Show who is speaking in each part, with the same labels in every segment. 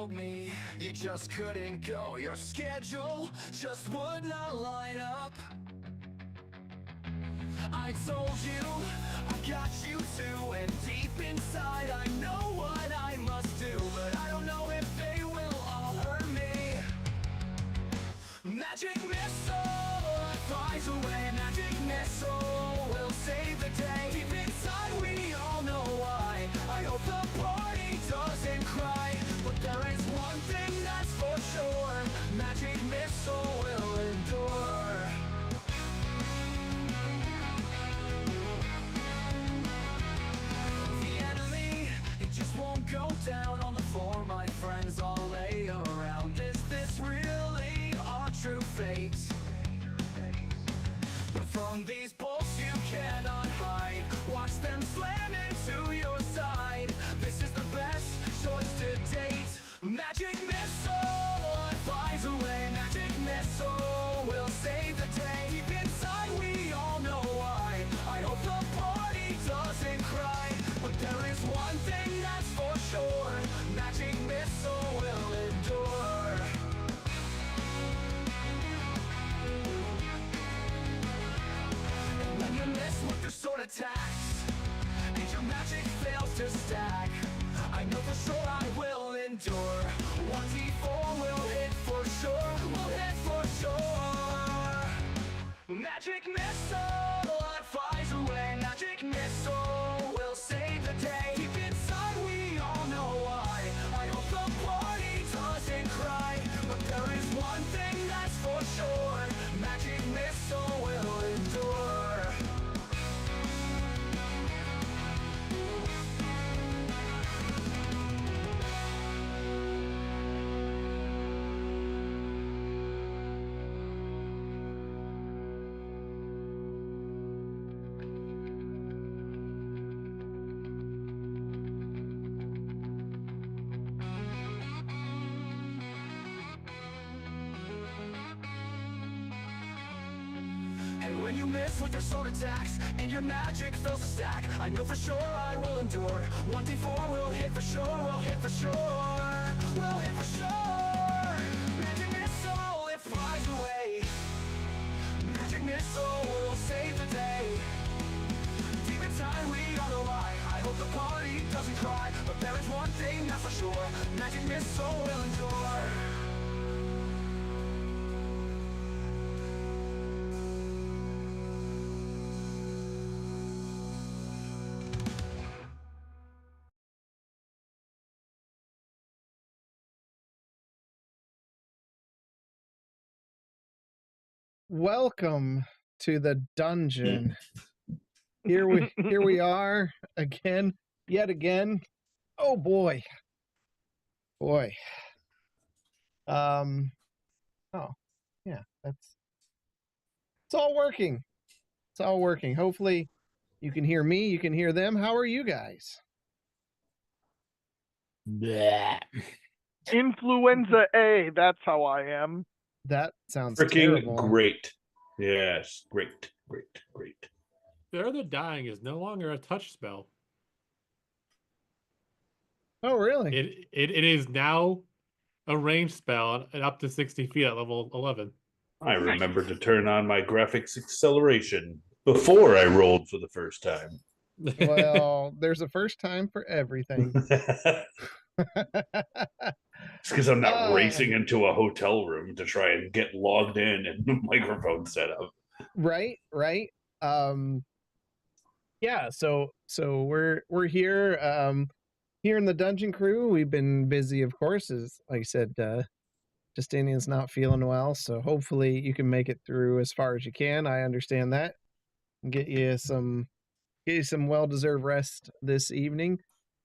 Speaker 1: told me you just couldn't go. Your schedule just would not line up. I told you I got you too, and deep inside I know what I must do, but I don't know if they will all hurt me. Magic missile flies away. Magic missile will save the day. Deep inside we all know why. I hope the party doesn't cry, but there is one thing that's for sure. Magic missile will endure. The enemy, it just won't go down on the floor. My friends all lay around. Is this really our true fate? But from these bolts you cannot hide. Watch them slam into your side. This is the best choice to date. Magic missile flies away. Magic missile will save the day. Deep inside we all know why. I hope the party doesn't cry, but there is one thing that's for sure. Magic missile will endure. And when you miss with your sword attacks, and your magic fails to stack, I know for sure I will endure. 1d4 will hit for sure. Will hit for sure. Magic missile flies away. Magic missile will save the day. Deep inside we all know why. I hope the party doesn't cry, but there is one thing that's for sure. Magic missile will endure. And when you miss with your sword attacks, and your magic fails to stack, I know for sure I will endure. 1d4 will hit for sure. Will hit for sure. Will hit for sure. Magic missile, it flies away. Magic missile will save the day. Deep inside we all know why. I hope the party doesn't cry, but there is one thing that's for sure. Magic missile will endure.
Speaker 2: Welcome to the dungeon. Here we are again, yet again. Oh boy. Oh yeah, it's all working. It's all working. Hopefully you can hear me, you can hear them. How are you guys?
Speaker 3: Bleh.
Speaker 4: Influenza A, that's how I am.
Speaker 2: That sounds
Speaker 3: Freaking
Speaker 2: terrible.
Speaker 3: great. Yes, great.
Speaker 5: Fear the Dying is no longer a touch spell.
Speaker 2: Oh really?
Speaker 5: It is now a ranged spell at up to 60 feet at level 11.
Speaker 3: I remember to turn on my graphics acceleration before I rolled for the first time.
Speaker 2: Well, there's a first time for everything.
Speaker 3: It's because I'm not racing into a hotel room to try and get logged in and microphone set up.
Speaker 2: Right. Yeah, so we're here here in the dungeon crew. We've been busy, of course, as like I said, Justinian's not feeling well, so hopefully you can make it through as far as you can. I understand that. And get you some well-deserved rest this evening.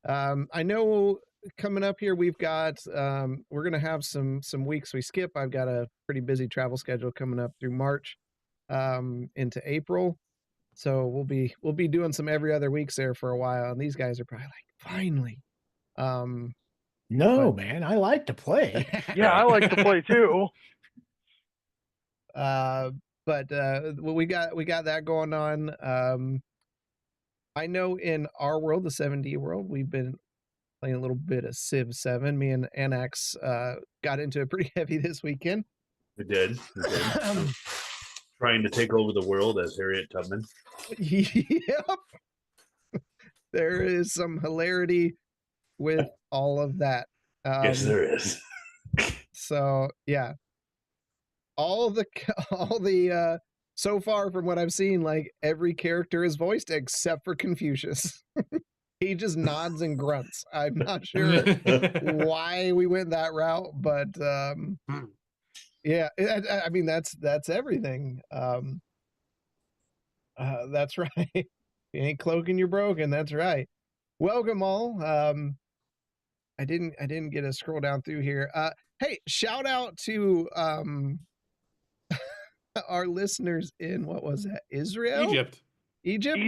Speaker 2: I know coming up here we've got we're gonna have some weeks we skip. I've got a pretty busy travel schedule coming up through March into April, so we'll be doing some every other weeks there for a while, and these guys are probably like, finally.
Speaker 6: No, man, I like to play.
Speaker 4: Yeah, I like to play too.
Speaker 2: But well, we got that going on. I know in our world, the 7D world, we've been playing a little bit of Civ 7. Me and Anax got into it pretty heavy this weekend.
Speaker 3: We did. Trying to take over the world as Harriet Tubman.
Speaker 2: Yep. There is some hilarity with all of that.
Speaker 3: Yes, there is.
Speaker 2: So yeah, all the so far from what I've seen, like every character is voiced except for Confucius. He just nods and grunts. I'm not sure why we went that route, but yeah, I mean that's everything. That's right. You ain't cloaking, you're broken. That's right. Welcome all. I didn't get to scroll down through here. Hey, shout out to our listeners in, what was that? Israel?
Speaker 5: Egypt.
Speaker 2: Egypt.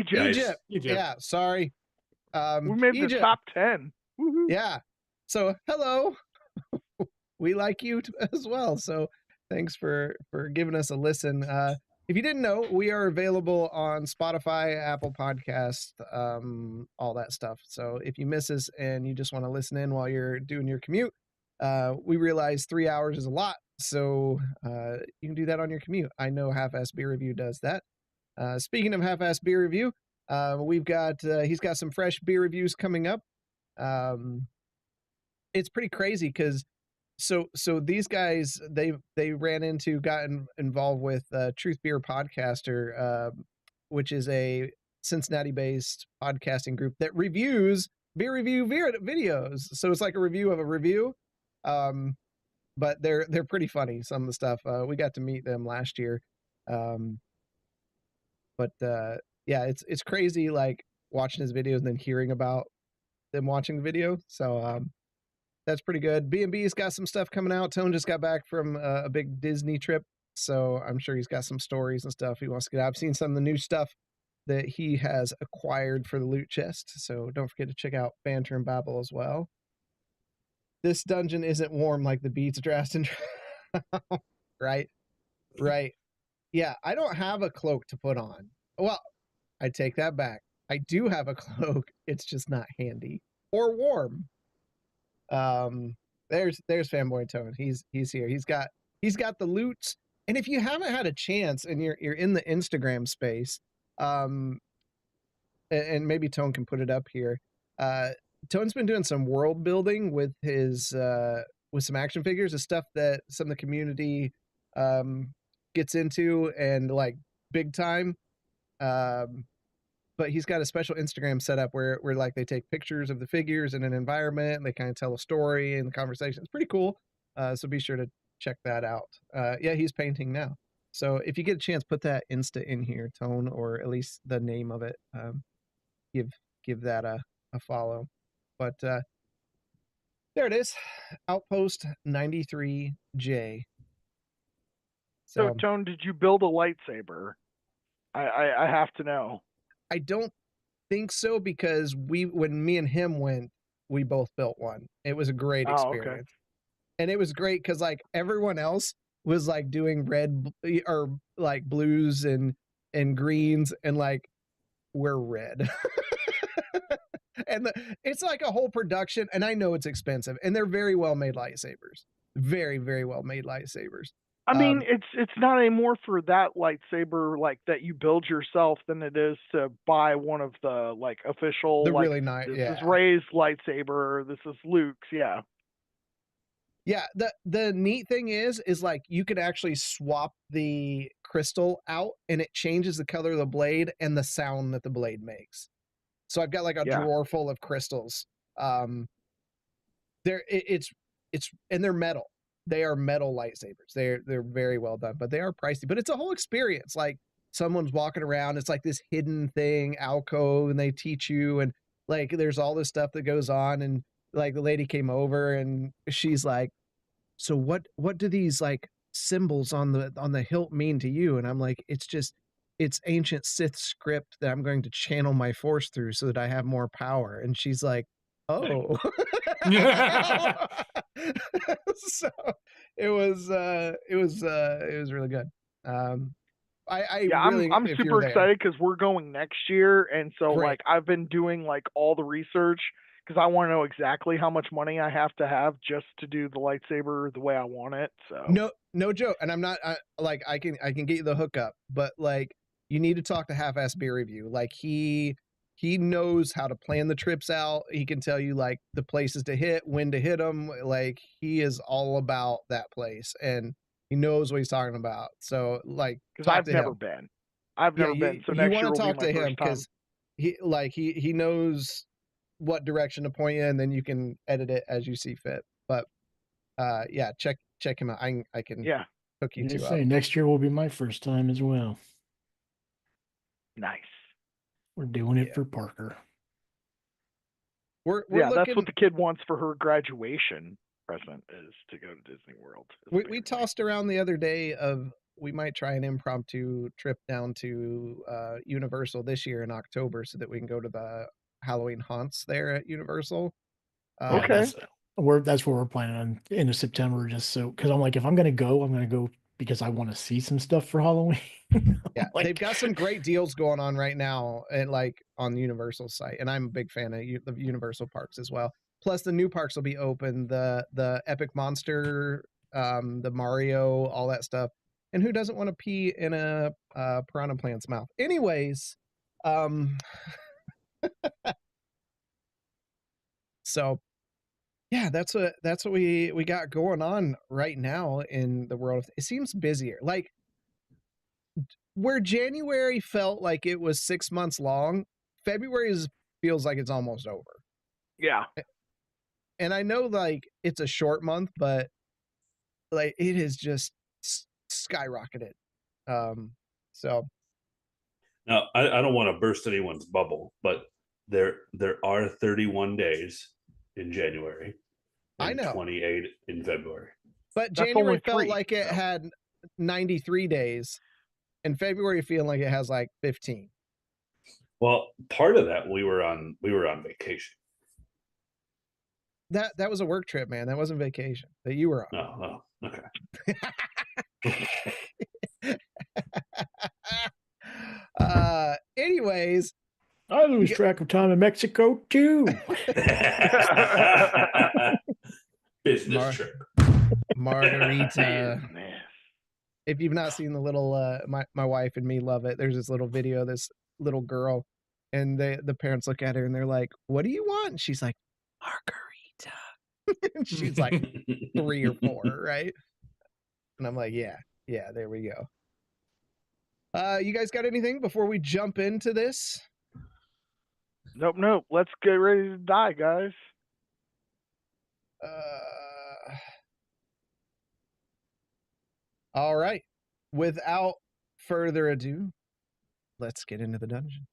Speaker 2: Yeah, sorry.
Speaker 4: We made the top 10. Woo-hoo.
Speaker 2: Yeah. So hello. We like you as well. So thanks for giving us a listen. If you didn't know, we are available on Spotify, Apple Podcast, all that stuff. So if you miss us and you just want to listen in while you're doing your commute, we realize 3 hours is a lot. So you can do that on your commute. I know Half-Ass Beer Review does that. Speaking of Half-Ass Beer Review, we've got he's got some fresh beer reviews coming up. It's pretty crazy because so these guys they got involved with Truth Beer Podcaster, which is a Cincinnati-based podcasting group that reviews beer review videos. So it's like a review of a review, but they're pretty funny. Some of the stuff we got to meet them last year, but yeah, it's crazy like watching his videos and then hearing about them watching the video. So that's pretty good. B&B's got some stuff coming out. Tone just got back from a big Disney trip, so I'm sure he's got some stories and stuff he wants to get out. I've seen some of the new stuff that he has acquired for the loot chest, so don't forget to check out Banter and Babble as well. This dungeon isn't warm like the beats Drastin. Right. Yeah, I don't have a cloak to put on. Well, I take that back. I do have a cloak. It's just not handy or warm. There's Fanboy Tone. He's here. He's got the loots. And if you haven't had a chance and you're in the Instagram space, and maybe Tone can put it up here. Tone's been doing some world building with his with some action figures, the stuff that some of the community gets into and like big time. But he's got a special Instagram setup where like they take pictures of the figures in an environment and they kind of tell a story and the conversation. It's pretty cool. So be sure to check that out. Yeah, he's painting now. So if you get a chance, put that Insta in here, Tone, or at least the name of it. Give that a follow. But there it is, Outpost 93J.
Speaker 4: So Tone, did you build a lightsaber? I have to know.
Speaker 2: I don't think so, because when me and him went, we both built one. It was a great experience. Okay. And it was great because like everyone else was like doing red or like blues and greens, and like we're red. And it's like a whole production, and I know it's expensive, and they're very well made lightsabers. Very, very well made lightsabers.
Speaker 4: I mean, it's not any more for that lightsaber like that you build yourself than it is to buy one of the like official.
Speaker 2: The
Speaker 4: like,
Speaker 2: really nice.
Speaker 4: This
Speaker 2: yeah.
Speaker 4: is Rey's lightsaber. This is Luke's. Yeah.
Speaker 2: Yeah. The neat thing is like you could actually swap the crystal out, and it changes the color of the blade and the sound that the blade makes. So I've got like a drawer full of crystals. It's and they're metal. They are metal lightsabers. They're very well done, but they are pricey. But it's a whole experience. Like someone's walking around, it's like this hidden thing, alcove, and they teach you, and like there's all this stuff that goes on. And like the lady came over and she's like, "So what do these like symbols on the hilt mean to you?" And I'm like, it's ancient Sith script that I'm going to channel my force through so that I have more power. And she's like, "Oh." So it was really good. I'm super
Speaker 4: excited because we're going next year, and so
Speaker 2: Great.
Speaker 4: like I've been doing like all the research because I want to know exactly how much money I have to have just to do the lightsaber the way I want it. So
Speaker 2: no joke. And I'm not like I can get you the hookup, but like you need to talk to Half-Ass Beer Review. Like he knows how to plan the trips out. He can tell you like the places to hit, when to hit them. Like he is all about that place and he knows what he's talking about. So like,
Speaker 4: because
Speaker 2: talk
Speaker 4: I've
Speaker 2: to
Speaker 4: never
Speaker 2: him.
Speaker 4: been. I've never been. So
Speaker 2: you
Speaker 4: next
Speaker 2: want
Speaker 4: year
Speaker 2: to
Speaker 4: will
Speaker 2: talk
Speaker 4: be my
Speaker 2: to him
Speaker 4: first time.
Speaker 2: because he knows what direction to point you, and then you can edit it as you see fit. But yeah, check him out. I can
Speaker 4: Yeah,
Speaker 2: hook you
Speaker 6: You
Speaker 2: two up.
Speaker 6: say next year will be my first time as well.
Speaker 4: nice.
Speaker 6: We're doing it
Speaker 2: Yeah.
Speaker 6: for Parker.
Speaker 2: We're
Speaker 4: Yeah,
Speaker 2: looking.
Speaker 4: that's what the kid wants for her graduation present is to go to Disney World.
Speaker 2: We tossed around the other day of we might try an impromptu trip down to Universal this year in October so that we can go to the Halloween haunts there at Universal.
Speaker 4: Okay.
Speaker 6: That's what we're planning on into September, just so because I'm like, if I'm gonna go because I want to see some stuff for Halloween.
Speaker 2: Yeah,
Speaker 6: Like,
Speaker 2: they've got some great deals going on right now, and like on the Universal site. And I'm a big fan of the Universal parks as well. Plus, the new parks will be open. The Epic Monster, the Mario, all that stuff. And who doesn't want to pee in a piranha plant's mouth? Anyways, so yeah, that's what we got going on right now in the world. It seems busier. Like where January felt like it was 6 months long, February feels like it's almost over.
Speaker 4: Yeah.
Speaker 2: And I know like it's a short month, but like it has just skyrocketed. So
Speaker 3: Now, I don't want to burst anyone's bubble, but there are 31 days in January
Speaker 2: I
Speaker 3: and
Speaker 2: know.
Speaker 3: 28 in February.
Speaker 2: But
Speaker 4: That's
Speaker 2: January
Speaker 4: only
Speaker 2: felt
Speaker 4: 3,
Speaker 2: like it
Speaker 4: so.
Speaker 2: had 93 days, and February feeling like it has like 15.
Speaker 3: Well, part of that we were on vacation.
Speaker 2: That was a work trip, man. That wasn't vacation that you were on.
Speaker 3: Oh, okay.
Speaker 2: Anyways,
Speaker 6: I lose track of time in Mexico too.
Speaker 3: Business trip.
Speaker 2: margarita.
Speaker 4: Business.
Speaker 2: If you've not seen the little my wife and me love it. There's this little video of this little girl, and the parents look at her and they're like, "What do you want?" And she's like, "Margarita." And she's like 3 or 4, right? And I'm like, yeah, there we go. You guys got anything before we jump into this?
Speaker 4: Nope. Let's get ready to die, guys.
Speaker 2: All right. Without further ado, let's get into the dungeon.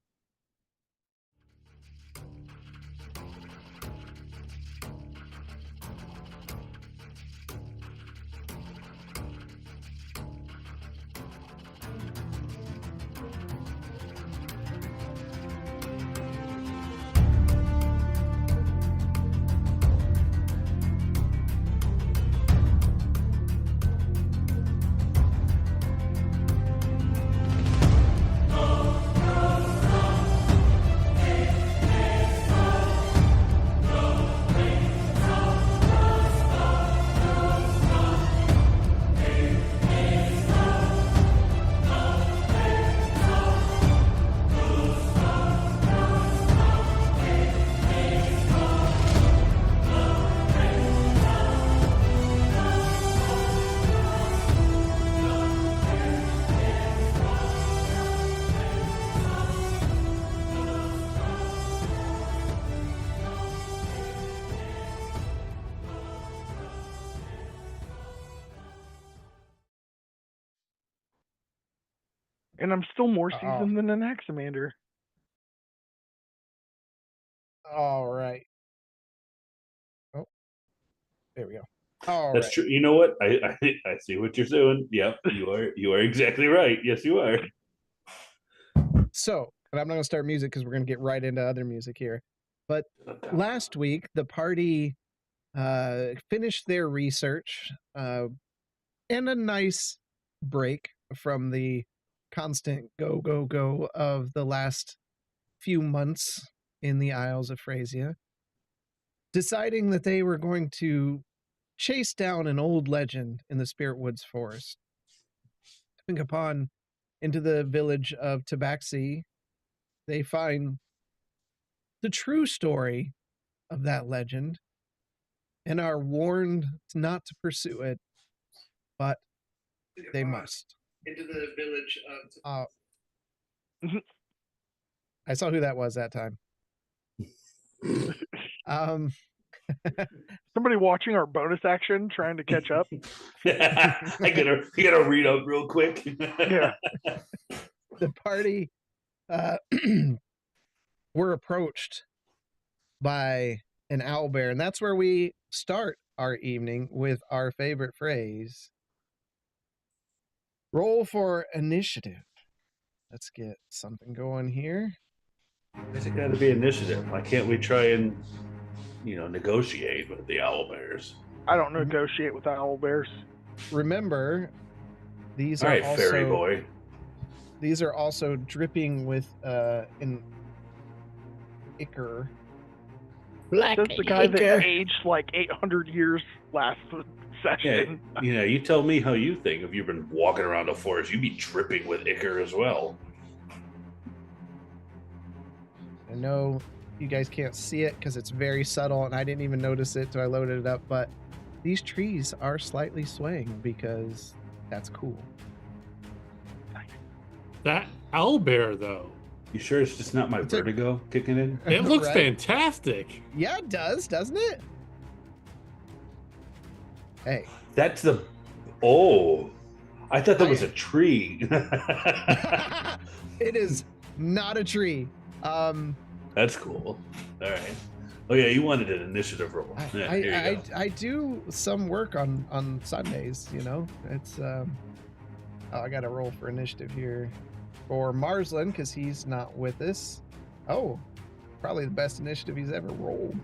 Speaker 4: And I'm still more seasoned than an Axamander.
Speaker 2: All right. Oh, there we go. All
Speaker 3: That's
Speaker 2: right.
Speaker 3: true. You know what? I see what you're doing. Yep, you are exactly right. Yes, you are.
Speaker 2: So, and I'm not going to start music because we're going to get right into other music here. But last week, the party finished their research and a nice break from the constant go of the last few months in the Isles of Phrasia. deciding that they were going to chase down an old legend in the Spirit Woods forest. Coming upon into the village of Tabaxi, they find the true story of that legend and are warned not to pursue it, but they must. Into the village of I saw who that was that time.
Speaker 4: Somebody watching our bonus action trying to catch up.
Speaker 3: I gotta read up real quick.
Speaker 4: Yeah.
Speaker 2: The party were approached by an owlbear, and that's where we start our evening with our favorite phrase. Roll for initiative. Let's get something going here.
Speaker 3: Why's it gotta be initiative? Why can't we try and negotiate with the owlbears?
Speaker 4: I don't negotiate with owlbears.
Speaker 2: Remember, these
Speaker 3: All
Speaker 2: are
Speaker 3: right,
Speaker 2: also
Speaker 3: fairy boy.
Speaker 2: these are also dripping with an ichor.
Speaker 6: Black
Speaker 4: That's the guy that
Speaker 6: acre.
Speaker 4: aged like 800 years last
Speaker 3: Yeah,
Speaker 4: session.
Speaker 3: you tell me how you think. If you've been walking around the forest, you'd be dripping with ichor as well.
Speaker 2: I know you guys can't see it because it's very subtle, and I didn't even notice it till I loaded it up, but these trees are slightly swaying because that's cool.
Speaker 5: That owlbear, though,
Speaker 3: You sure it's just not my
Speaker 2: It's a-
Speaker 3: vertigo kicking in?
Speaker 5: it looks
Speaker 2: Right?
Speaker 5: fantastic.
Speaker 2: Yeah, it does, doesn't it? Hey.
Speaker 3: That's the. Oh, I thought that was a tree.
Speaker 2: It is not a tree.
Speaker 3: That's cool. All right. Oh yeah, you wanted an initiative roll. Yeah, here you go.
Speaker 2: I do some work on Sundays, you know. It's I got to roll for initiative here for Marslin because he's not with us. Oh, probably the best initiative he's ever rolled.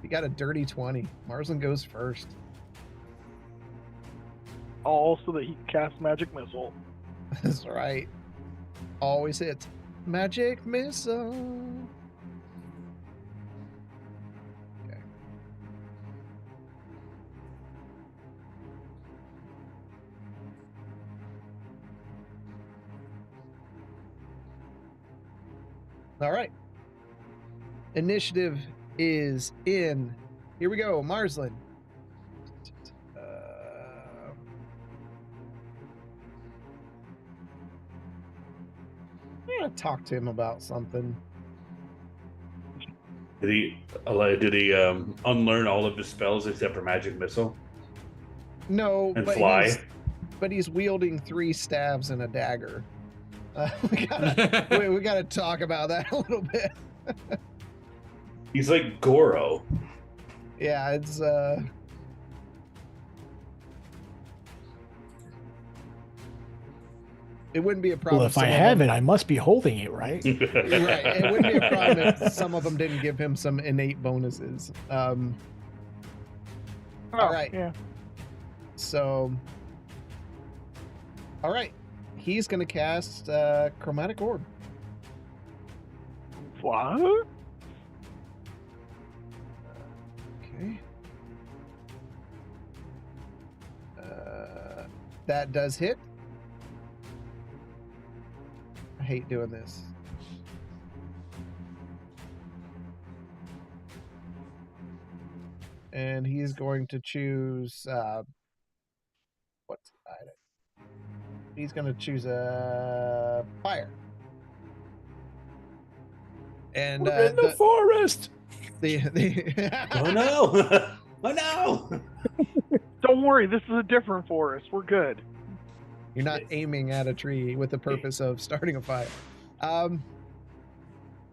Speaker 2: He got a dirty 20. Marslin goes first.
Speaker 4: All so that he can cast magic missile.
Speaker 2: That's right. Always hits. Magic missile. Okay. All right. Initiative is in. Here we go, Marslin. I'm gonna talk to him about something.
Speaker 3: Did he unlearn all of his spells except for magic missile
Speaker 2: No,
Speaker 3: and
Speaker 2: but
Speaker 3: fly?
Speaker 2: he's wielding 3 staves and a dagger. We gotta talk about that a little bit.
Speaker 3: He's like Goro.
Speaker 2: Yeah, it's it wouldn't be a problem.
Speaker 6: Well, if I have it, I must be holding it, right?
Speaker 2: Right. It wouldn't be a problem if some of them didn't give him some innate bonuses. All right.
Speaker 4: Yeah.
Speaker 2: So, all right, he's gonna cast Chromatic Orb.
Speaker 4: What?
Speaker 2: Okay. That does hit. I hate doing this. And he's going to choose what's the item? He's going to choose a fire. And
Speaker 6: We're in the forest.
Speaker 3: Oh no! Oh no!
Speaker 4: Don't worry, this is a different forest. We're good.
Speaker 2: You're not aiming at a tree with the purpose of starting a fire. All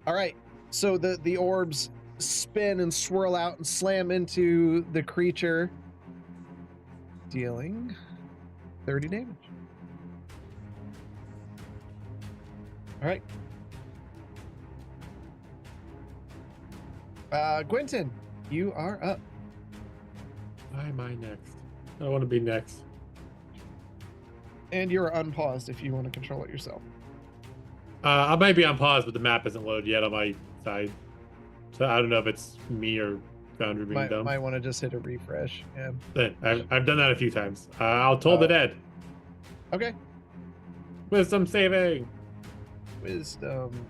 Speaker 2: right. So the orbs spin and swirl out and slam into the creature, dealing 30 damage. All right. Quentin, you are up.
Speaker 5: Why am I next? I want to be next.
Speaker 2: And you're unpaused if you want to control it yourself.
Speaker 5: I might be on pause, but the map isn't loaded yet on my side. So I don't know if it's me or Foundry being dumb.
Speaker 2: Might want to just hit a refresh. Yeah.
Speaker 5: I've done that a few times. I'll toll the dead.
Speaker 2: Okay.
Speaker 5: Wisdom saving.
Speaker 2: Wisdom.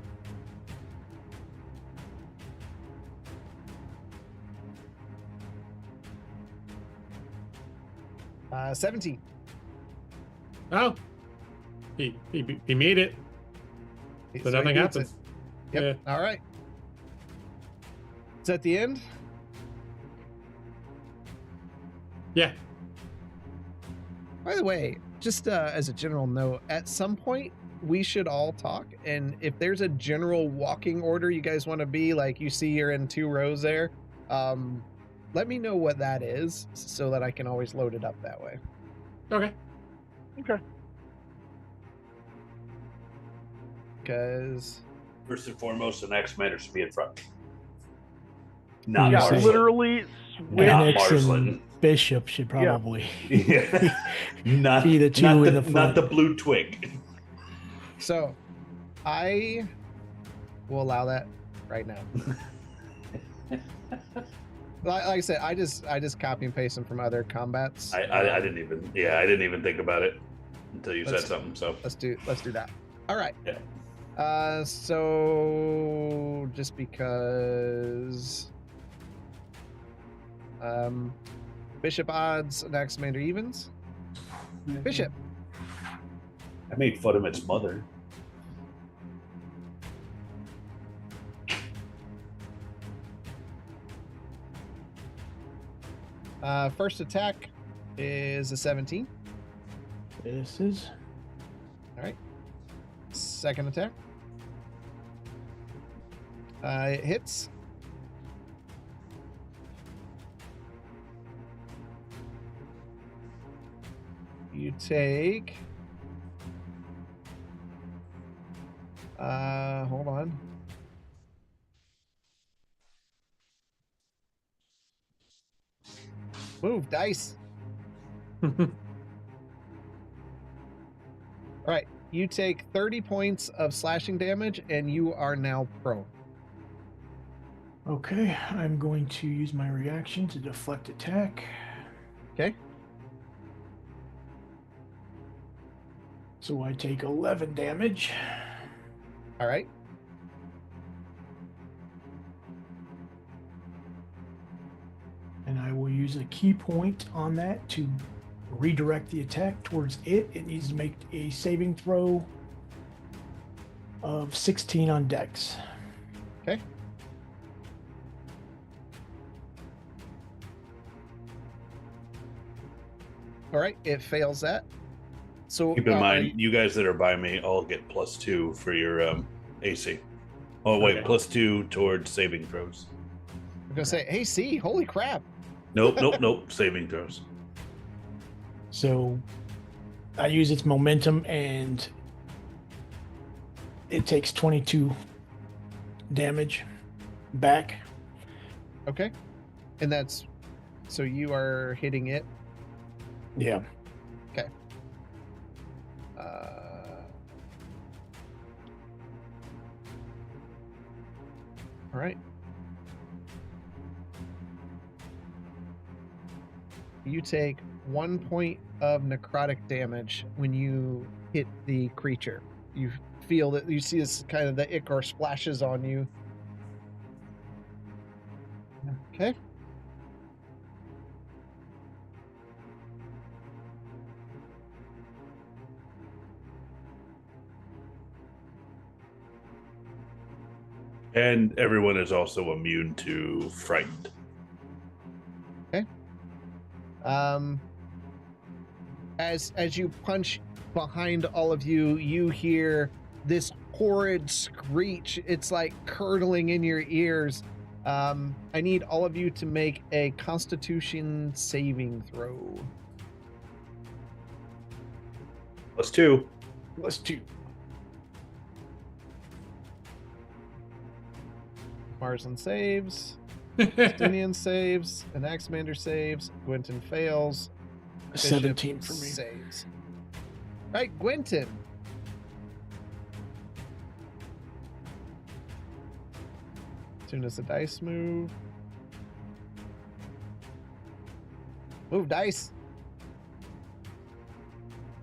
Speaker 2: Uh, 17.
Speaker 5: Oh, he made it. So
Speaker 2: he
Speaker 5: nothing
Speaker 2: beats
Speaker 5: happens.
Speaker 2: it. Yep. All right. Is that the end?
Speaker 5: Yeah.
Speaker 2: By the way, just as a general note, at some point we should all talk, and if there's a general walking order you guys want to be, like you see you're in 2 rows there, let me know what that is so that I can always load it up that way.
Speaker 5: Okay.
Speaker 4: Okay.
Speaker 2: Because
Speaker 3: First and foremost, an axe matters to be in front. Not
Speaker 4: Yeah,
Speaker 3: Marsland.
Speaker 4: literally switch.
Speaker 3: Not
Speaker 6: Phoenix
Speaker 3: Marsland.
Speaker 6: and Bishop should probably
Speaker 3: Yeah. not,
Speaker 6: be the two
Speaker 3: not
Speaker 6: in
Speaker 3: the,
Speaker 6: the front.
Speaker 3: not the blue twig.
Speaker 2: so I will allow that right now. Like I said, I just copy and paste them from other combats.
Speaker 3: I didn't even think about it until you said something. So
Speaker 2: Let's do that. All right.
Speaker 3: Yeah.
Speaker 2: So just because Bishop odds, next commander evens. Bishop.
Speaker 3: I made fun of its mother.
Speaker 2: First attack is a 17.
Speaker 6: This is
Speaker 2: All right. Second attack. It hits. You take. Hold on. Move, dice. All right. You take 30 points of slashing damage, and you are now prone.
Speaker 6: okay. I'm going to use my reaction to deflect attack.
Speaker 2: Okay.
Speaker 6: So I take 11 damage.
Speaker 2: All right.
Speaker 6: And I will use a key point on that to redirect the attack towards it. It needs to make a saving throw of 16 on Dex.
Speaker 2: Okay. All right. It fails that. So
Speaker 3: Keep in mind, you guys that are by me all get +2 for your AC. Oh wait,
Speaker 5: Okay.
Speaker 3: +2 towards saving throws.
Speaker 2: I'm gonna say, hey, see, holy crap!
Speaker 3: Nope. Saving throws.
Speaker 6: So I use its momentum and it takes 22 damage back.
Speaker 2: Okay, and that's so you are hitting it.
Speaker 6: Yeah.
Speaker 2: All right. You take 1 point of necrotic damage when you hit the creature. You feel that you see this kind of the ichor splashes on you. Okay.
Speaker 3: And everyone is also immune to frightened.
Speaker 2: As you punch behind all of you, you hear this horrid screech. It's like curdling in your ears. I need all of you to make a Constitution saving throw.
Speaker 3: +2.
Speaker 6: Let's do.
Speaker 2: Marsland saves. Justinian saves. Anaximander saves. Gwynton fails. Bishop
Speaker 6: 17 for me.
Speaker 2: Saves. Right, Gwynton. As soon as the dice move. Move dice.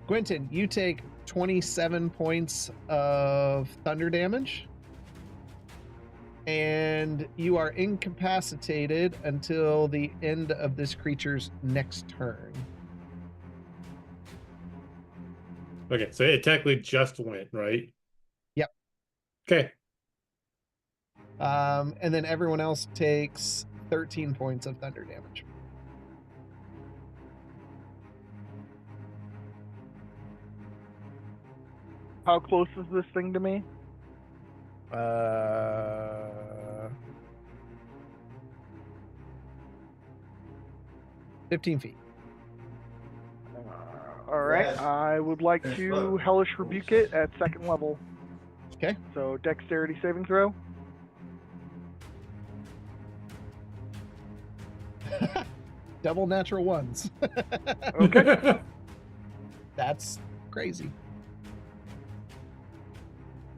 Speaker 2: Quentin, you take 27 points of thunder damage. And you are incapacitated until the end of this creature's next turn.
Speaker 5: Okay, so it technically just went, right?
Speaker 2: Yep.
Speaker 5: Okay.
Speaker 2: And then everyone else takes 13 points of thunder damage.
Speaker 4: How close is this thing to me?
Speaker 2: 15 feet.
Speaker 4: All right. I would like to Hellish Rebuke it at second level.
Speaker 2: Okay.
Speaker 4: So dexterity saving throw.
Speaker 2: Double natural ones.
Speaker 4: Okay.
Speaker 2: That's crazy.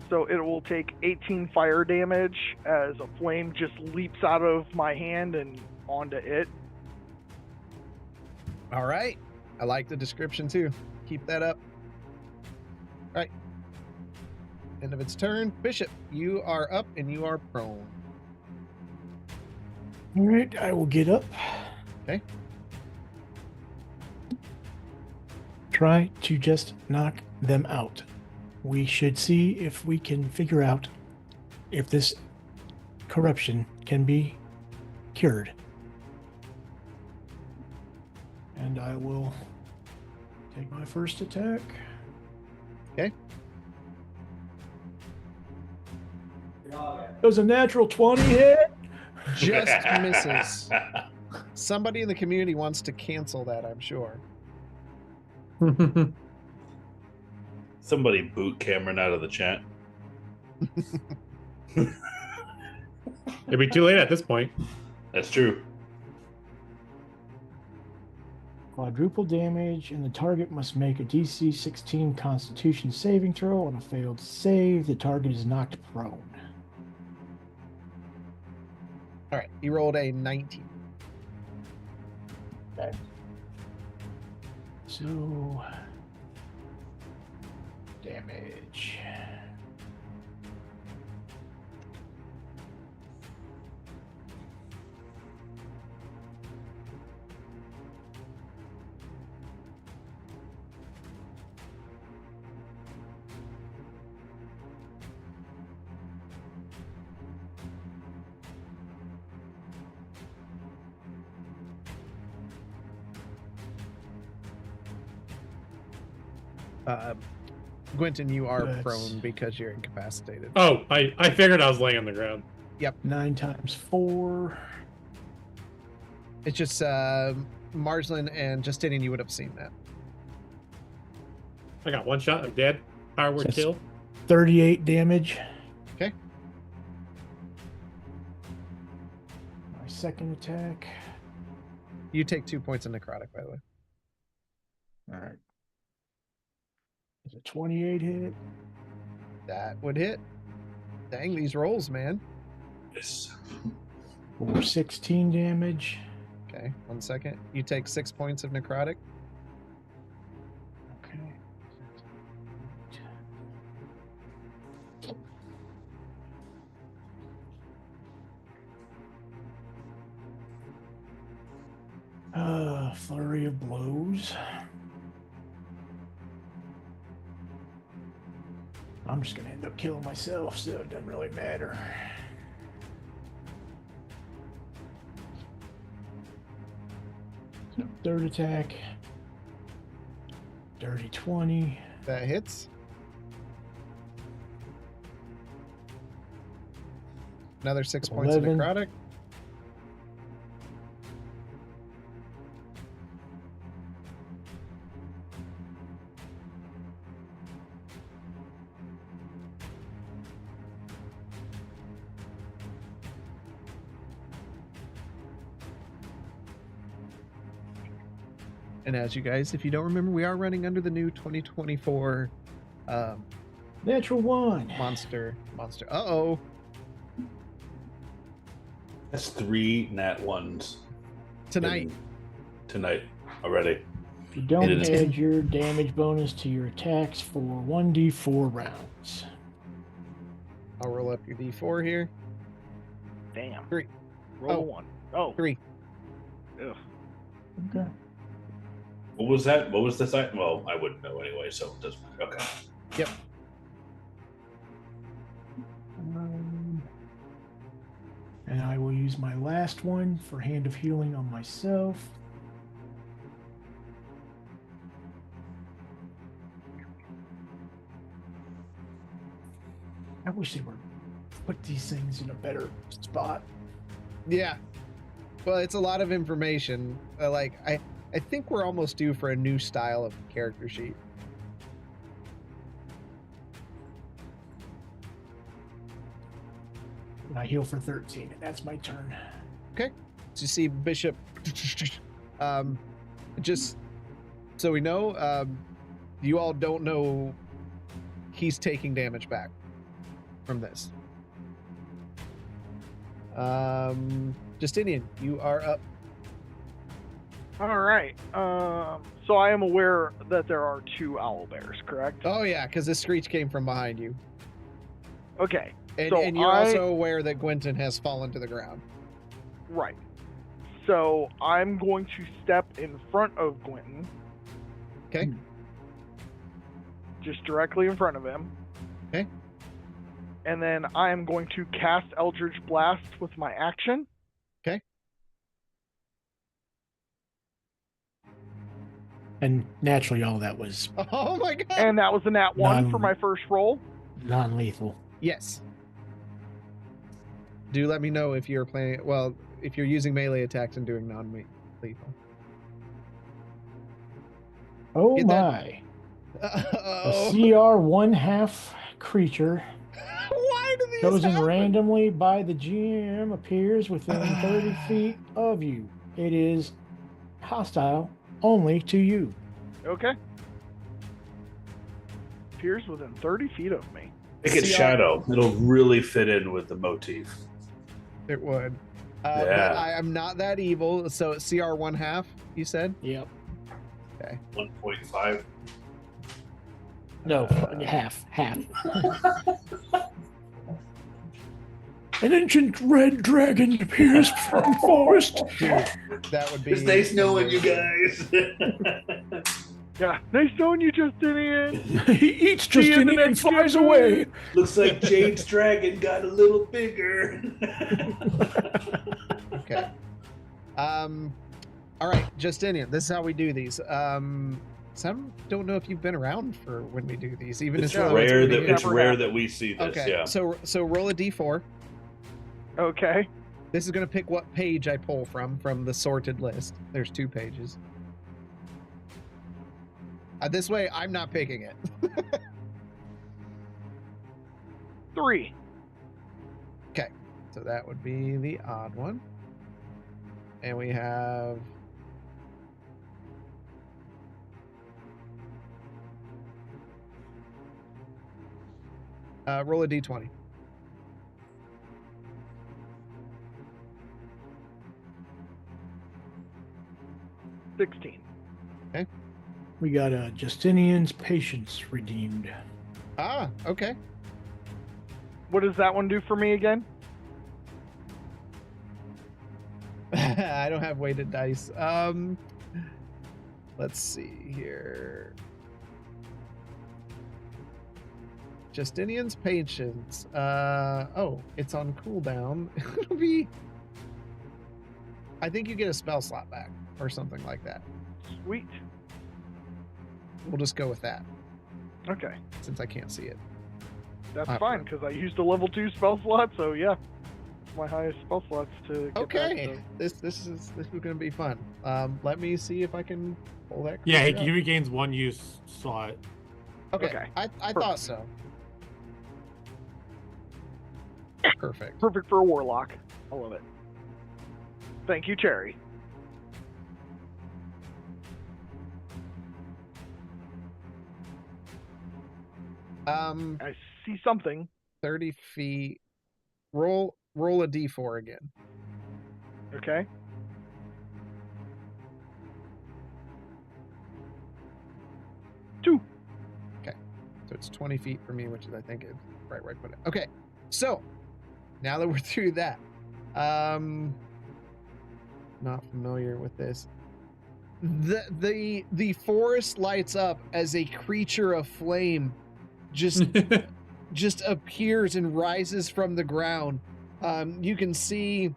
Speaker 4: So it will take 18 fire damage as a flame just leaps out of my hand and onto it.
Speaker 2: All right. I like the description too. Keep that up. All right. End of its turn. Bishop, you are up and you are prone.
Speaker 6: All right, I will get up.
Speaker 2: Okay.
Speaker 6: Try to just knock them out. We should see if we can figure out if this corruption can be cured. And I will take my first attack.
Speaker 2: Okay.
Speaker 6: It was a natural 20 hit.
Speaker 2: Just misses. Somebody in the community wants to cancel that, I'm sure.
Speaker 3: Somebody boot Cameron out of the chat.
Speaker 5: It'd be too late at this point.
Speaker 3: That's true.
Speaker 6: Quadruple damage, and the target must make a DC 16 Constitution saving throw. On a failed save, the target is knocked prone.
Speaker 2: All right. He rolled a 19.
Speaker 6: Okay. So, damage.
Speaker 2: Gwynton, you are
Speaker 6: That's-
Speaker 2: prone because you're incapacitated.
Speaker 5: Oh, I figured I was laying on the ground.
Speaker 6: 9 times 4.
Speaker 2: It's just Marsland and Justinian, you would have seen that.
Speaker 5: I got one shot. I'm dead. Power word
Speaker 6: Yes.
Speaker 5: kill.
Speaker 6: 38 damage.
Speaker 2: Okay.
Speaker 6: My second attack.
Speaker 2: You take 2 points of necrotic, by the way.
Speaker 6: All right. Is a 28 hit?
Speaker 2: That would hit. Dang, these rolls, man.
Speaker 3: Yes.
Speaker 6: For 16 damage.
Speaker 2: Okay, 1 second. You take 6 points of necrotic.
Speaker 6: Okay. Flurry of blows. I'm just gonna end up killing myself, so it doesn't really matter. So third attack. Dirty 20.
Speaker 2: That hits. Another 6 points of
Speaker 6: 11.
Speaker 2: necrotic. And as you guys, if you don't remember, we are running under the new 2024
Speaker 6: Natural 1.
Speaker 2: monster. Uh-oh.
Speaker 3: That's 3 nat 1s
Speaker 2: Tonight.
Speaker 3: Tonight already.
Speaker 6: If you don't
Speaker 3: It is-
Speaker 6: add your damage bonus to your attacks for 1d4 rounds.
Speaker 2: I'll roll up your d4 here.
Speaker 4: Damn.
Speaker 2: 3.
Speaker 4: Roll
Speaker 2: Oh.
Speaker 4: a 1. Oh.
Speaker 2: 3.
Speaker 4: Ugh.
Speaker 6: Okay.
Speaker 3: What was that? What was the site? Well, I wouldn't know anyway, so it doesn't matter. Okay.
Speaker 2: Yep.
Speaker 6: And I will use my last one for Hand of Healing on myself. I wish they were put these things in a better spot.
Speaker 2: Yeah. Well, it's a lot of information. I think we're almost due for a new style of character sheet.
Speaker 6: And I heal for 13, and that's my turn.
Speaker 2: So you see Bishop, just so we know, you all don't know he's taking damage back from this. Justinian, you are up.
Speaker 4: All right. So I am aware that there are 2 owlbears, correct?
Speaker 2: Oh yeah, because the screech came from behind you.
Speaker 4: Okay.
Speaker 2: And,
Speaker 4: So
Speaker 2: and you're
Speaker 4: I-
Speaker 2: also aware that Gwenton has fallen to the ground.
Speaker 4: Right. So I'm going to step in front of Gwynton.
Speaker 2: Okay.
Speaker 4: Just directly in front of him.
Speaker 2: Okay.
Speaker 4: And then I am going to cast Eldritch Blast with my action.
Speaker 6: And naturally, all that was
Speaker 2: Oh my god!
Speaker 4: And that was a nat 1 for
Speaker 6: None.
Speaker 4: my first roll.
Speaker 6: non-lethal.
Speaker 2: Yes. Do let me know if you're playing. Well, if you're using melee attacks and doing non-lethal.
Speaker 6: Oh
Speaker 2: Get that-
Speaker 6: my. A
Speaker 2: Oh.
Speaker 6: CR 1/2 creature
Speaker 2: Why do these
Speaker 6: chosen
Speaker 2: happen?
Speaker 6: randomly by the GM appears within 30 feet of you. It is hostile only to you.
Speaker 4: Okay. Appears within 30 feet of me.
Speaker 3: Make it
Speaker 2: See,
Speaker 3: shadow. It'll really fit in with the motif.
Speaker 2: It would. But
Speaker 3: Yeah.
Speaker 2: I am not that evil. So it's CR 1/2. You said.
Speaker 6: Yep.
Speaker 3: 1.5.
Speaker 6: No, half. An ancient red dragon appears from forest.
Speaker 2: Dude, that would be.
Speaker 3: It's nice knowing you guys.
Speaker 4: Yeah. Nice knowing you, Justinian.
Speaker 6: He eats
Speaker 4: See you in the
Speaker 6: Justinian and
Speaker 4: next
Speaker 6: flies
Speaker 4: chapter.
Speaker 6: away.
Speaker 3: Looks like Jade's dragon got a little bigger.
Speaker 2: Okay. All right, Justinian. This is how we do these. Some don't know if you've been around for when we do these. Even
Speaker 3: It's
Speaker 2: as though
Speaker 3: rare
Speaker 2: it's
Speaker 3: that
Speaker 2: pretty-
Speaker 3: it's
Speaker 4: Never
Speaker 3: rare
Speaker 4: happened.
Speaker 3: that we see this.
Speaker 2: Okay.
Speaker 3: Yeah.
Speaker 2: So roll a d4.
Speaker 4: Okay.
Speaker 2: This is going to pick what page I pull from the sorted list. There's 2 pages. This way, I'm not picking it.
Speaker 4: 3.
Speaker 2: So that would be the odd one. And we have... roll a d20.
Speaker 4: $16.
Speaker 6: We got Justinian's patience redeemed.
Speaker 2: Ah, okay.
Speaker 4: What does that one do for me again?
Speaker 2: I don't have weighted dice. Let's see here. Justinian's patience. Oh, it's on cooldown. It'll be. I think you get a spell slot back or something like that.
Speaker 4: Sweet.
Speaker 2: We'll just go with that
Speaker 4: Okay.
Speaker 2: since I can't see it.
Speaker 4: That's
Speaker 2: Ah,
Speaker 4: fine, because I used a level 2 spell slot, so yeah. It's my highest spell slots to get
Speaker 2: Okay,
Speaker 4: back,
Speaker 2: this is gonna be fun. Let me see if I can pull that.
Speaker 5: Yeah,
Speaker 2: creature
Speaker 5: he
Speaker 2: up.
Speaker 5: regains 1 use slot.
Speaker 2: Okay,
Speaker 4: Okay.
Speaker 2: I thought so. Perfect.
Speaker 4: Perfect for a warlock. I love it. Thank you, Cherry. I see something.
Speaker 2: 30 feet. Roll a d4 again.
Speaker 4: Okay. Two.
Speaker 2: So it's 20 feet for me, which is, I think, is right where I put it. Okay. So now that we're through that, not familiar with this. The forest lights up as a creature of flame just appears and rises from the ground. You can see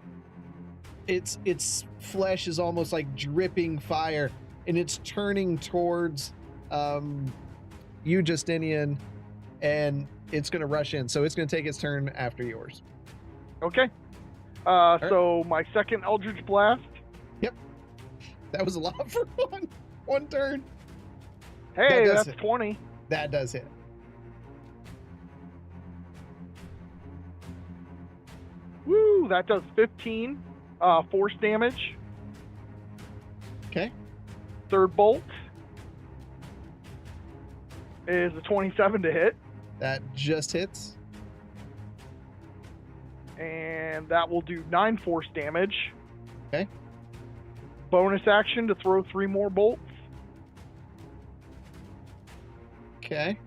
Speaker 2: its flesh is almost like dripping fire, and it's turning towards you, Justinian, and it's going to rush in. So it's going to take its turn after yours.
Speaker 4: Okay. So my second Eldritch Blast.
Speaker 2: That was a lot for one turn.
Speaker 4: Hey,
Speaker 2: does
Speaker 4: that's
Speaker 2: hit.
Speaker 4: 20.
Speaker 2: That does hit.
Speaker 4: Woo, that does 15 force damage.
Speaker 2: Okay.
Speaker 4: Third bolt is a 27 to hit.
Speaker 2: That just hits.
Speaker 4: And that will do 9 force damage.
Speaker 2: Okay.
Speaker 4: Bonus action to throw 3 more bolts.
Speaker 2: Okay.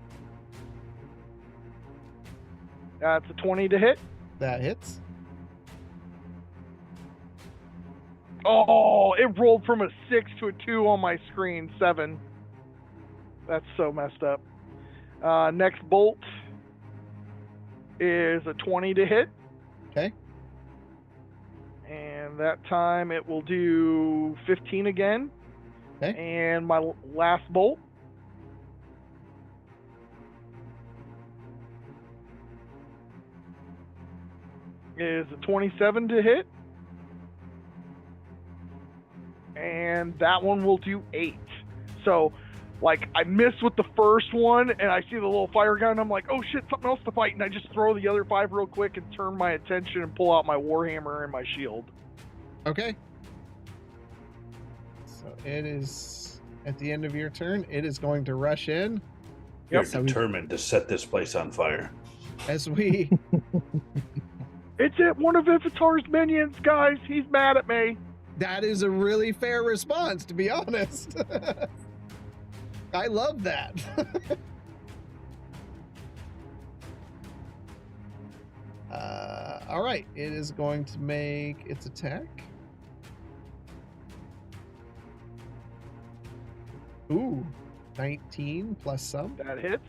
Speaker 4: That's a 20 to hit.
Speaker 2: That hits.
Speaker 4: Oh, it rolled from a 6 to a 2 on my screen. 7. That's so messed up. Next bolt is a 20 to hit.
Speaker 2: Okay.
Speaker 4: And that time it will do 15 again.
Speaker 2: Okay.
Speaker 4: And my last bolt is a 27 to hit. And that one will do 8. So, like, I missed with the first one, and I see the little fire gun, and I'm like, oh shit, something else to fight, and I just throw the other 5 real quick and turn my attention and pull out my warhammer and my shield.
Speaker 2: Okay. So it is at the end of your turn. It is going to rush in.
Speaker 3: You're
Speaker 2: Yep.
Speaker 3: determined to set this place on fire.
Speaker 2: As we
Speaker 4: It's at one of Ivitar's minions, guys. He's mad at me.
Speaker 2: that is a really fair response, to be honest. I love that. All right, it is going to make its attack. Ooh, 19 plus some.
Speaker 4: That hits.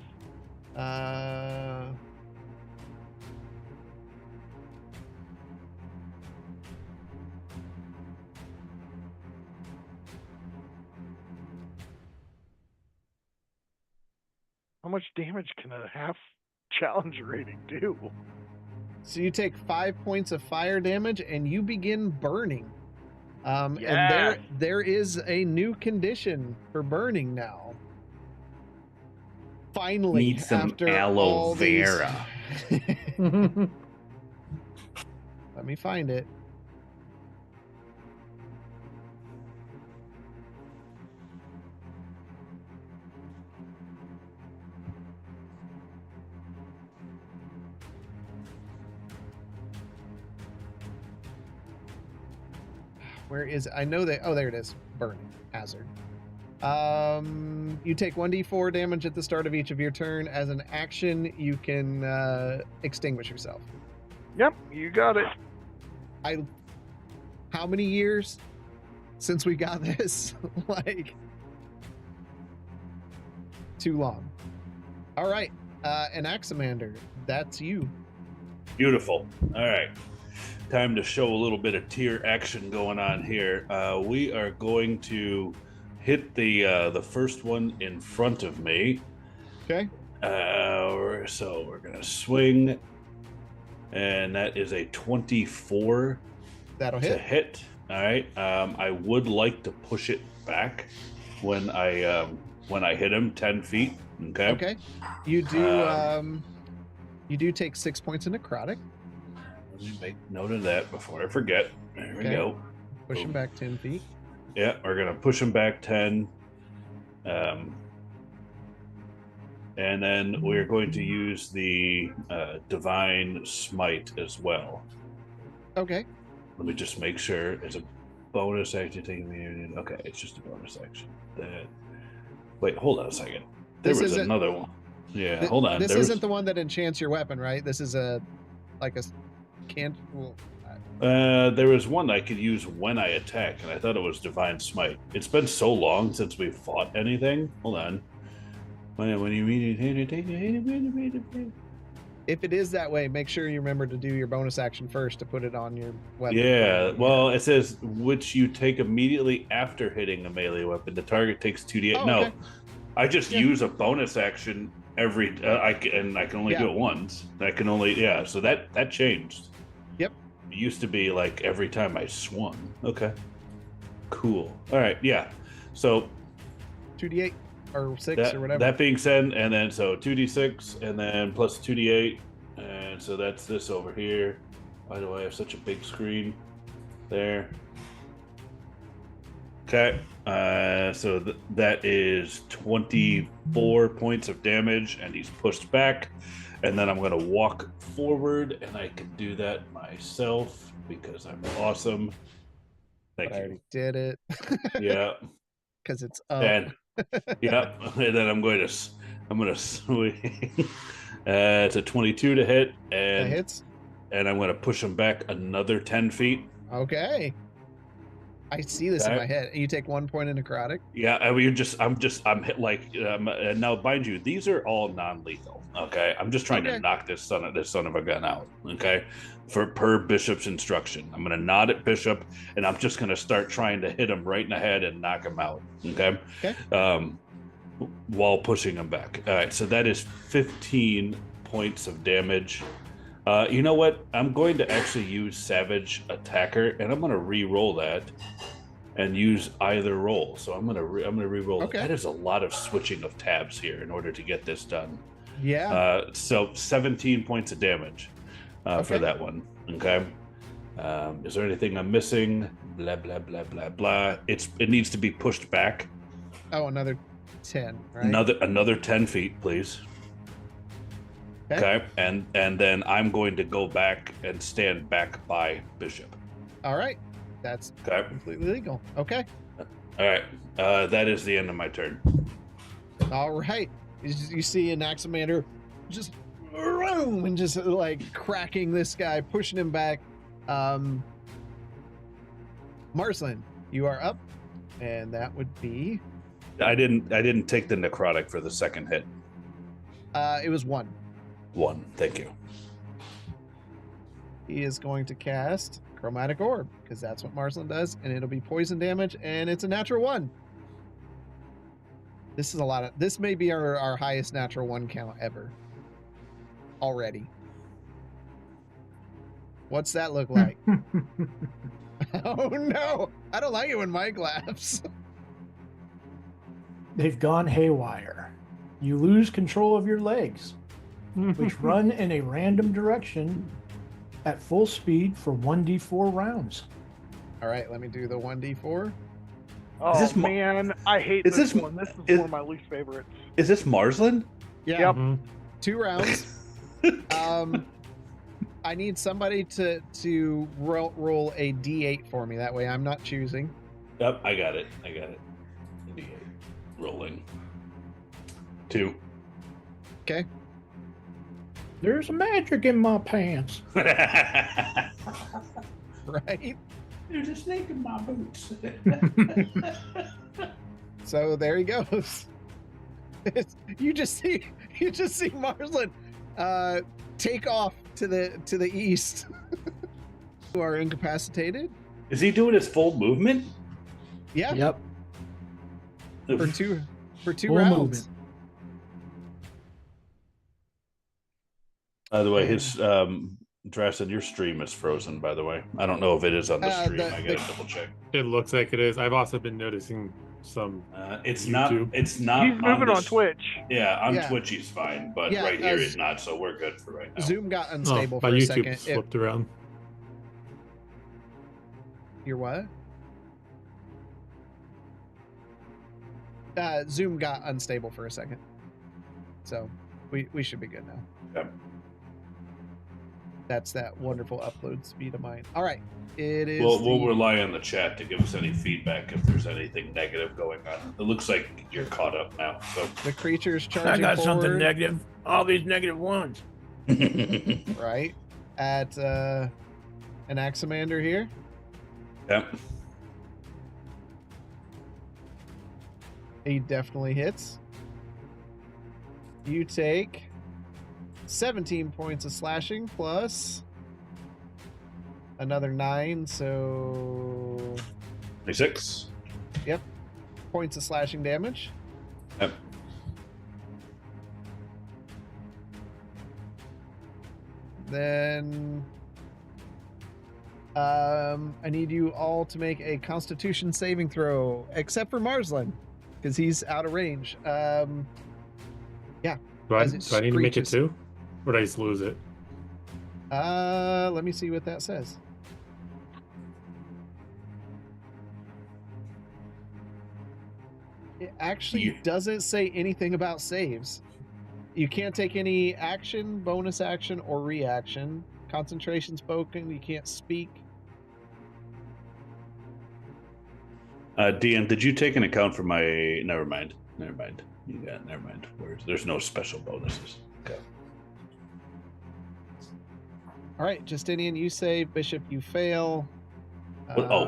Speaker 4: How much damage can a half challenge rating do?
Speaker 2: So you take 5 points of fire damage and you begin burning.
Speaker 4: Yes.
Speaker 2: And there is a new condition for burning now. Finally,
Speaker 7: Need some
Speaker 2: after
Speaker 7: aloe
Speaker 2: all these-
Speaker 7: vera.
Speaker 2: Let me find it. Where is it? I know they. Oh, there it is. Burning hazard. You take 1d4 damage at the start of each of your turn. As an action, you can extinguish yourself.
Speaker 4: Yep, you got it.
Speaker 2: How many years since we got this? Like, too long. All right, Anaximander, that's you.
Speaker 3: Beautiful. All right. Time to show a little bit of tier action going on here. We are going to hit the first one in front of me.
Speaker 2: Okay.
Speaker 3: So we're gonna swing, and that is a 24
Speaker 2: That'll
Speaker 3: to
Speaker 2: hit.
Speaker 3: hit. All right. I would like to push it back when I hit him 10 feet. Okay.
Speaker 2: Okay. You do take 6 points of necrotic.
Speaker 3: Let me make note of that before I forget. There we
Speaker 2: Okay.
Speaker 3: go.
Speaker 2: Push him back 10 feet.
Speaker 3: Yeah, we're gonna push him back 10. And then we're going to use the divine smite as well.
Speaker 2: Okay.
Speaker 3: Let me just make sure it's a bonus action taking me. Okay, it's just a bonus action. Wait, hold on a second. There
Speaker 2: This
Speaker 3: was
Speaker 2: isn't-
Speaker 3: another one. Yeah, hold on.
Speaker 2: This
Speaker 3: There
Speaker 2: isn't the one that enchants your weapon, right? This is like a can't. Well,
Speaker 3: there was one I could use when I attack, and I thought it was Divine Smite. It's been so long since we fought anything. Hold on. When you read it,
Speaker 2: if it is that way, make sure you remember to do your bonus action first to put it on your weapon.
Speaker 3: yeah. Well, it says which you take immediately after hitting a melee weapon. The target takes 2d8.
Speaker 2: Oh,
Speaker 3: no,
Speaker 2: okay.
Speaker 3: I just use a bonus action every. I can only do
Speaker 2: Yeah.
Speaker 3: it once. I can only So that changed.
Speaker 2: Yep.
Speaker 3: It used to be like every time I swung. Okay. Cool. All right. Yeah. So
Speaker 2: 2d8 or 6 or whatever.
Speaker 3: that being said, and then so 2d6 and then plus 2d8, and so that's this over here. Why do I have such a big screen? There. Okay. So that is 24 points of damage, and he's pushed back. And then I'm going to walk forward, and I can do that myself because I'm awesome. Thank
Speaker 2: I
Speaker 3: you.
Speaker 2: already did it.
Speaker 3: Yeah.
Speaker 2: Because it's up.
Speaker 3: And yeah, and then I'm going to swing. It's a 22 to hit,
Speaker 2: That
Speaker 3: and
Speaker 2: hits.
Speaker 3: and I'm going to push him back another 10 feet.
Speaker 2: Okay. I see this in
Speaker 3: Okay.
Speaker 2: my head. You take 1 point of necrotic.
Speaker 3: Yeah, I mean, I'm hit like and now, mind you, these are all non-lethal. Okay, I'm just trying to
Speaker 2: Okay.
Speaker 3: knock this son of a gun out. Okay, per Bishop's instruction, I'm gonna nod at Bishop, and I'm just gonna start trying to hit him right in the head and knock him out. Okay.
Speaker 2: Okay.
Speaker 3: While pushing him back. All right, so that is 15 points of damage. You know what? I'm going to actually use Savage Attacker, and I'm going to re-roll that and use either roll. So I'm going to re-roll.
Speaker 2: Okay.
Speaker 3: That is a lot of switching of tabs here in order to get this done.
Speaker 2: Yeah.
Speaker 3: So 17 points of damage for
Speaker 2: Okay.
Speaker 3: that one. Okay. Is there anything I'm missing? Blah blah blah blah blah. It needs to be pushed back.
Speaker 2: Oh, another 10, right?
Speaker 3: Another 10 feet, please. Okay. And then I'm going to go back and stand back by Bishop.
Speaker 2: All right. That's
Speaker 3: Okay.
Speaker 2: completely legal. Okay.
Speaker 3: All right. That is the end of my turn.
Speaker 2: All right. You see an Axamander just vroom, and just like cracking this guy, pushing him back. Marsland, you are up, and that would be
Speaker 3: I didn't take the necrotic for the second hit.
Speaker 2: it was 1.
Speaker 3: 1. Thank you.
Speaker 2: He is going to cast Chromatic Orb because that's what Marsland does, and it'll be poison damage, and it's a natural 1. This is a lot of. This may be our highest natural 1 count ever. Already. What's that look like? Oh no! I don't like it when Mike laughs.
Speaker 6: They've gone haywire. You lose control of your legs, which run in a random direction at full speed for 1d4 rounds.
Speaker 2: All right, let me do the 1d4.
Speaker 4: Oh
Speaker 3: this Ma-
Speaker 4: man, I hate
Speaker 3: Is
Speaker 4: this
Speaker 3: this-
Speaker 4: one. This is
Speaker 3: is-
Speaker 4: one of my least favorites.
Speaker 3: Is this Marsland?
Speaker 2: Yeah,
Speaker 4: Yep.
Speaker 2: 2 rounds. I need somebody to roll a d8 for me. That way, I'm not choosing.
Speaker 3: Yep, I got it. D8. Rolling. 2.
Speaker 2: Okay.
Speaker 6: There's magic in my pants.
Speaker 2: Right.
Speaker 3: There's a snake in my boots.
Speaker 2: So there he goes. You just see Marsland take off to the east. Who are incapacitated?
Speaker 3: Is he doing his full movement?
Speaker 2: Yeah,
Speaker 6: Yep.
Speaker 2: for two
Speaker 6: Full
Speaker 2: rounds.
Speaker 6: movement.
Speaker 3: By the way, his Drastin, your stream is frozen. By the way, I don't know if it is on the stream. I gotta double check.
Speaker 5: It looks like it is. I've also been noticing some.
Speaker 3: It's
Speaker 5: YouTube.
Speaker 3: not. It's not.
Speaker 4: He's moving on
Speaker 3: this-
Speaker 4: Twitch.
Speaker 3: Yeah, on
Speaker 2: Yeah.
Speaker 3: Twitch he's fine, but
Speaker 2: Yeah,
Speaker 3: right here
Speaker 2: as-
Speaker 3: he's not. So we're good for right now.
Speaker 2: Zoom got unstable
Speaker 5: my
Speaker 2: for a
Speaker 5: YouTube
Speaker 2: second.
Speaker 5: flipped around.
Speaker 2: You're what? Zoom got unstable for a second. So we should be good now.
Speaker 3: Okay.
Speaker 2: That's that wonderful upload speed of mine. All right. It is.
Speaker 3: We'll rely on the chat to give us any feedback if there's anything negative going on. It looks like you're caught up now. So
Speaker 2: the creature's
Speaker 6: I
Speaker 2: charging
Speaker 6: got something
Speaker 2: forward,
Speaker 6: negative. All these negative ones.
Speaker 2: right at an Axamander here.
Speaker 3: Yep.
Speaker 2: He definitely hits. You take 17 points of slashing plus another 9, so
Speaker 3: 26.
Speaker 2: points of slashing damage.
Speaker 3: Yep.
Speaker 2: Then I need you all to make a Constitution saving throw, except for Marsland, because he's out of range.
Speaker 5: Do I
Speaker 2: As
Speaker 5: need
Speaker 2: it
Speaker 5: to make it
Speaker 2: screeches.
Speaker 5: too? Or did I just lose it?
Speaker 2: Let me see what that says. It actually
Speaker 3: Yeah.
Speaker 2: doesn't say anything about saves. You can't take any action, bonus action, or reaction. Concentration spoken, you can't speak.
Speaker 3: Dean, did you take an account for my? Never mind. You got. Never mind. There's no special bonuses. Okay.
Speaker 2: All right, Justinian, you save. Bishop, you fail.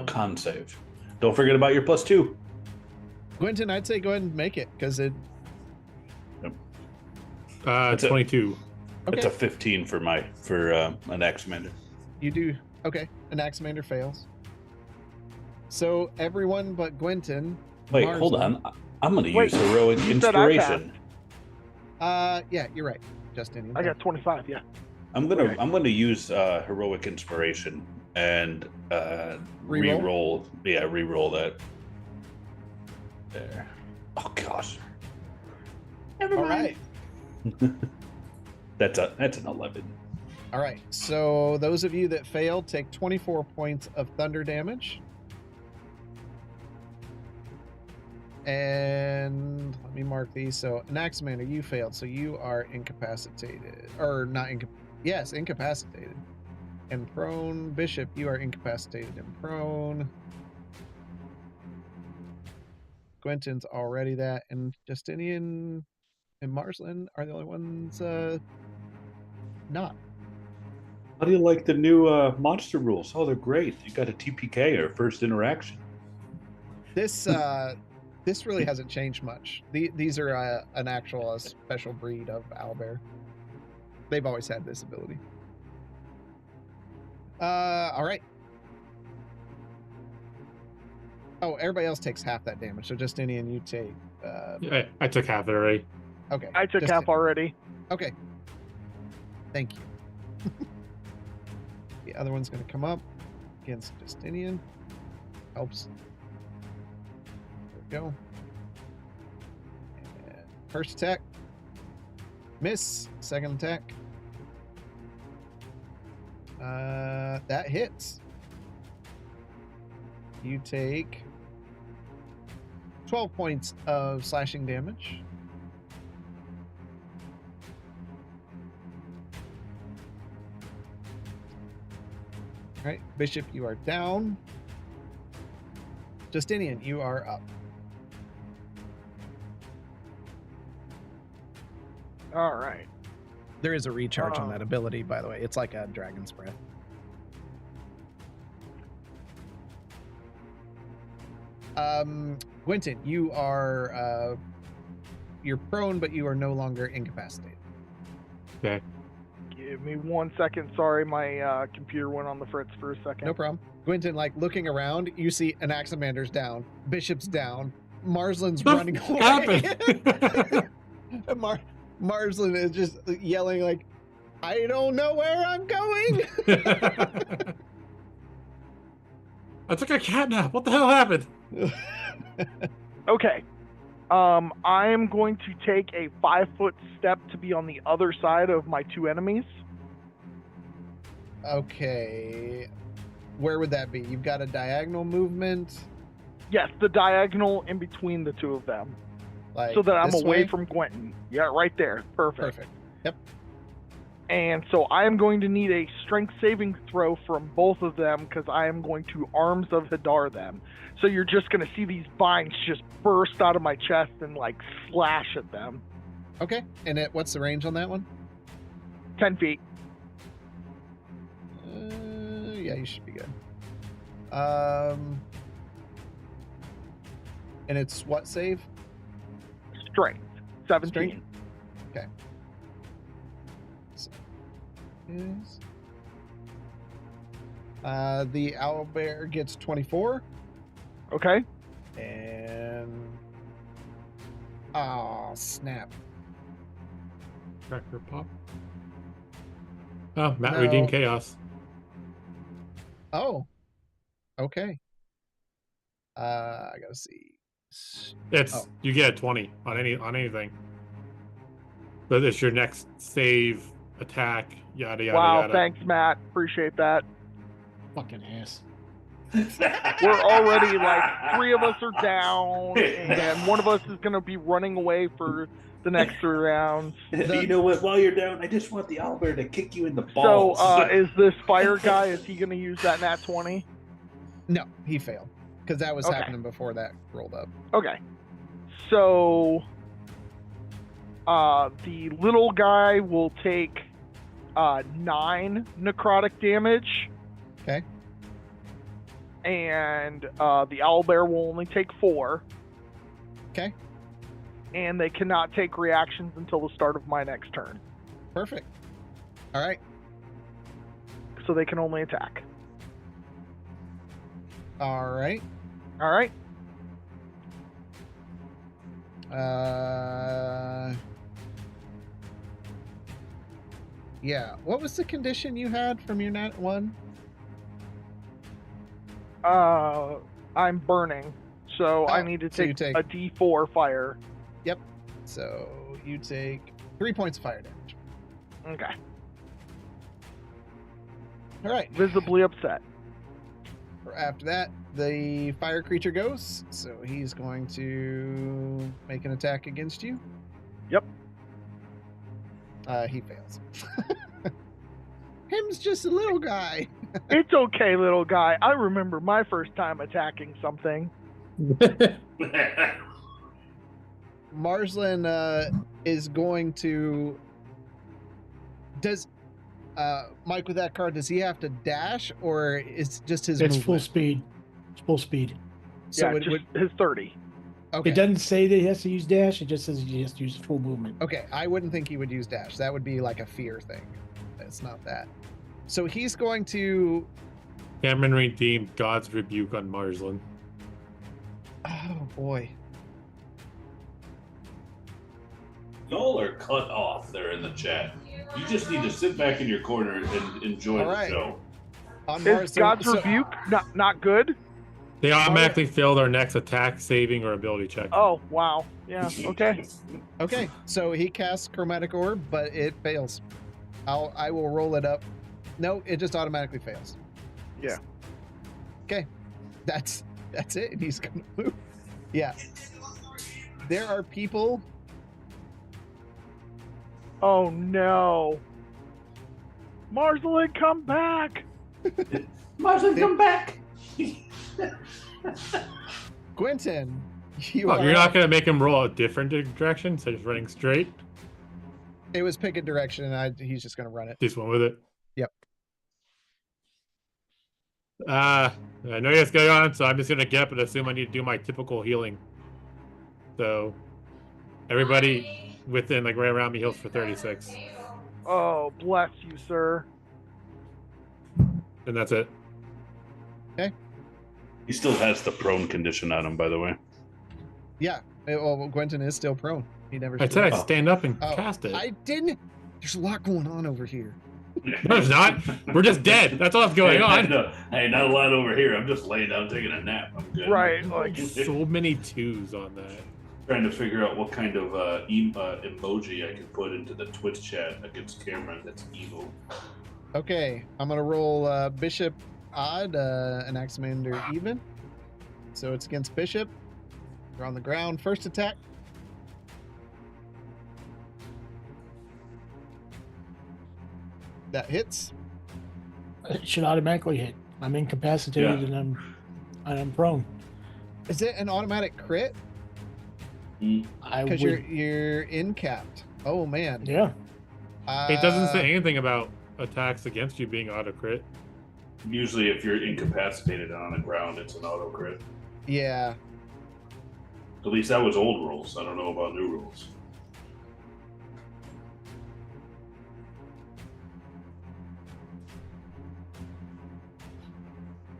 Speaker 3: Con save. Don't forget about your +2.
Speaker 2: Quentin, I'd say go ahead and make it because it.
Speaker 3: That's it.
Speaker 5: 22.
Speaker 3: It's
Speaker 2: Okay,
Speaker 3: a 15 for an Axamander.
Speaker 2: you do. Okay, an Axamander fails. So everyone but Gwenton.
Speaker 3: Wait,
Speaker 2: Marsland-
Speaker 3: hold on. I'm going to
Speaker 4: Wait,
Speaker 3: use heroic
Speaker 4: you said I
Speaker 3: inspiration.
Speaker 2: Yeah, you're right, Justinian.
Speaker 4: I got 25. Yeah.
Speaker 3: I'm gonna use heroic inspiration and
Speaker 2: Reroll?
Speaker 3: re-roll that. There. Oh gosh.
Speaker 2: All right.
Speaker 3: That's an 11.
Speaker 2: All right. So those of you that failed take 24 points of thunder damage. And let me mark these. So Anaximander, you failed, so you are incapacitated, or not yes, incapacitated and prone. Bishop, you are incapacitated and prone. Quentin's already that, and Justinian and Marsland are the only ones not.
Speaker 3: How do you like the new monster rules? Oh, they're great. You got a TPK or first interaction.
Speaker 2: This this really hasn't changed much. These are an actual special breed of owlbear. They've always had this ability. All right. Oh, everybody else takes half that damage. So Justinian, you take.
Speaker 5: Yeah, I took half it already.
Speaker 2: Okay.
Speaker 4: I took
Speaker 2: Justin-
Speaker 4: half already.
Speaker 2: Okay. Thank you. The other one's going to come up against Justinian. Helps. There we go. And first attack. Miss. Second attack. That hits. You take 12 points of slashing damage. All right, Bishop, you are down. Justinian, you are up.
Speaker 4: All right.
Speaker 2: There is a recharge on
Speaker 4: Oh.
Speaker 2: that ability, by the way. It's like a dragon's breath. Quentin, you are you're prone, but you are no longer incapacitated.
Speaker 5: Okay.
Speaker 4: Give me 1 second. Sorry, my computer went on the fritz for a second.
Speaker 2: No problem. Quentin, like looking around, you see Anaximander's down, Bishop's down, Marsland's
Speaker 5: The
Speaker 2: running away.
Speaker 5: happened?
Speaker 2: Marsland is just yelling like, "I don't know where I'm going."
Speaker 5: I took a cat nap. What the hell happened?
Speaker 4: Okay. I am going to take a 5-foot step to be on the other side of my two enemies.
Speaker 2: Okay. Where would that be? You've got a diagonal movement,
Speaker 4: Yes, the diagonal in between the two of them,
Speaker 2: like
Speaker 4: so that I'm
Speaker 2: this
Speaker 4: away
Speaker 2: way?
Speaker 4: from Gwenton. Yeah, right there. Perfect.
Speaker 2: Perfect. Yep.
Speaker 4: And so I am going to need a strength saving throw from both of them because I am going to Arms of Hadar them. So you're just going to see these vines just burst out of my chest and like slash at them.
Speaker 2: Okay. And what's the range on that one?
Speaker 4: 10 feet.
Speaker 2: Yeah, you should be good. And it's what save?
Speaker 4: Strength. 17.
Speaker 2: Strength? Okay. So is the owlbear gets 24.
Speaker 4: Okay.
Speaker 2: And oh snap.
Speaker 5: Cracker pop. Oh, Matt
Speaker 2: No.
Speaker 5: redeemed chaos.
Speaker 2: Oh. Okay. I gotta see.
Speaker 5: It's you get a 20 on anything. But it's your next save, attack, yada yada
Speaker 4: Wow,
Speaker 5: yada.
Speaker 4: thanks, Matt. Appreciate that.
Speaker 6: Fucking ass.
Speaker 4: We're already like 3 of us are down, and one of us is going to be running away for the next 3 rounds.
Speaker 3: You know what? While you're down, I just want the owlbear to kick you in the balls.
Speaker 4: So, is this fire guy? Is he going to use that nat 20?
Speaker 2: No, he failed because that was
Speaker 4: Okay.
Speaker 2: happening before that rolled up.
Speaker 4: Okay. So, the little guy will take 9 necrotic damage.
Speaker 2: Okay.
Speaker 4: And the owlbear will only take 4.
Speaker 2: Okay.
Speaker 4: And they cannot take reactions until the start of my next turn.
Speaker 2: Perfect. All right.
Speaker 4: So they can only attack.
Speaker 2: All right.
Speaker 4: All right.
Speaker 2: Yeah. What was the condition you had from your nat 1?
Speaker 4: I'm burning. So I need to
Speaker 2: so you
Speaker 4: take
Speaker 2: take-
Speaker 4: a D4 fire.
Speaker 2: So you take 3 points of fire damage.
Speaker 4: Okay.
Speaker 2: All right.
Speaker 4: Visibly upset.
Speaker 2: After that, the fire creature goes. So he's going to make an attack against you.
Speaker 4: Yep.
Speaker 2: He fails. Him's just a little guy.
Speaker 4: It's okay, little guy. I remember my first time attacking something.
Speaker 2: Marsland is going to. Does Mike with that card? Does he have to dash, or is just his
Speaker 6: It's
Speaker 2: movement?
Speaker 6: full speed. It's full speed.
Speaker 2: So
Speaker 4: yeah,
Speaker 2: it
Speaker 4: just
Speaker 2: would.
Speaker 4: his 30.
Speaker 2: Okay.
Speaker 6: It doesn't say that he has to use dash. It just says he has to use full movement.
Speaker 2: Okay, I wouldn't think he would use dash. That would be like a fear thing. It's not that. So he's going to.
Speaker 5: Cameron redeemed God's rebuke on Marsland.
Speaker 2: Oh boy.
Speaker 3: Y'all are cut off there in the chat. You just need to sit back in your corner and enjoy
Speaker 2: All
Speaker 3: the
Speaker 2: right.
Speaker 3: show.
Speaker 2: On
Speaker 4: Is
Speaker 2: Marsland,
Speaker 4: God's
Speaker 2: so-
Speaker 4: rebuke not good?
Speaker 5: They automatically fail their next attack, saving, or ability check.
Speaker 4: Oh, wow. Yeah, okay.
Speaker 2: Okay, so he casts Chromatic Orb, but it fails. I will roll it up. No, it just automatically fails.
Speaker 4: Yeah.
Speaker 2: Okay, that's it. And he's gonna move. Yeah. There are people.
Speaker 4: Oh, no. Marsland, come back!
Speaker 3: Marsland, come back!
Speaker 2: Quentin, you
Speaker 5: Oh,
Speaker 2: are.
Speaker 5: you're not going to make him roll a different direction, so just running straight?
Speaker 2: It was pick a direction, and he's just gonna run it.
Speaker 5: Just went with it?
Speaker 2: Yep.
Speaker 5: I know what's going on, so I'm just going to get up and assume I need to do my typical healing. So, everybody within, like, right around me heals for 36.
Speaker 4: Oh, bless you, sir.
Speaker 5: And that's it.
Speaker 3: He still has the prone condition on him, by the way.
Speaker 2: Yeah. Well, Quentin is still prone. He never.
Speaker 5: I said I'd
Speaker 3: Oh.
Speaker 5: stand up and
Speaker 2: Oh,
Speaker 5: cast it.
Speaker 2: I didn't. There's a lot going on over here.
Speaker 5: No, it's not. We're just dead. That's all that's going on.
Speaker 3: No, hey, not a lot over here. I'm just laying down taking a nap. I'm good.
Speaker 4: Right, like,
Speaker 5: So many twos on that.
Speaker 3: Trying to figure out what kind of emoji I can put into the Twitch chat against Cameron that's evil.
Speaker 2: Okay, I'm gonna roll Bishop odd, Anaximander even. So it's against Bishop. You're on the ground. First attack. That hits.
Speaker 6: It should automatically hit. I'm incapacitated
Speaker 3: Yeah.
Speaker 6: and I'm prone.
Speaker 2: Is it an automatic crit?
Speaker 6: I
Speaker 2: Because
Speaker 6: would.
Speaker 2: you're incapped. Oh man.
Speaker 6: Yeah.
Speaker 5: It doesn't say anything about attacks against you being auto crit.
Speaker 3: Usually, if you're incapacitated and on the ground, it's an auto crit.
Speaker 2: Yeah.
Speaker 3: At least that was old rules. I don't know about new rules.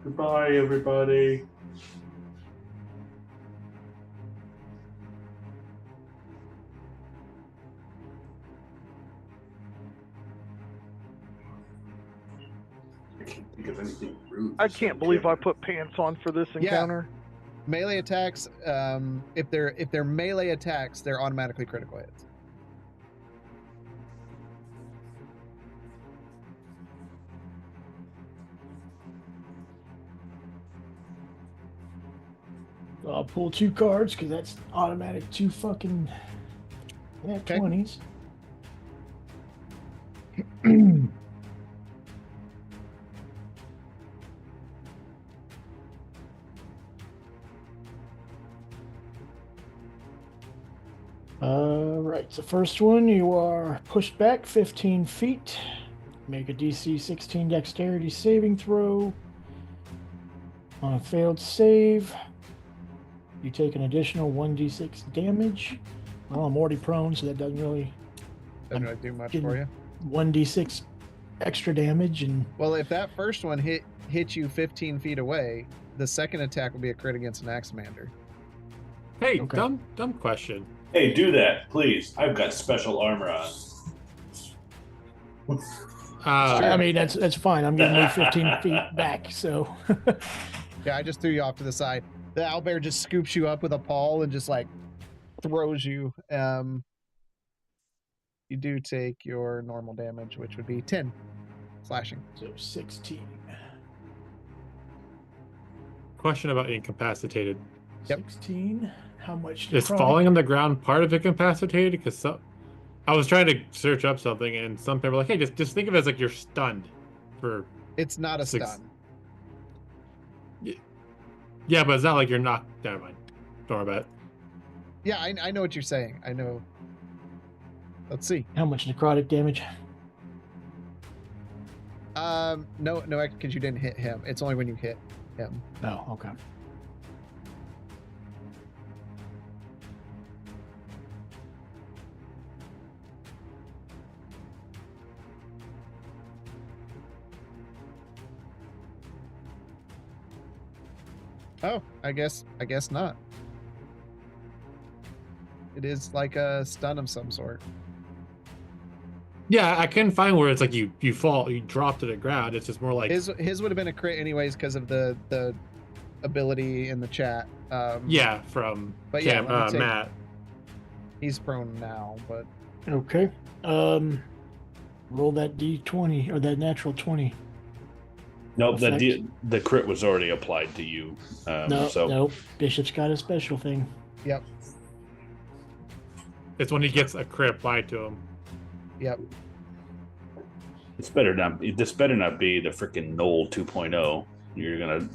Speaker 3: Goodbye, everybody. I can't think of anything rude.
Speaker 4: I can't believe I put pants on for this encounter.
Speaker 2: Melee attacks. If they're melee attacks, they're automatically critical hits.
Speaker 6: I'll pull 2 cards because that's automatic 2 fucking nat 20s. Right. So first one, you are pushed back 15 feet. Make a DC 16 dexterity saving throw. On a failed save, you take an additional 1d6 damage. Well, I'm already prone, so that doesn't really
Speaker 2: Do much
Speaker 6: getting-
Speaker 2: for you.
Speaker 6: 1d6 extra damage. And
Speaker 2: Well, if that first one hit you 15 feet away, the second attack will be a crit against an Axamander.
Speaker 5: Hey,
Speaker 6: Okay.
Speaker 5: dumb question.
Speaker 3: Hey, do that, please. I've got special armor on.
Speaker 6: I mean, that's fine. I'm gonna move 15 feet back, so
Speaker 2: Yeah, I just threw you off to the side. The owlbear just scoops you up with a paw and just like throws you. You do take your normal damage, which would be 10 slashing.
Speaker 6: so 16.
Speaker 5: Question about incapacitated.
Speaker 2: Yep.
Speaker 6: 16. How much?
Speaker 5: Is
Speaker 6: necrotic?
Speaker 5: falling on the ground part of incapacitated? Because I was trying to search up something, and some people were like, "Hey, just think of it as like you're stunned for."
Speaker 2: It's not a
Speaker 5: Six.
Speaker 2: stun.
Speaker 5: Yeah, but it's not like you're not. Never mind. Don't worry about it.
Speaker 2: Yeah, I know what you're saying. I know. Let's see.
Speaker 6: How much necrotic damage?
Speaker 2: No, because you didn't hit him. It's only when you hit him.
Speaker 6: Oh, okay.
Speaker 2: Oh, I guess not. It is like a stun of some sort.
Speaker 5: Yeah, I couldn't find where it's like you fall, you drop to the ground. It's just more like
Speaker 2: His would have been a crit anyways because of the ability in the chat.
Speaker 5: yeah, from
Speaker 2: But yeah, let me take-
Speaker 5: Matt.
Speaker 2: He's prone now, but
Speaker 6: Okay. Roll that d20 or that natural 20.
Speaker 3: Nope,
Speaker 6: Effect.
Speaker 3: the crit was already applied to you.
Speaker 6: No. Bishop's got a special thing.
Speaker 2: yep.
Speaker 5: It's when he gets a crit applied to him.
Speaker 2: Yep.
Speaker 3: This better not be the freaking Knoll 2.0. You're gonna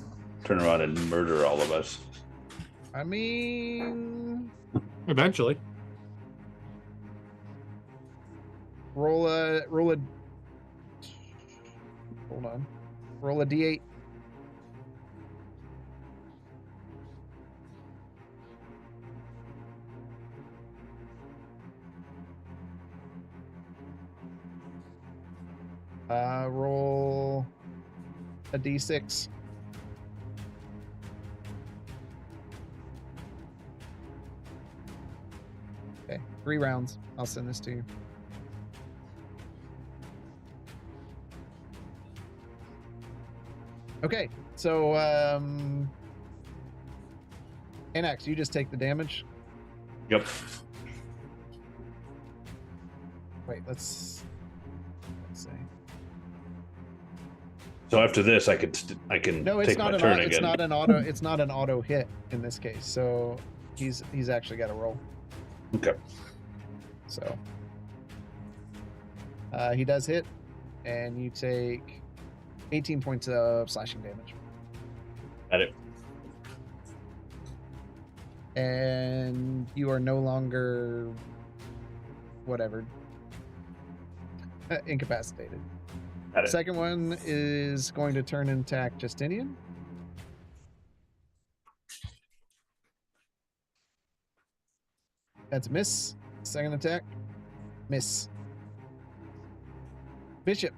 Speaker 3: turn around and murder all of us.
Speaker 2: I mean,
Speaker 5: Eventually.
Speaker 2: roll a. Hold on. Roll a d8. Roll a d6. Okay, 3 rounds. I'll send this to you. Okay, so Anax, you just take the damage.
Speaker 3: Yep.
Speaker 2: Wait, let's see.
Speaker 3: So after this, I can
Speaker 2: No, it's
Speaker 3: take
Speaker 2: not
Speaker 3: my
Speaker 2: an
Speaker 3: turn
Speaker 2: auto,
Speaker 3: again.
Speaker 2: it's not an auto. It's not an auto hit in this case. So he's actually got to roll.
Speaker 3: Okay.
Speaker 2: So he does hit. and you take 18 points of slashing damage.
Speaker 3: Got it.
Speaker 2: And you are no longer whatever incapacitated.
Speaker 3: Got it.
Speaker 2: Second one is going to turn and attack Justinian. That's a miss. Second attack, miss. Bishop,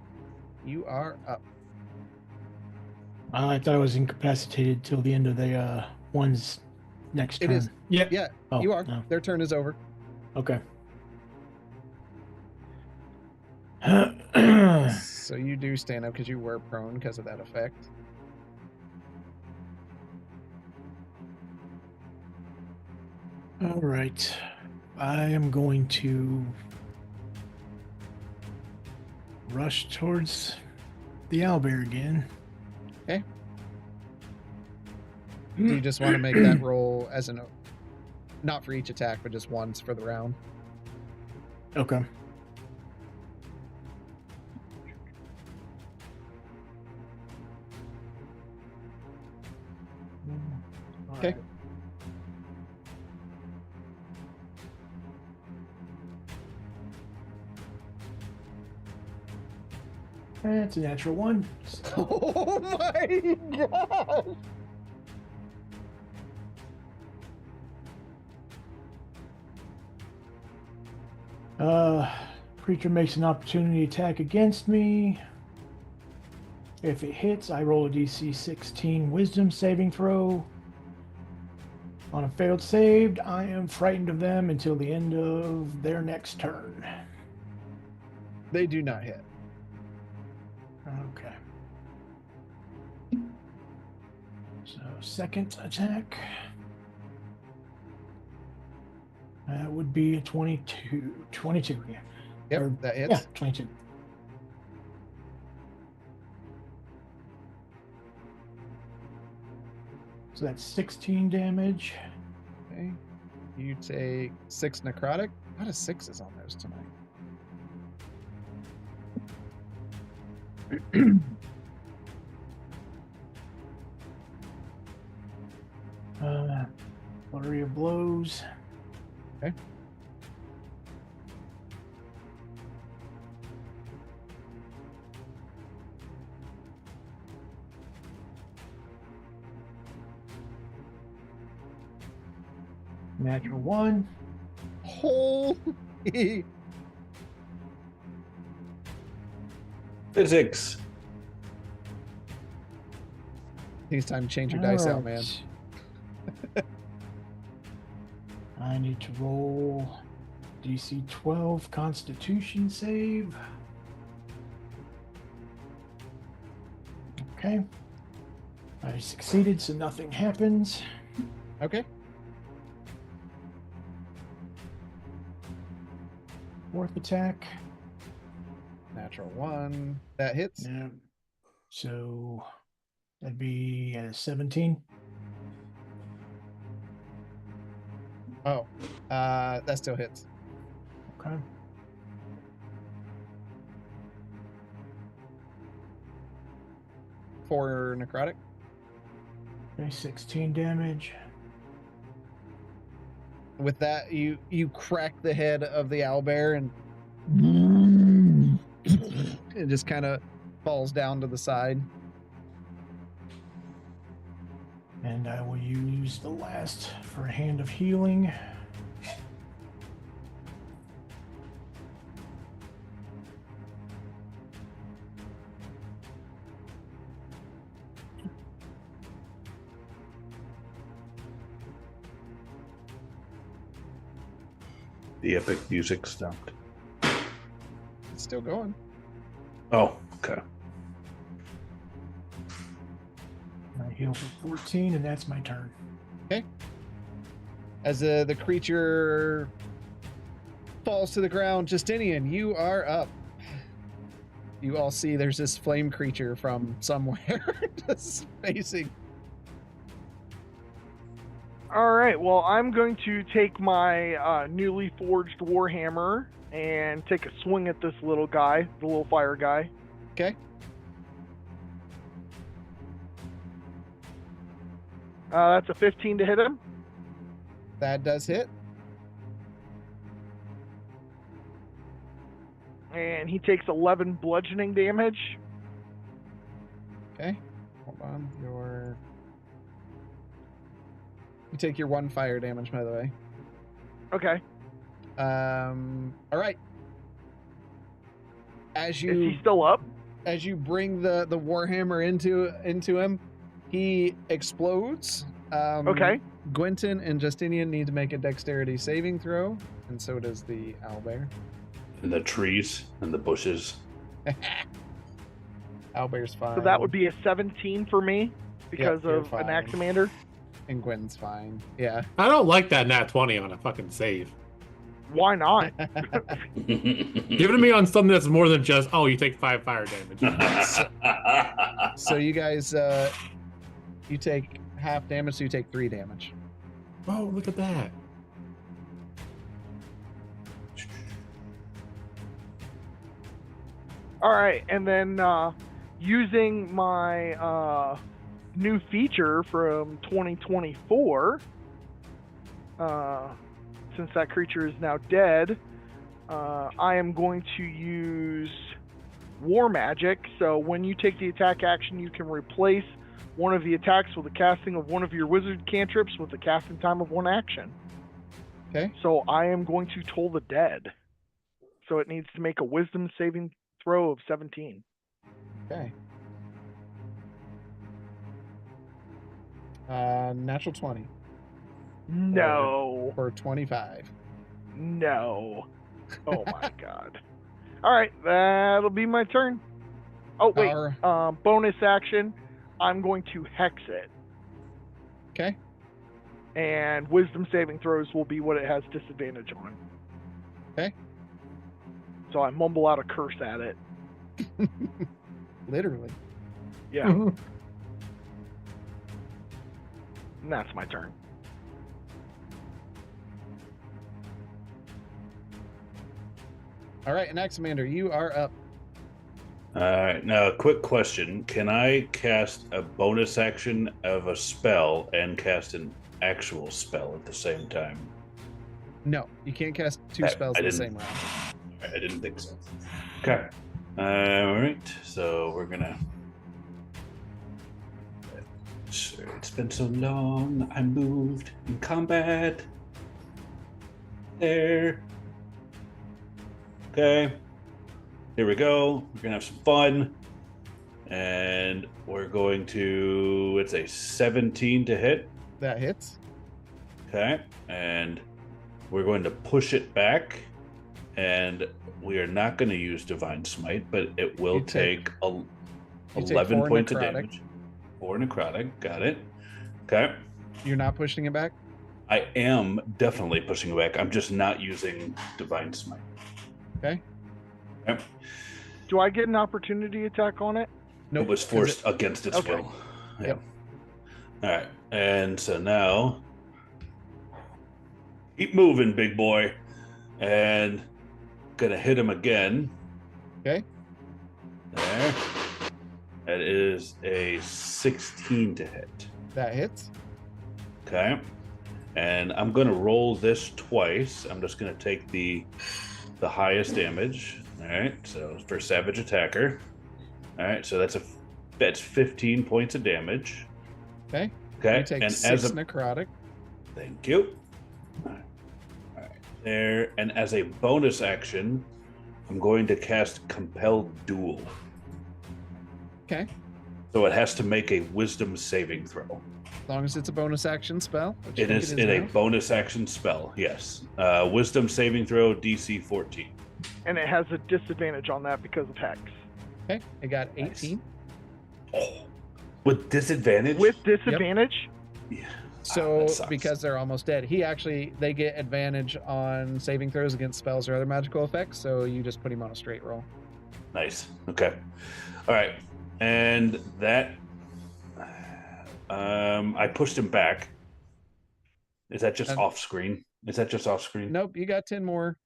Speaker 2: you are up.
Speaker 6: I thought I was incapacitated till the end of the one's next
Speaker 2: It
Speaker 6: turn.
Speaker 2: is.
Speaker 6: Yeah.
Speaker 2: Yeah,
Speaker 6: Oh,
Speaker 2: you are.
Speaker 6: no.
Speaker 2: Their turn is over.
Speaker 6: Okay.
Speaker 2: So you do stand up because you were prone because of that effect.
Speaker 6: All right. I am going to rush towards the owlbear again.
Speaker 2: Okay. Do you just want to make that roll as an, not for each attack, but just once for the round?
Speaker 6: Okay.
Speaker 2: Okay.
Speaker 6: Alright. That's a natural one.
Speaker 2: Oh my gosh!
Speaker 6: Creature makes an opportunity attack against me. If it hits, I roll a DC 16 Wisdom saving throw. On a failed save, I am frightened of them until the end of their next turn.
Speaker 2: They do not hit.
Speaker 6: Okay. So, second attack. That would be a 22. 22, yeah.
Speaker 2: Yep,
Speaker 6: Or-
Speaker 2: that hits.
Speaker 6: Yeah, 22. So that's 16 damage.
Speaker 2: Okay. You take 6 necrotic. A lot of 6s on those tonight.
Speaker 6: Flurry of blows.
Speaker 2: Okay.
Speaker 6: Natural one.
Speaker 2: Holy!
Speaker 3: Physics.
Speaker 2: It's time to change your dice out,
Speaker 6: All
Speaker 2: man.
Speaker 6: right. I need to roll DC 12 Constitution save. Okay. I succeeded, so nothing happens.
Speaker 2: Okay.
Speaker 6: Fourth attack.
Speaker 2: Natural 1. That hits.
Speaker 6: Yeah. So that'd be 17.
Speaker 2: Oh. That still hits.
Speaker 6: Okay.
Speaker 2: For necrotic.
Speaker 6: Okay, 16 damage.
Speaker 2: With that, you crack the head of the owlbear and it just kind of falls down to the side.
Speaker 6: And I will use the last for a hand of healing.
Speaker 3: The epic music stopped.
Speaker 2: It's still going.
Speaker 3: Oh, okay.
Speaker 6: I heal for 14, and that's my turn.
Speaker 2: As the creature falls to the ground, Justinian, you are up. You all see there's this flame creature from somewhere just facing.
Speaker 4: All right. Well, I'm going to take my newly forged warhammer and take a swing at this little guy, the little fire guy.
Speaker 2: Okay.
Speaker 4: That's a 15 to hit him.
Speaker 2: That does hit.
Speaker 4: And he takes 11 bludgeoning damage.
Speaker 2: Okay. Hold on. You take your 1 fire damage, by the way.
Speaker 4: Okay.
Speaker 2: All right. As
Speaker 4: Is
Speaker 2: you
Speaker 4: he still up?
Speaker 2: bring the warhammer into him, he explodes.
Speaker 4: Okay.
Speaker 2: Gwynton and Justinian need to make a dexterity saving throw, and so does the owlbear.
Speaker 3: And the trees and the bushes.
Speaker 2: Owlbear's fine.
Speaker 4: So that would be a 17 for me because
Speaker 2: you're
Speaker 4: of
Speaker 2: fine.
Speaker 4: Anaximander.
Speaker 2: And Gwyn's fine. Yeah.
Speaker 5: I don't like that nat 20 on a fucking save.
Speaker 4: Why not?
Speaker 5: Give it to me on something that's more than just, oh, you take 5 fire damage.
Speaker 2: So you guys, you take half damage, so you take 3 damage.
Speaker 5: Oh, look at that.
Speaker 4: All right, and then using my new feature from 2024, since that creature is now dead, I am going to use War Magic. So when you take the attack action, you can replace one of the attacks with the casting of one of your wizard cantrips with the casting time of 1 action.
Speaker 2: Okay.
Speaker 4: So I am going to Toll the Dead. So it needs to make a Wisdom saving throw of 17.
Speaker 2: Okay. Natural 20
Speaker 4: No.
Speaker 2: or 25.
Speaker 4: No. Oh my god. All right, that'll be my turn. Oh wait, bonus action. I'm going to hex it,
Speaker 2: Okay.
Speaker 4: and Wisdom saving throws will be what it has disadvantage on.
Speaker 2: Okay.
Speaker 4: So I mumble out a curse at it.
Speaker 2: Literally.
Speaker 4: Yeah. And that's my turn.
Speaker 2: All right, Anaximander, you are up.
Speaker 3: All right. Now, a quick question: can I cast a bonus action of a spell and cast an actual spell at the same time?
Speaker 2: No, you can't cast 2 spells in the same round.
Speaker 3: I didn't think so. Okay. All right. So we're gonna. Sure, it's been so long. I moved in combat. There. Okay. Here we go. We're gonna have some fun. And we're going to, it's a 17 to hit.
Speaker 2: That hits.
Speaker 3: Okay. And we're going to push it back. And we are not going to use Divine Smite, but it will take 11
Speaker 2: 4
Speaker 3: points of
Speaker 2: necrotic.
Speaker 3: damage. 4 necrotic. Got it. Okay.
Speaker 2: You're not pushing it back?
Speaker 3: I am definitely pushing it back. I'm just not using Divine Smite.
Speaker 2: Okay.
Speaker 3: Yep.
Speaker 4: Do I get an opportunity attack on it?
Speaker 2: Nope.
Speaker 3: It was forced against its
Speaker 4: Okay.
Speaker 3: will. Yeah.
Speaker 2: Yep.
Speaker 3: All right. And so now, keep moving, big boy. And gonna hit him again.
Speaker 2: Okay.
Speaker 3: There. That is a 16 to hit.
Speaker 2: That hits.
Speaker 3: Okay. And I'm gonna roll this twice. I'm just gonna take the highest damage. All right. So for Savage Attacker. All right. So that's 15 points of damage.
Speaker 2: Okay.
Speaker 3: Okay.
Speaker 2: You take
Speaker 3: and
Speaker 2: 6 necrotic.
Speaker 3: Thank you. All right. There. And as a bonus action, I'm going to cast Compelled Duel.
Speaker 2: Okay.
Speaker 3: So it has to make a Wisdom saving throw.
Speaker 2: As long as it's a bonus action spell. Which
Speaker 3: It
Speaker 2: I
Speaker 3: is
Speaker 2: think
Speaker 3: in a
Speaker 2: now.
Speaker 3: bonus action spell, yes. Wisdom saving throw, DC 14.
Speaker 4: And it has a disadvantage on that because of hex.
Speaker 2: Okay. I got
Speaker 3: Nice.
Speaker 2: 18.
Speaker 3: Oh, with disadvantage?
Speaker 4: With disadvantage?
Speaker 3: Yeah.
Speaker 2: So
Speaker 3: that sucks.
Speaker 2: because they're almost dead, they get advantage on saving throws against spells or other magical effects. So you just put him on a straight roll.
Speaker 3: Nice. Okay. All right. And that, I pushed him back. Is that just off screen? Is that just off screen?
Speaker 2: Nope. You got 10 more.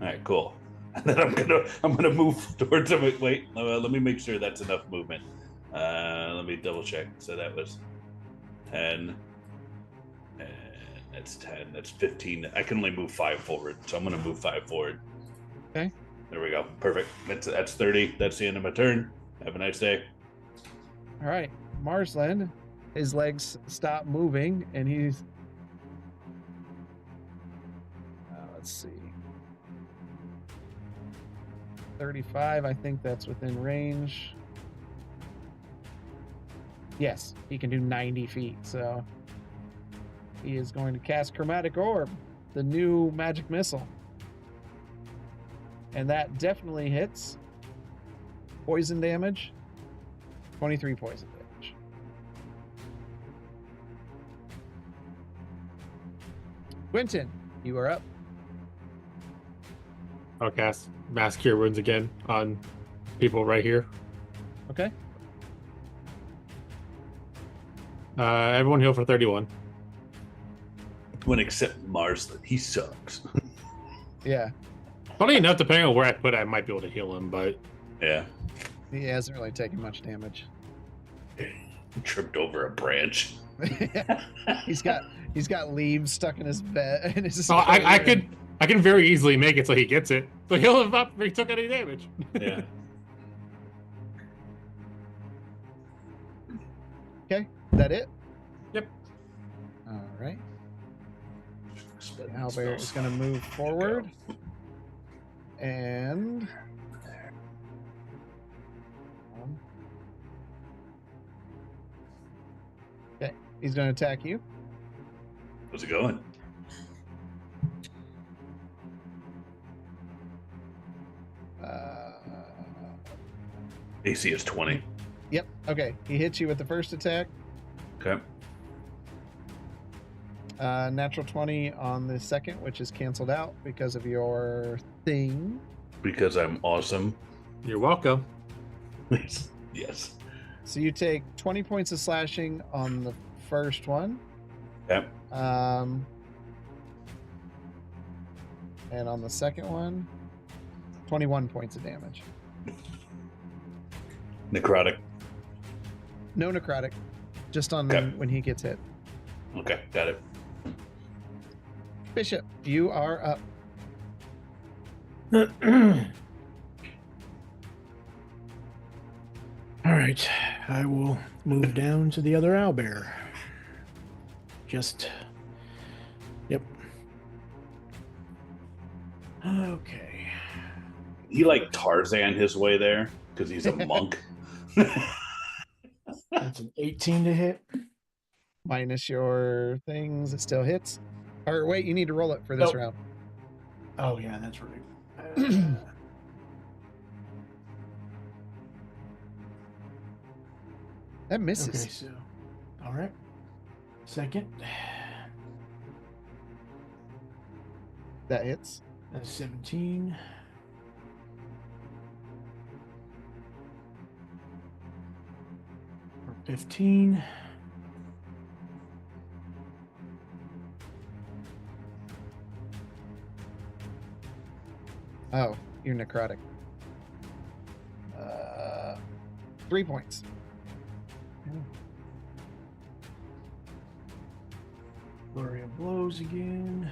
Speaker 3: All right, cool. And then I'm gonna move towards him. Wait, let me make sure that's enough movement. Let me double check. So that was 10. And that's 10. That's 15. I can only move 5 forward, so I'm gonna move 5 forward.
Speaker 2: Okay.
Speaker 3: There we go. Perfect. That's 30. That's the end of my turn. Have a nice day.
Speaker 2: All right, Marsland, his legs stop moving, and he's. Let's see. 35. I think that's within range. Yes, he can do 90 feet. So he is going to cast Chromatic Orb, the new magic missile. And that definitely hits. Poison damage. 23 poison damage. Quentin, you are up.
Speaker 5: I'll cast Mass Cure Wounds again on people right here.
Speaker 2: Okay.
Speaker 5: Everyone heal for 31.
Speaker 3: One except Marsland. He sucks.
Speaker 2: Yeah.
Speaker 5: Funny enough, depending on where I put it, I might be able to heal him, but
Speaker 3: Yeah.
Speaker 2: He hasn't really taken much damage.
Speaker 3: Tripped over a branch.
Speaker 2: He's got leaves stuck in his bed. And his
Speaker 5: I can very easily make it so he gets it. So heal him up if he took any damage.
Speaker 3: Yeah.
Speaker 2: Okay, is that it?
Speaker 5: Yep.
Speaker 2: All right. Owlbear is going to move forward. And... Okay, he's going to attack you.
Speaker 3: How's it going? AC is 20.
Speaker 2: Yep, okay. He hits you with the first attack.
Speaker 3: Okay.
Speaker 2: Natural 20 on the second, which is canceled out because of your thing.
Speaker 3: Because I'm awesome.
Speaker 5: You're welcome.
Speaker 3: Yes.
Speaker 2: So you take 20 points of slashing on the first one.
Speaker 3: Okay.
Speaker 2: And on the second one, 21 points of damage.
Speaker 3: Necrotic.
Speaker 2: No necrotic, just on
Speaker 3: Okay.
Speaker 2: when he gets hit.
Speaker 3: Okay, got it.
Speaker 2: Bishop, you are up.
Speaker 6: All right, I will move down to the other owlbear. Yep. Okay.
Speaker 3: He like Tarzan his way there because he's a monk.
Speaker 6: That's an 18 to hit.
Speaker 2: Minus your things, it still hits. Or wait, you need to roll it for this
Speaker 6: Nope.
Speaker 2: round.
Speaker 6: Oh yeah, that's right.
Speaker 2: That misses.
Speaker 6: Okay, so all right. Second,
Speaker 2: That hits.
Speaker 6: that's 17. For 15.
Speaker 2: Oh, you're necrotic. 3 points.
Speaker 6: Flurry of blows again.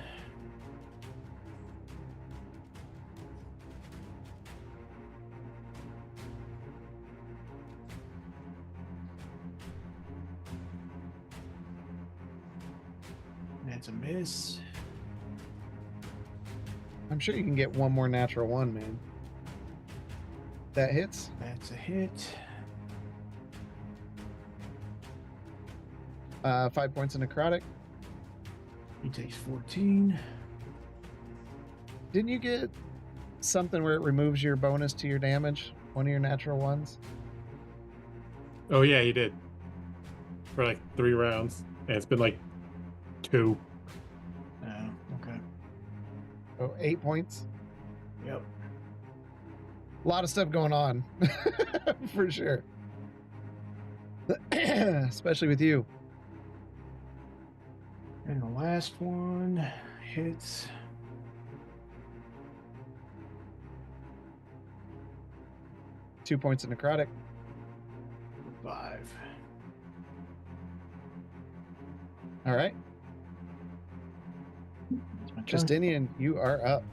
Speaker 6: That's a miss.
Speaker 2: I'm sure you can get one more natural one, man. That hits.
Speaker 6: That's a hit.
Speaker 2: 5 points of necrotic.
Speaker 6: He takes 14.
Speaker 2: Didn't you get something where it removes your bonus to your damage? One of your natural ones?
Speaker 5: Oh yeah, he did. For like 3 rounds. And it's been like 2.
Speaker 6: Oh, okay.
Speaker 2: Oh, 8 points.
Speaker 6: Yep.
Speaker 2: A lot of stuff going on. For sure. Especially with you.
Speaker 6: And the last one hits
Speaker 2: 2 points of necrotic.
Speaker 6: 5.
Speaker 2: All right.
Speaker 6: That's my turn.
Speaker 2: Justinian, you are up.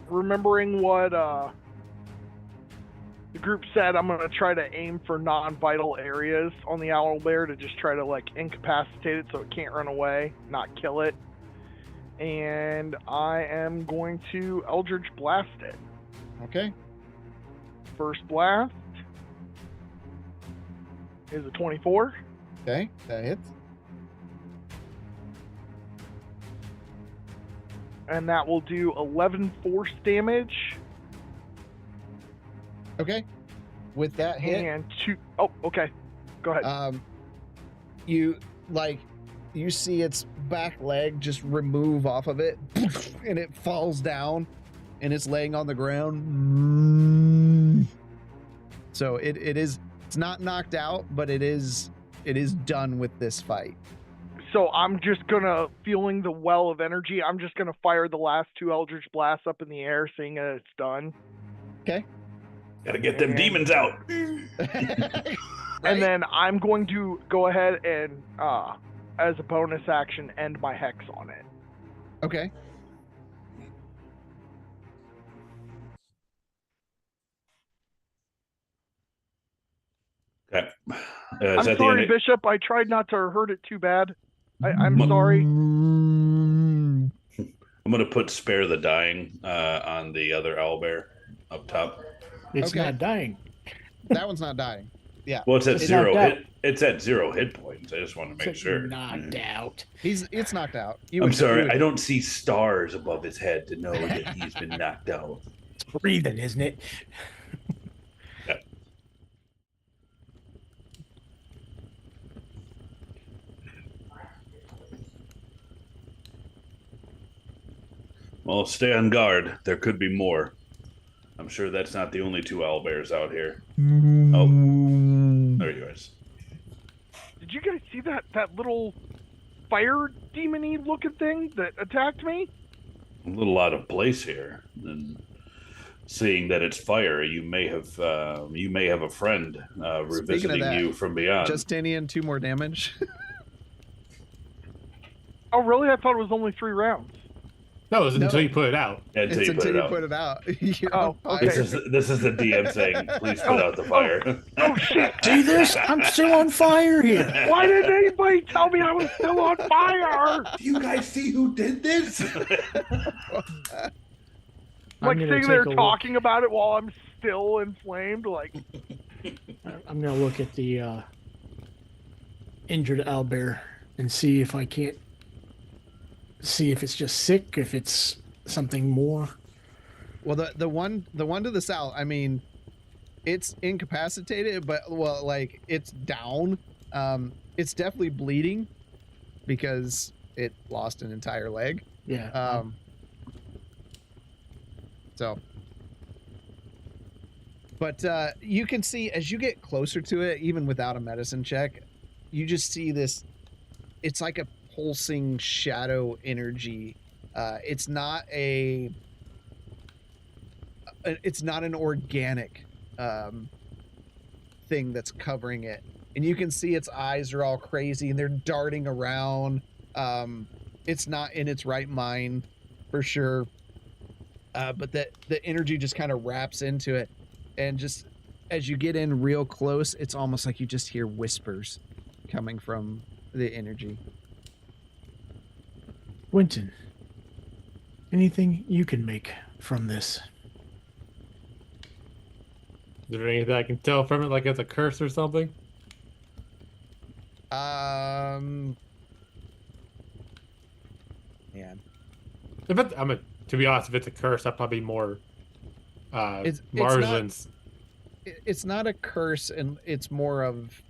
Speaker 4: Remembering what the group said, I'm gonna try to aim for non-vital areas on the owlbear to just try to like incapacitate it so it can't run away, not kill it. And I am going to Eldritch Blast it.
Speaker 2: Okay.
Speaker 4: First blast is a 24.
Speaker 2: Okay, that hits.
Speaker 4: And that will do 11 force damage.
Speaker 2: Okay. With that hit,
Speaker 4: And 2... Oh, okay. Go ahead.
Speaker 2: you see its back leg just remove off of it, and it falls down, and it's laying on the ground. So it's not knocked out, but it is done with this fight.
Speaker 4: So I'm just gonna, feeling the well of energy, I'm just gonna fire the last 2 Eldritch Blasts up in the air, seeing that it's done.
Speaker 2: Okay.
Speaker 3: Gotta get them demons out.
Speaker 4: And then I'm going to go ahead and, as a bonus action, end my hex on it.
Speaker 2: Okay.
Speaker 3: Okay.
Speaker 4: I'm
Speaker 3: Is that
Speaker 4: sorry,
Speaker 3: the end?
Speaker 4: Bishop. I tried not to hurt it too bad. I'm sorry.
Speaker 3: I'm gonna put spare the dying on the other owlbear up top.
Speaker 6: It's
Speaker 2: Okay.
Speaker 6: not dying.
Speaker 2: That one's not dying. Yeah.
Speaker 3: Well, it's at
Speaker 6: It's
Speaker 3: 0
Speaker 6: knocked
Speaker 3: hit. It's at 0 hit points. I just want to make
Speaker 6: It's
Speaker 3: sure.
Speaker 6: knocked out.
Speaker 2: It's knocked out.
Speaker 3: I'm sorry, I don't see stars above his head to know that he's been knocked out.
Speaker 6: It's breathing, isn't it?
Speaker 3: Well, stay on guard. There could be more. I'm sure that's not the only 2 owlbears out here. Oh, there you guys.
Speaker 4: Did you guys see that little fire demon-y looking thing that attacked me?
Speaker 3: A little out of place here. And seeing that it's fire, you may have a friend revisiting
Speaker 2: that,
Speaker 3: you from beyond.
Speaker 2: Justinian, 2 more damage.
Speaker 4: Oh, really? I thought it was only 3 rounds.
Speaker 5: That was
Speaker 2: No.
Speaker 5: until you put it out.
Speaker 3: Until
Speaker 2: It's
Speaker 3: you put
Speaker 2: until
Speaker 3: it
Speaker 2: you
Speaker 3: out.
Speaker 2: put it out. You're
Speaker 4: Oh,
Speaker 2: on
Speaker 4: okay.
Speaker 2: fire.
Speaker 3: This is the DM saying, please put out the fire.
Speaker 4: Oh, shit!
Speaker 6: See this? I'm still on fire here.
Speaker 4: Why didn't anybody tell me I was still on fire?
Speaker 3: Do you guys see who did this?
Speaker 4: Like
Speaker 6: gonna
Speaker 4: sitting there
Speaker 6: take a look.
Speaker 4: talking about it while I'm still inflamed, like...
Speaker 6: I'm gonna look at the injured owlbear and see if I can't see if it's just sick, if it's something more.
Speaker 2: Well, the one to the south, I mean, it's incapacitated, but like it's down. It's definitely bleeding because it lost an entire leg.
Speaker 6: Yeah.
Speaker 2: So, but you can see as you get closer to it, even without a medicine check, you just see this. It's like a pulsing shadow energy. It's not an organic thing that's covering it, and you can see its eyes are all crazy and they're darting around. It's not in its right mind for sure. But the energy just kind of wraps into it, and just as you get in real close, it's almost like you just hear whispers coming from the energy.
Speaker 6: Winton, anything you can make from this?
Speaker 5: Is there anything I can tell from it, like it's a curse or something?
Speaker 2: Man,
Speaker 5: If it, to be honest, if it's a curse, I'd probably more
Speaker 2: It's
Speaker 5: Martians.
Speaker 2: it's not a curse, and it's more of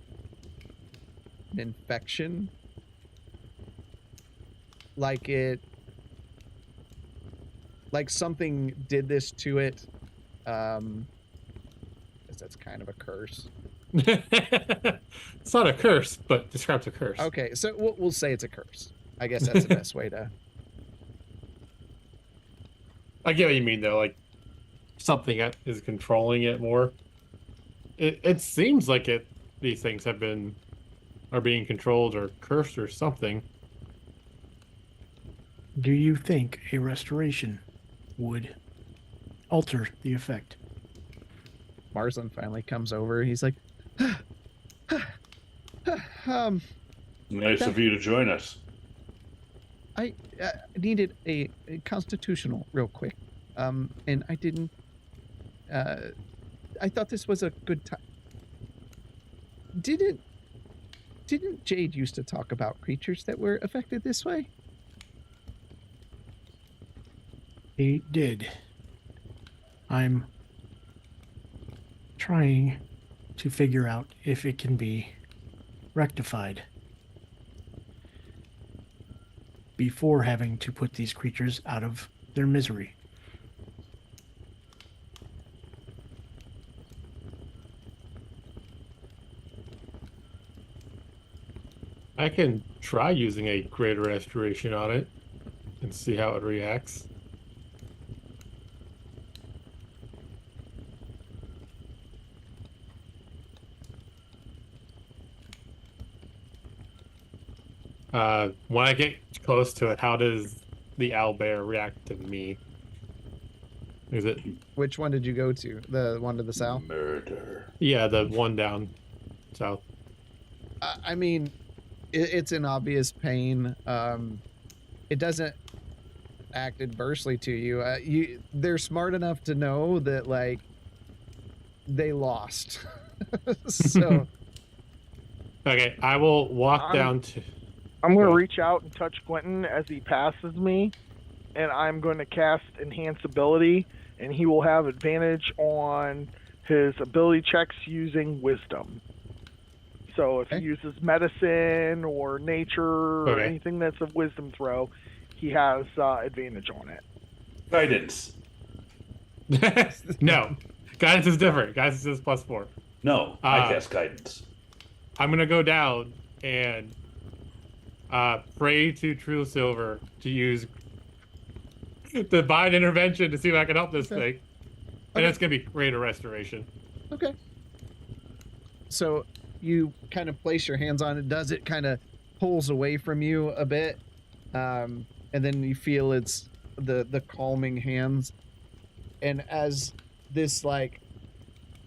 Speaker 2: an infection. Like something did this to it. Guess that's kind of a curse.
Speaker 5: It's not a curse, but describes a curse.
Speaker 2: Okay, so we'll say it's a curse. I guess that's the best way to.
Speaker 5: I get what you mean, though. Like, something is controlling it more. It seems like these things are being controlled or cursed or something.
Speaker 6: Do you think a restoration would alter the effect?
Speaker 2: Marsland finally comes over. He's like,
Speaker 3: Nice of you to join us.
Speaker 2: I needed a constitutional real quick, and I didn't. I thought this was a good time. Didn't Jade used to talk about creatures that were affected this way?
Speaker 6: He did. I'm trying to figure out if it can be rectified before having to put these creatures out of their misery.
Speaker 5: I can try using a greater restoration on it and see how it reacts. When I get close to it, how does the owlbear react to me? Is it?
Speaker 2: Which one did you go to? The one to the south?
Speaker 3: Murder.
Speaker 5: Yeah, the one down south.
Speaker 2: I mean, it's an obvious pain. It doesn't act adversely to you. They're smart enough to know that, like, they lost. So
Speaker 5: Okay, I will walk down to.
Speaker 4: I'm going to reach out and touch Quentin as he passes me, and I'm going to cast Enhance Ability, and he will have advantage on his ability checks using Wisdom. So if he uses Medicine or Nature or anything that's a Wisdom throw, he has advantage on it.
Speaker 3: Guidance.
Speaker 5: No, guidance is different. Guidance is +4.
Speaker 3: No, I cast guidance.
Speaker 5: I'm going to go down and pray to True Silver to use divine intervention to see if I can help this thing. And it's going to be greater restoration.
Speaker 2: okay. So you kind of place your hands on it. Does it kind of pulls away from you a bit, and then you feel it's the calming hands, and as this like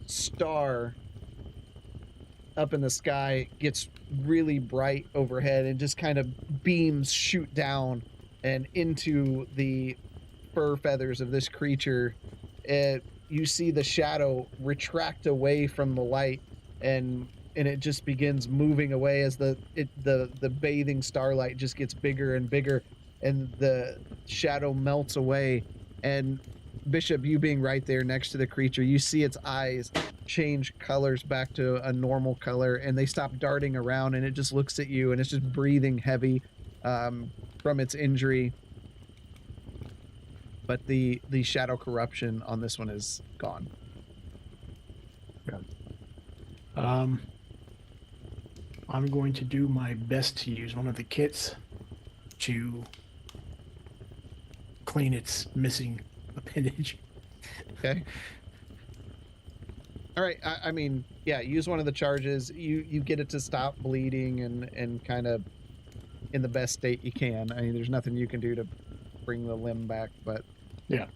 Speaker 2: star up in the sky gets really bright overhead and just kind of beams shoot down and into the fur feathers of this creature, you see the shadow retract away from the light, and it just begins moving away as the bathing starlight just gets bigger and bigger, and the shadow melts away. And Bishop, you being right there next to the creature, you see its eyes change colors back to a normal color, and they stop darting around, and it just looks at you, and it's just breathing heavy from its injury. But the shadow corruption on this one is gone.
Speaker 6: I'm going to do my best to use one of the kits to clean its missing appendage.
Speaker 2: Okay. All right. I mean, yeah, use one of the charges. You get it to stop bleeding and kind of in the best state you can. I mean, there's nothing you can do to bring the limb back, but
Speaker 6: Yeah.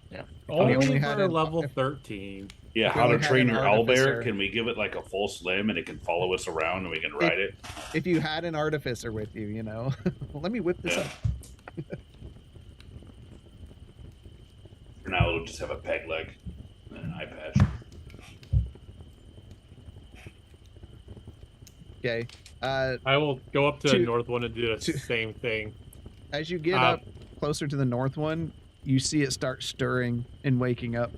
Speaker 5: Only
Speaker 2: had
Speaker 5: for
Speaker 2: an-
Speaker 5: level 13.
Speaker 3: Yeah,
Speaker 2: If we
Speaker 3: how to
Speaker 2: only had
Speaker 3: train
Speaker 2: an
Speaker 3: your
Speaker 2: artificer.
Speaker 3: owlbear? Can we give it like a full slim and it can follow us around and we can ride it?
Speaker 2: if you had an artificer with you, you know, let me whip this
Speaker 3: Yeah.
Speaker 2: up.
Speaker 3: For now, it'll just have a peg leg and an eye patch.
Speaker 2: Okay.
Speaker 5: I will go up to the
Speaker 2: Two-
Speaker 5: north one and do the
Speaker 2: two-
Speaker 5: same thing.
Speaker 2: As you get up closer to the north one, you see it start stirring and waking up.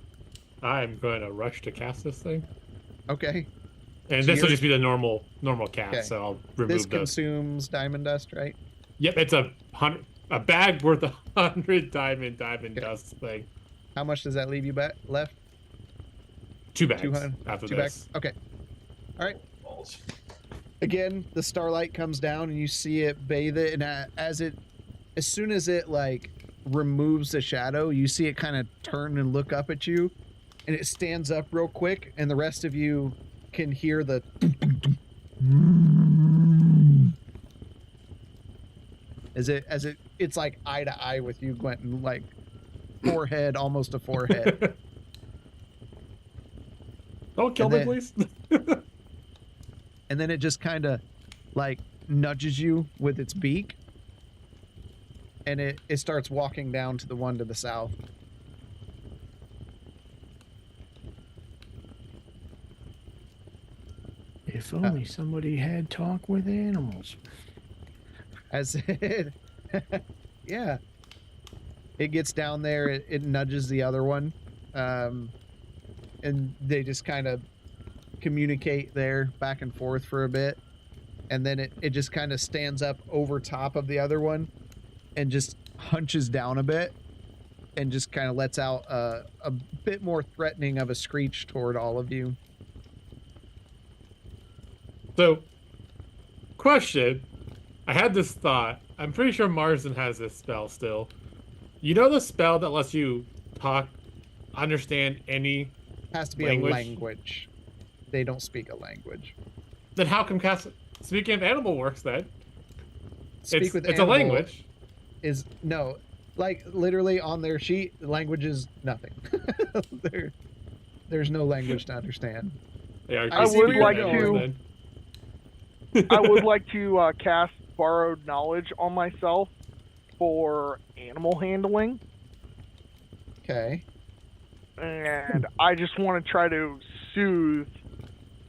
Speaker 5: I'm going to rush to cast this thing.
Speaker 2: Okay.
Speaker 5: And
Speaker 2: So
Speaker 5: this will
Speaker 2: you're-
Speaker 5: just be the normal cast,
Speaker 2: Okay.
Speaker 5: so I'll
Speaker 2: This
Speaker 5: remove the.
Speaker 2: consumes diamond dust, right?
Speaker 5: Yep, it's a bag worth 100 diamond dust thing.
Speaker 2: How much does that leave you left?
Speaker 5: 2 bags
Speaker 2: 200
Speaker 5: after
Speaker 2: Two
Speaker 5: this.
Speaker 2: back. Okay. All right.
Speaker 3: Balls.
Speaker 2: Again, the starlight comes down and you see it bathe it, and as soon as it like removes the shadow, you see it kind of turn and look up at you, and it stands up real quick, and the rest of you can hear the it's like eye to eye with you, Quentin, like forehead almost to forehead.
Speaker 5: Don't kill me, please.
Speaker 2: And then it just kind of like nudges you with its beak, and it starts walking down to the one to the south.
Speaker 6: If only somebody had talk with animals.
Speaker 2: As it, yeah, it gets down there, it nudges the other one, and they just kind of communicate there back and forth for a bit, and then it just kind of stands up over top of the other one and just hunches down a bit and just kind of lets out a bit more threatening of a screech toward all of you.
Speaker 5: So, question. I had this thought. I'm pretty sure Marsden has this spell still. You know the spell that lets you talk, understand any
Speaker 2: Has to be
Speaker 5: language?
Speaker 2: a language. They don't speak a language.
Speaker 5: Then how come speaking of animal works then?
Speaker 2: Speak with
Speaker 5: it's a
Speaker 2: animal
Speaker 5: language.
Speaker 2: Is no, like literally on their sheet, language is nothing. There's no language to understand.
Speaker 5: Yeah,
Speaker 2: I
Speaker 4: would
Speaker 5: speaking
Speaker 4: like
Speaker 5: of animals
Speaker 4: to-
Speaker 5: then.
Speaker 4: I would like to cast borrowed knowledge on myself for animal handling,
Speaker 2: Okay.
Speaker 4: and I just want to try to soothe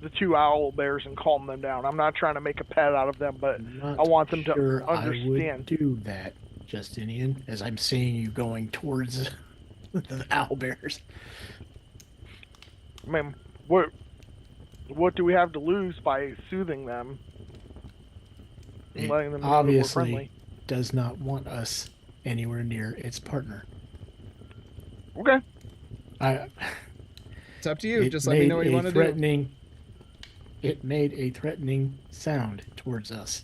Speaker 4: the two owlbears and calm them down. I'm not trying to make a pet out of them, but
Speaker 6: Not
Speaker 4: I want them to
Speaker 6: sure I would
Speaker 4: understand.
Speaker 6: do that, Justinian, as I'm seeing you going towards the owlbears.
Speaker 4: I mean, what do we have to lose by soothing them and
Speaker 6: It
Speaker 4: letting them know that we're friendly?
Speaker 6: obviously does not want us anywhere near its partner.
Speaker 4: Okay.
Speaker 2: It's up to you.
Speaker 6: It
Speaker 2: Just let me know what you want to do.
Speaker 6: It made a threatening sound towards us.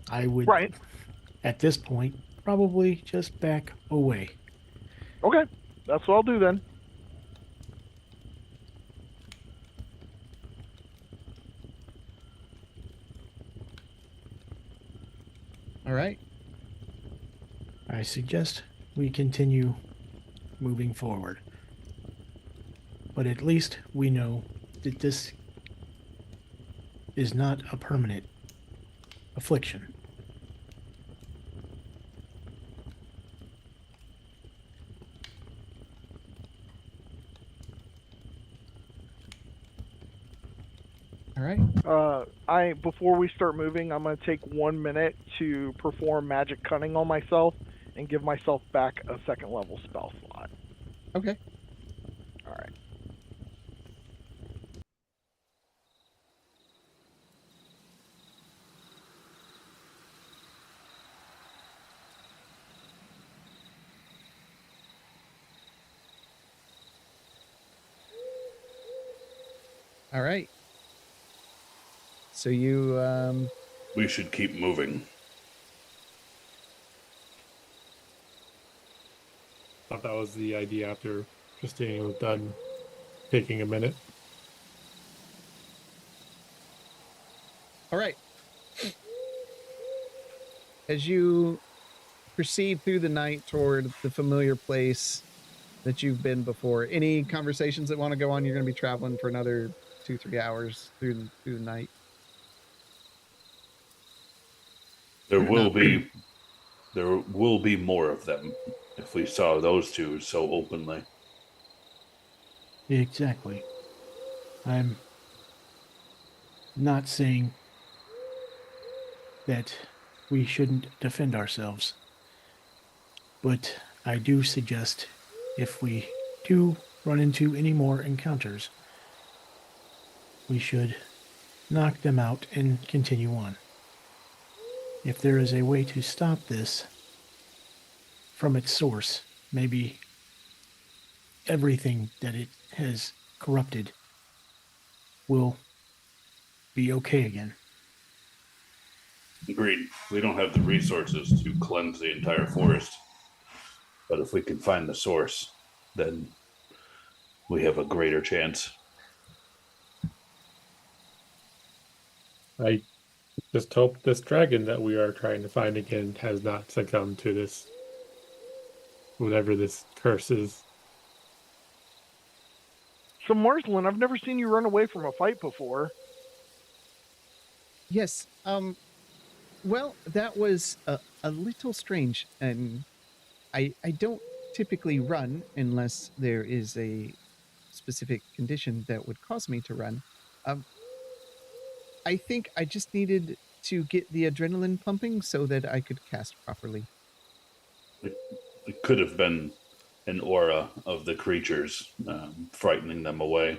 Speaker 6: I would,
Speaker 4: Right.
Speaker 6: at this point, probably just back away.
Speaker 4: Okay. That's what I'll do then.
Speaker 2: All right.
Speaker 6: I suggest we continue moving forward. But at least we know that this is not a permanent affliction.
Speaker 2: All right.
Speaker 4: Before we start moving, I'm gonna take 1 minute to perform magic cunning on myself and give myself back a second level spell slot.
Speaker 2: Okay.
Speaker 4: All right.
Speaker 2: All right. So you
Speaker 3: We should keep moving.
Speaker 5: Thought that was the idea after Christine was done taking a minute.
Speaker 2: all right. As you proceed through the night toward the familiar place that you've been before, any conversations that want to go on? You're going to be traveling for another 2-3 hours through the night.
Speaker 3: There will be more of them if we saw those two so openly.
Speaker 6: Exactly. I'm not saying that we shouldn't defend ourselves, but I do suggest if we do run into any more encounters, we should knock them out and continue on. If there is a way to stop this from its source, maybe everything that it has corrupted will be okay again.
Speaker 3: Agreed. We don't have the resources to cleanse the entire forest. But if we can find the source, then we have a greater chance.
Speaker 5: I just hope this dragon that we are trying to find again has not succumbed to this, whatever this curse is.
Speaker 4: So, Marsland, I've never seen you run away from a fight before.
Speaker 2: Yes. Well, that was a little strange, and I don't typically run unless there is a specific condition that would cause me to run. I think I just needed to get the adrenaline pumping so that I could cast properly.
Speaker 3: It could have been an aura of the creatures frightening them away.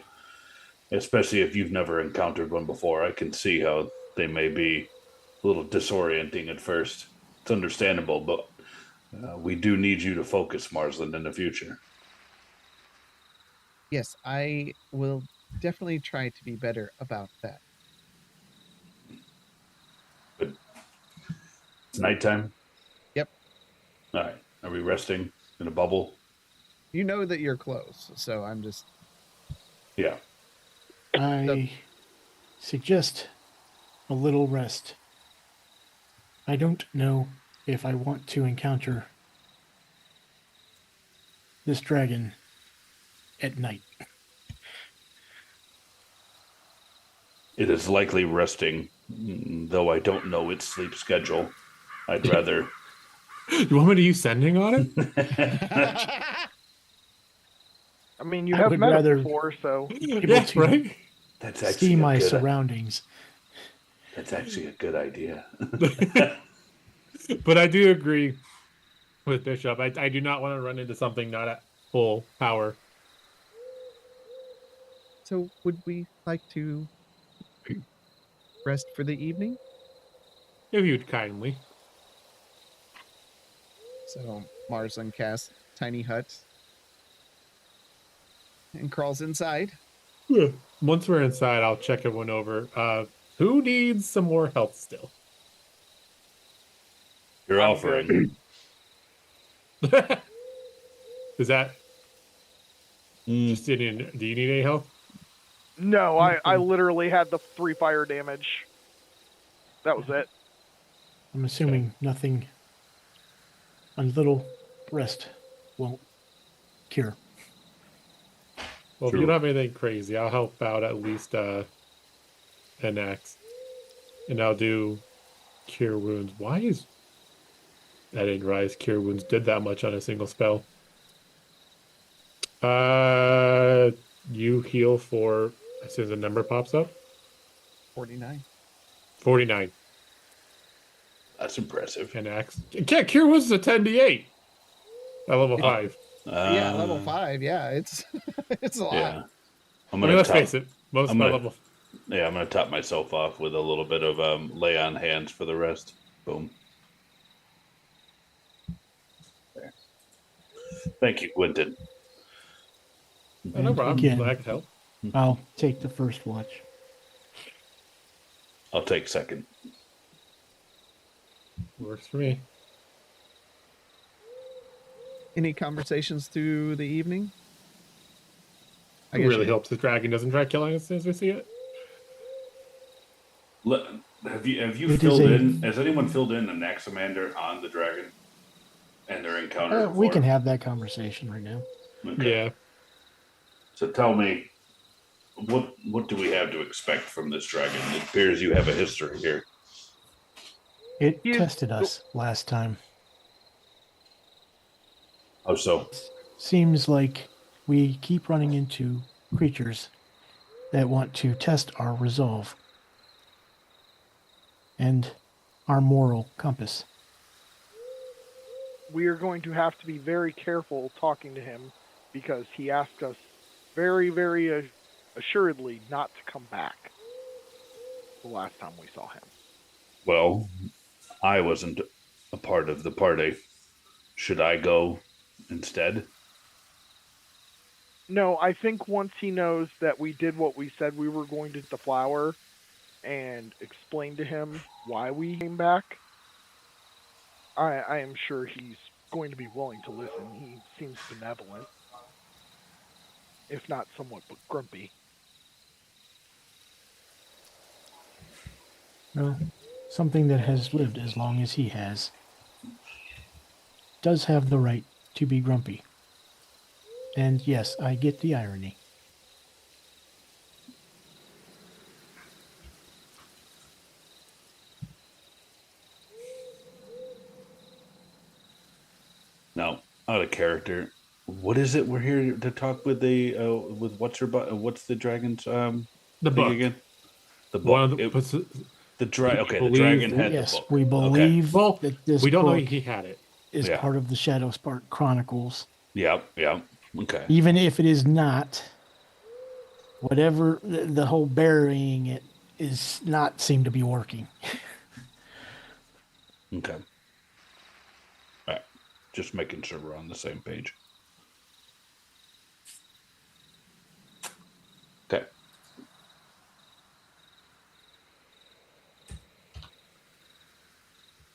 Speaker 3: Especially if you've never encountered one before, I can see how they may be a little disorienting at first. It's understandable, but we do need you to focus, Marsland, in the future.
Speaker 2: Yes, I will definitely try to be better about that.
Speaker 3: But it's nighttime.
Speaker 2: Yep.
Speaker 3: All right. Are we resting in a bubble?
Speaker 2: You know that you're close, so I'm just...
Speaker 3: Yeah.
Speaker 6: I suggest a little rest. I don't know if I want to encounter this dragon at night.
Speaker 3: It is likely resting, though I don't know its sleep schedule. I'd rather.
Speaker 5: You want me to use sending on it?
Speaker 4: I mean, you
Speaker 6: I
Speaker 4: have
Speaker 6: would
Speaker 4: met
Speaker 6: rather-
Speaker 4: it before, so
Speaker 5: Yeah,
Speaker 6: to
Speaker 5: right?
Speaker 3: That's actually
Speaker 6: See my
Speaker 3: a good,
Speaker 6: surroundings.
Speaker 3: That's actually a good idea.
Speaker 5: But I do agree with Bishop. I do not want to run into something not at full power.
Speaker 2: So would we like to rest for the evening?
Speaker 5: If you'd kindly.
Speaker 2: So Marsland casts tiny hut and crawls inside.
Speaker 5: Once we're inside, I'll check everyone over. Who needs some more health still?
Speaker 3: You're
Speaker 4: I'm
Speaker 3: offering.
Speaker 5: Is that just do you need any health?
Speaker 4: no, I literally had the 3 fire damage. That was it.
Speaker 6: I'm assuming nothing. A little rest won't cure.
Speaker 5: Well, if
Speaker 3: True.
Speaker 5: you don't have anything crazy, I'll help out at least an axe. And I'll do cure wounds. Why is I didn't realize cure wounds did that much on a single spell. You heal for as soon as the number pops up.
Speaker 2: 49.
Speaker 5: 49.
Speaker 3: That's impressive.
Speaker 5: An axe. Yeah, cure wounds is a 10d8 at level 5.
Speaker 2: Yeah, level 5. Yeah, it's it's a lot.
Speaker 3: Yeah. I'm
Speaker 5: I mean,
Speaker 3: gonna
Speaker 5: let's
Speaker 3: top,
Speaker 5: face it. Most
Speaker 3: I'm
Speaker 5: my
Speaker 3: gonna-
Speaker 5: level.
Speaker 3: Yeah, I'm gonna top myself off with a little bit of lay on hands for the rest. Boom. There. Thank you, Quentin.
Speaker 5: Oh, no problem.
Speaker 6: Again.
Speaker 5: Glad I could help.
Speaker 6: I'll take the first watch.
Speaker 3: I'll take second.
Speaker 5: Works for me.
Speaker 2: Any conversations through the evening?
Speaker 5: It really helps the dragon doesn't try killing us as soon as we see it.
Speaker 3: Have you
Speaker 6: It is
Speaker 3: filled
Speaker 6: a-
Speaker 3: in? Has anyone filled in an Anaximander on the dragon and their encounter?
Speaker 6: We
Speaker 3: before?
Speaker 6: can have that conversation right now.
Speaker 3: Okay.
Speaker 5: Yeah.
Speaker 3: So tell me, what do we have to expect from this dragon? It appears you have a history here.
Speaker 6: It
Speaker 4: You-
Speaker 6: tested us last time.
Speaker 3: How so?
Speaker 6: Seems like we keep running into creatures that want to test our resolve and our moral compass.
Speaker 4: We are going to have to be very careful talking to him because he asked us very, very assuredly not to come back the last time we saw him.
Speaker 3: Well, I wasn't a part of the party. Should I go instead?
Speaker 4: No, I think once he knows that we did what we said we were going to the flower and explain to him why we came back, I am sure he's going to be willing to listen. He seems benevolent, if not somewhat grumpy.
Speaker 6: Well, something that has lived as long as he has does have the right to be grumpy. And yes, I get the irony.
Speaker 3: Now, out of character, what is it we're here to talk with the with what's the dragon's
Speaker 5: The
Speaker 3: thing
Speaker 5: book.
Speaker 3: again? The
Speaker 5: One of
Speaker 3: book.
Speaker 5: the, puts-
Speaker 3: Okay, the
Speaker 5: believe-
Speaker 3: dragon had
Speaker 6: Yes,
Speaker 3: the book.
Speaker 6: we
Speaker 3: Okay.
Speaker 6: believe
Speaker 5: well,
Speaker 6: that this
Speaker 5: we don't know
Speaker 6: book
Speaker 5: he had it.
Speaker 6: is
Speaker 3: Yeah.
Speaker 6: part of the Shadowspark Chronicles.
Speaker 3: Yeah. Okay.
Speaker 6: Even if it is not, whatever the whole burying it is not seem to be working.
Speaker 3: Okay. All right. Just making sure we're on the same page. Okay.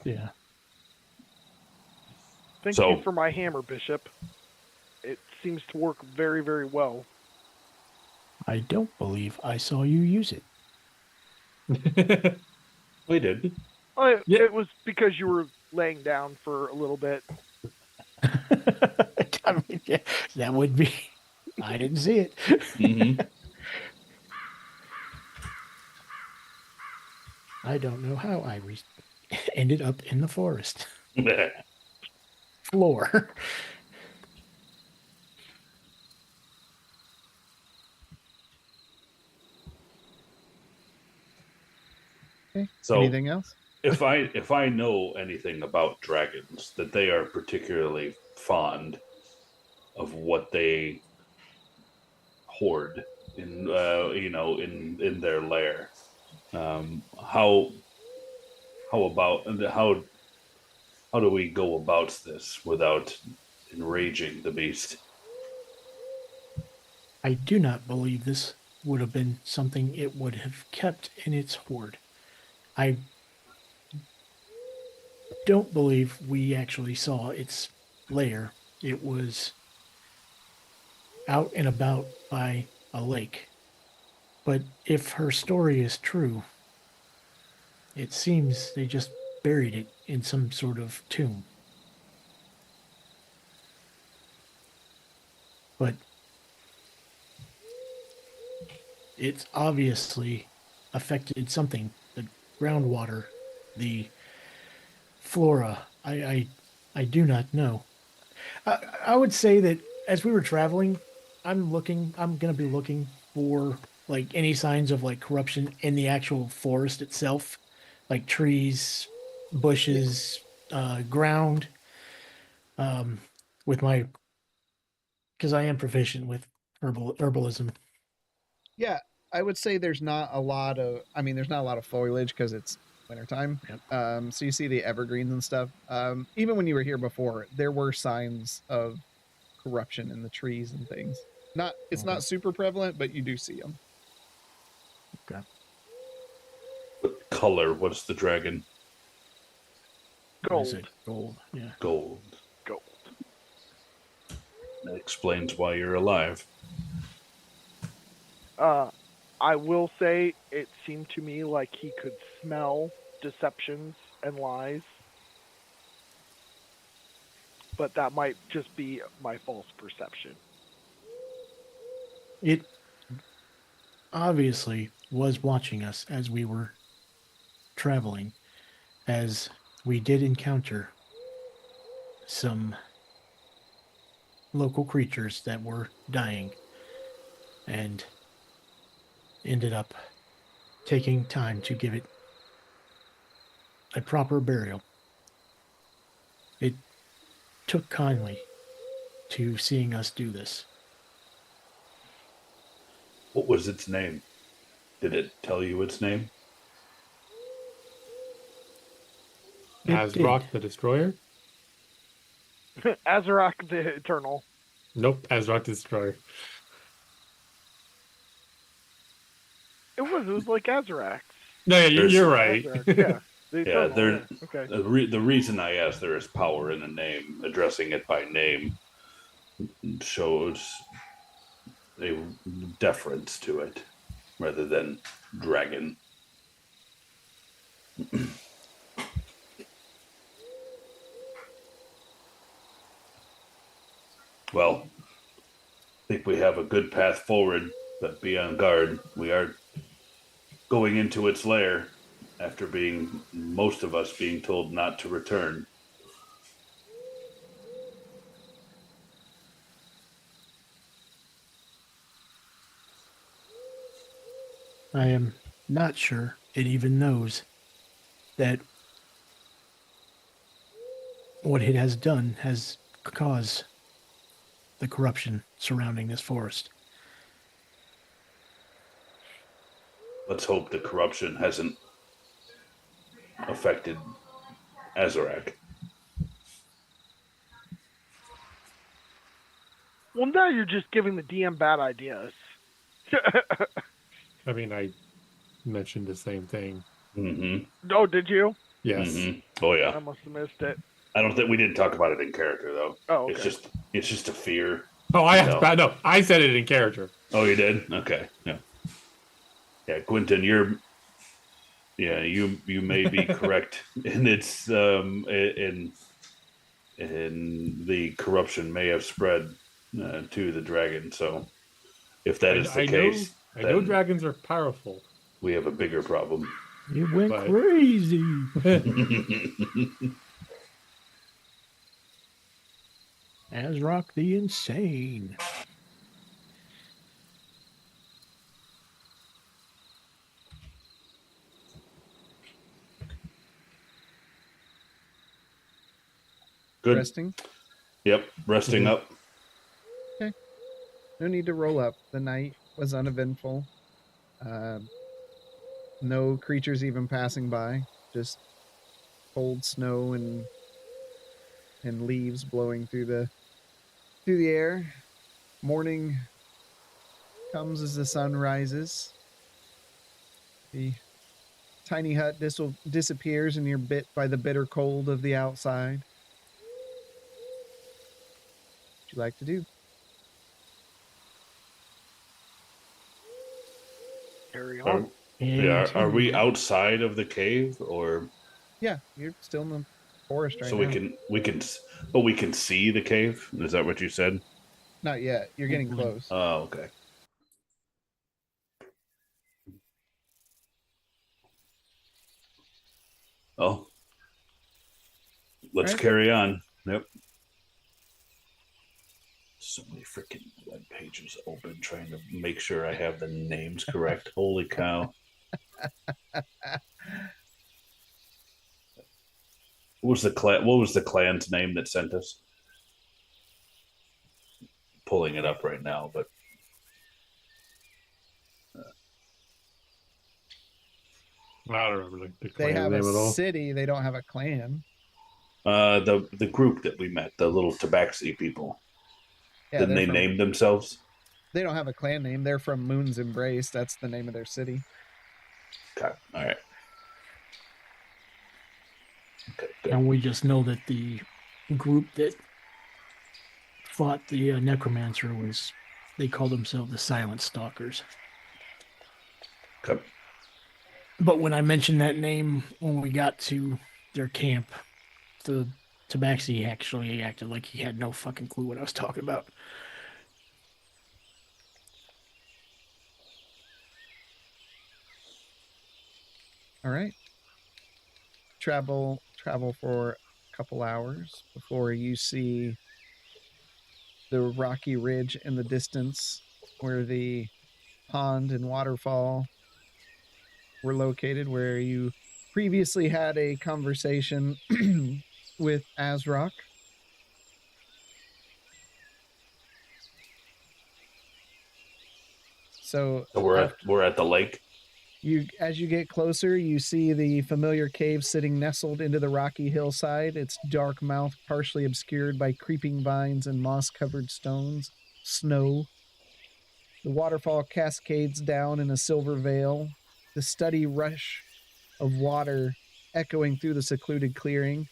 Speaker 6: Yeah.
Speaker 4: Thank
Speaker 3: So-
Speaker 4: you for my hammer, Bishop. It seems to work very, very well.
Speaker 6: I don't believe I saw you use it.
Speaker 3: We did.
Speaker 5: Yeah.
Speaker 4: It was because you were laying down for a little bit.
Speaker 6: I mean, yeah, that would be. I didn't see it.
Speaker 3: hmm
Speaker 6: I don't know how I ended up in the forest floor.
Speaker 2: Okay.
Speaker 3: So-
Speaker 2: Anything else?
Speaker 3: if I know anything about dragons, that they are particularly fond of what they hoard in in their lair. How do we go about this without enraging the beast?
Speaker 6: I do not believe this would have been something it would have kept in its hoard. I don't believe we actually saw its lair. It was out and about by a lake. But if her story is true, it seems they just buried it in some sort of tomb. But it's obviously affected something. The groundwater, the flora. I do not know. I would say that as we were traveling, I'm going to be looking for like any signs of like corruption in the actual forest itself, like trees, bushes, ground. With my, because I am proficient with herbalism.
Speaker 2: Yeah, I would say there's not a lot of. I mean, there's not a lot of foliage because it's wintertime.
Speaker 6: Yep.
Speaker 2: So you see the evergreens and stuff. Even when you were here before, there were signs of corruption in the trees and things. It's
Speaker 6: Okay.
Speaker 2: not super prevalent, but you do see them.
Speaker 6: Okay.
Speaker 3: What color was the dragon?
Speaker 6: What is
Speaker 4: Gold.
Speaker 6: it? Gold. Yeah.
Speaker 3: Gold.
Speaker 4: Gold.
Speaker 3: That explains why you're alive.
Speaker 4: I will say it seemed to me like he could smell deceptions and lies. But that might just be my false perception.
Speaker 6: It obviously was watching us as we were traveling, as we did encounter some local creatures that were dying and ended up taking time to give it a proper burial. It took kindly to seeing us do this.
Speaker 3: What was its name? Did it tell you its name?
Speaker 6: It
Speaker 5: Azrock
Speaker 6: did.
Speaker 5: the Destroyer?
Speaker 4: Azarak the Eternal.
Speaker 5: Nope, Azrock the Destroyer.
Speaker 4: It was like Azarak.
Speaker 5: No, yeah,
Speaker 3: There's-
Speaker 5: you're right.
Speaker 4: Azarak, yeah. The
Speaker 3: Yeah,
Speaker 4: eternal,
Speaker 3: there.
Speaker 4: Okay.
Speaker 3: The reason I asked there is power in a name. Addressing it by name shows a deference to it rather than dragon. Well, I think we have a good path forward, but be on guard. We are going into its lair after most of us being told not to return.
Speaker 6: I am not sure it even knows that what it has done has caused the corruption surrounding this forest.
Speaker 3: Let's hope the corruption hasn't affected Azarak.
Speaker 4: Well, now you're just giving the DM bad ideas.
Speaker 5: I mean, I mentioned the same thing.
Speaker 3: Mm-hmm.
Speaker 4: Oh, did you?
Speaker 5: Yes.
Speaker 3: Mm-hmm. Oh yeah.
Speaker 4: I must have missed it.
Speaker 3: I don't think we didn't talk about it in character though.
Speaker 4: Oh, okay.
Speaker 3: It's just a fear.
Speaker 5: Oh, no, I said it in character.
Speaker 3: Oh, you did? Okay. Yeah. Yeah, Quentin, you may be correct in its in the corruption may have spread to the dragon. So if that is the case,
Speaker 5: I know dragons are powerful.
Speaker 3: we have a bigger problem.
Speaker 6: It went
Speaker 5: But-
Speaker 6: crazy. Azrock the Insane.
Speaker 3: Good.
Speaker 2: Resting.
Speaker 3: Yep, resting up.
Speaker 2: No need to roll up. The night was uneventful. No creatures even passing by. Just cold snow and leaves blowing through the air. Morning comes as the sun rises. The tiny hut disappears and you're bit by the bitter cold of the outside. What you like to do?
Speaker 4: Carry on.
Speaker 3: Are we outside of the cave or?
Speaker 2: Yeah, you're still in the forest right
Speaker 3: So
Speaker 2: now.
Speaker 3: we can see the cave. Is that what you said?
Speaker 2: Not yet. You're getting close.
Speaker 3: Oh, okay. Oh, let's
Speaker 2: Right.
Speaker 3: carry on. Yep. So many freaking web pages open, trying to make sure I have the names correct. Holy cow! What was the clan's name that sent us? Pulling it up right now, but
Speaker 5: I don't remember the
Speaker 2: They
Speaker 5: clan
Speaker 2: have
Speaker 5: name
Speaker 2: a
Speaker 5: at all.
Speaker 2: city. They don't have a clan.
Speaker 3: the group that we met, the little Tabaxi people,
Speaker 2: Yeah,
Speaker 3: didn't
Speaker 2: they're
Speaker 3: they
Speaker 2: from-
Speaker 3: name themselves?
Speaker 2: They don't have a clan name. They're from Moon's Embrace. That's the name of their city.
Speaker 3: Okay, all right. Okay, good.
Speaker 6: And we just know that the group that fought the necromancer they called themselves the Silent Stalkers.
Speaker 3: Okay.
Speaker 6: But when I mentioned that name when we got to their camp, the Tabaxi actually acted like he had no fucking clue what I was talking about.
Speaker 2: All right. Travel for a couple hours before you see the rocky ridge in the distance where the pond and waterfall were located, where you previously had a conversation with Azrock. So
Speaker 3: we're at the lake.
Speaker 2: as you get closer, you see the familiar cave sitting nestled into the rocky hillside, its dark mouth partially obscured by creeping vines and moss-covered snow. The waterfall cascades down in a silver veil. The steady rush of water echoing through the secluded clearing.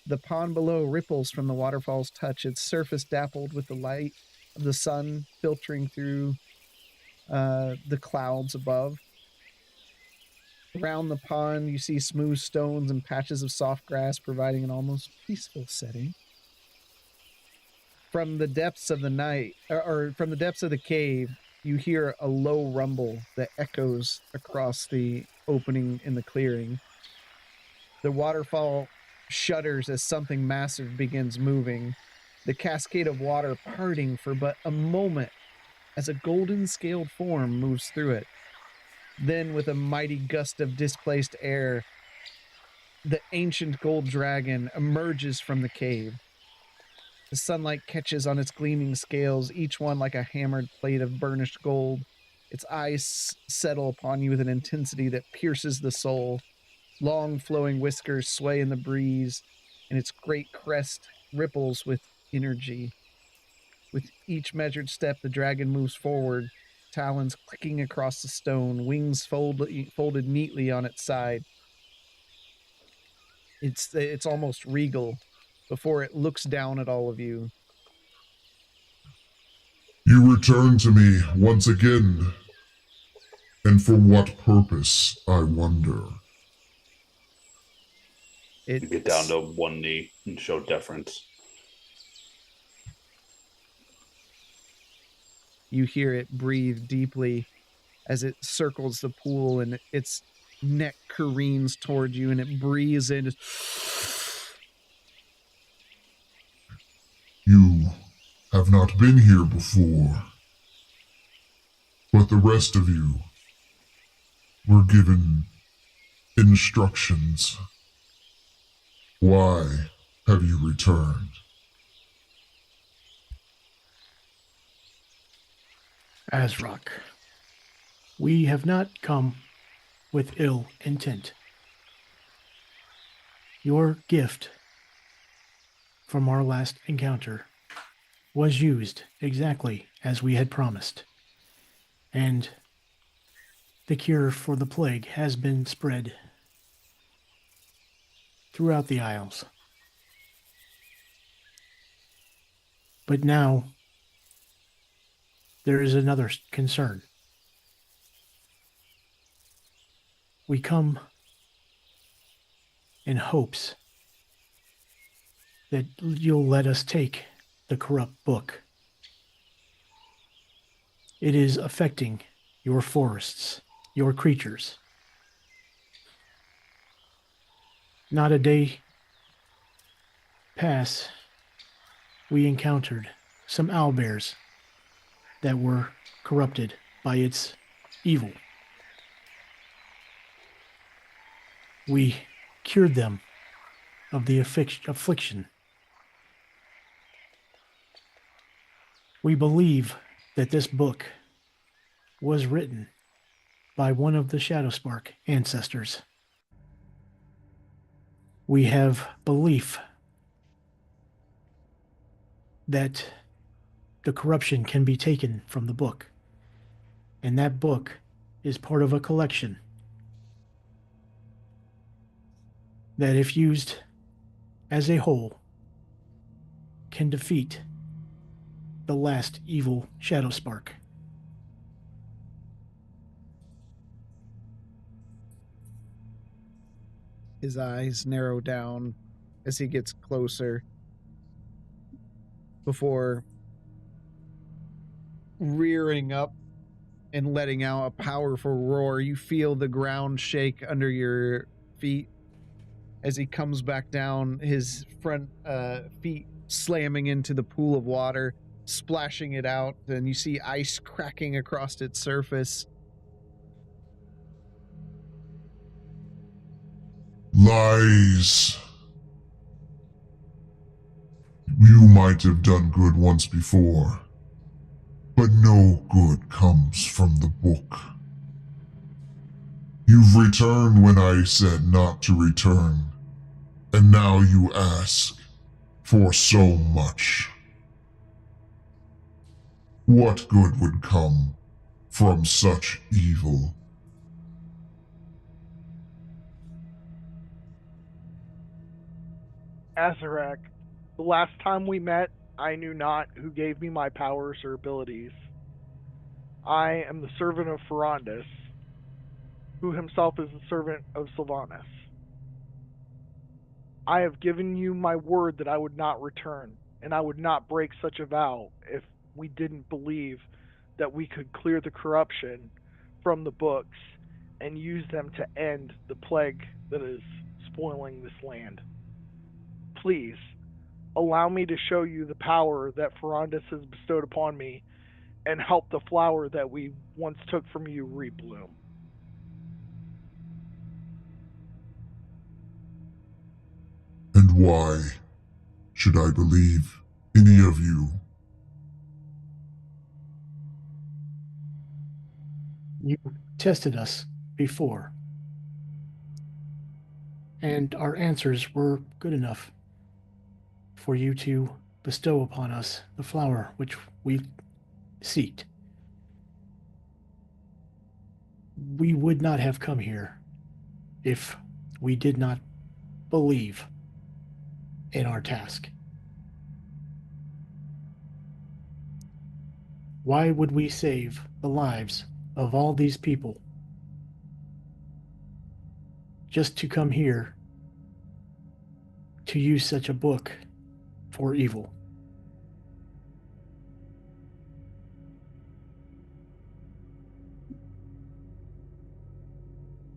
Speaker 2: The pond below ripples from the waterfall's touch, its surface dappled with the light of the sun filtering through the clouds above. Around the pond, you see smooth stones and patches of soft grass, providing an almost peaceful setting. From the depths of the night, or from the depths of the cave, you hear a low rumble that echoes across the opening in the clearing. The waterfall shudders as something massive begins moving, the cascade of water parting for but a moment as a golden scaled form moves through it. Then, with a mighty gust of displaced air, the ancient gold dragon emerges from the cave. The sunlight catches on its gleaming scales, each one like a hammered plate of burnished gold. Its eyes settle upon you with an intensity that pierces the soul. Long flowing whiskers sway in the breeze, and its great crest ripples with energy. With each measured step, the dragon moves forward, talons clicking across the stone, wings folded neatly on its side. It's almost regal before it looks down at all of you.
Speaker 7: You return to me once again. And for what purpose, I wonder?
Speaker 3: You get down to one knee and show deference.
Speaker 2: You hear it breathe deeply as it circles the pool, and its neck careens toward you, and it breathes in.
Speaker 7: You have not been here before, but the rest of you were given instructions. Why have you returned?
Speaker 6: Azrock, we have not come with ill intent. Your gift from our last encounter was used exactly as we had promised, and the cure for the plague has been spread throughout the Isles. But now there is another concern. We come in hopes that you'll let us take the corrupt book. It is affecting your forests, your creatures. Not a day pass, we encountered some owlbears that were corrupted by its evil. We cured them of the affliction. We believe that this book was written by one of the Shadowspark ancestors. We have belief that the corruption can be taken from the book, and that book is part of a collection that, if used as a whole, can defeat the last evil Shadowspark.
Speaker 2: His eyes narrow down as he gets closer before rearing up and letting out a powerful roar. You feel the ground shake under your feet as he comes back down, his front feet slamming into the pool of water, splashing it out, and you see ice cracking across its surface.
Speaker 7: Lies. You might have done good once before, but no good comes from the book. You've returned when I said not to return, and now you ask for so much. What good would come from such evil?
Speaker 4: Azarek, the last time we met, I knew not who gave me my powers or abilities. I am the servant of Ferondus, who himself is the servant of Sylvanas. I have given you my word that I would not return, and I would not break such a vow if we didn't believe that we could clear the corruption from the books and use them to end the plague that is spoiling this land. Please, allow me to show you the power that Ferondus has bestowed upon me and help the flower that we once took from you rebloom.
Speaker 7: And why should I believe any of you?
Speaker 6: You tested us before, and our answers were good enough for you to bestow upon us the flower which we seeked. We would not have come here if we did not believe in our task. Why would we save the lives of all these people just to come here to use such a book for evil?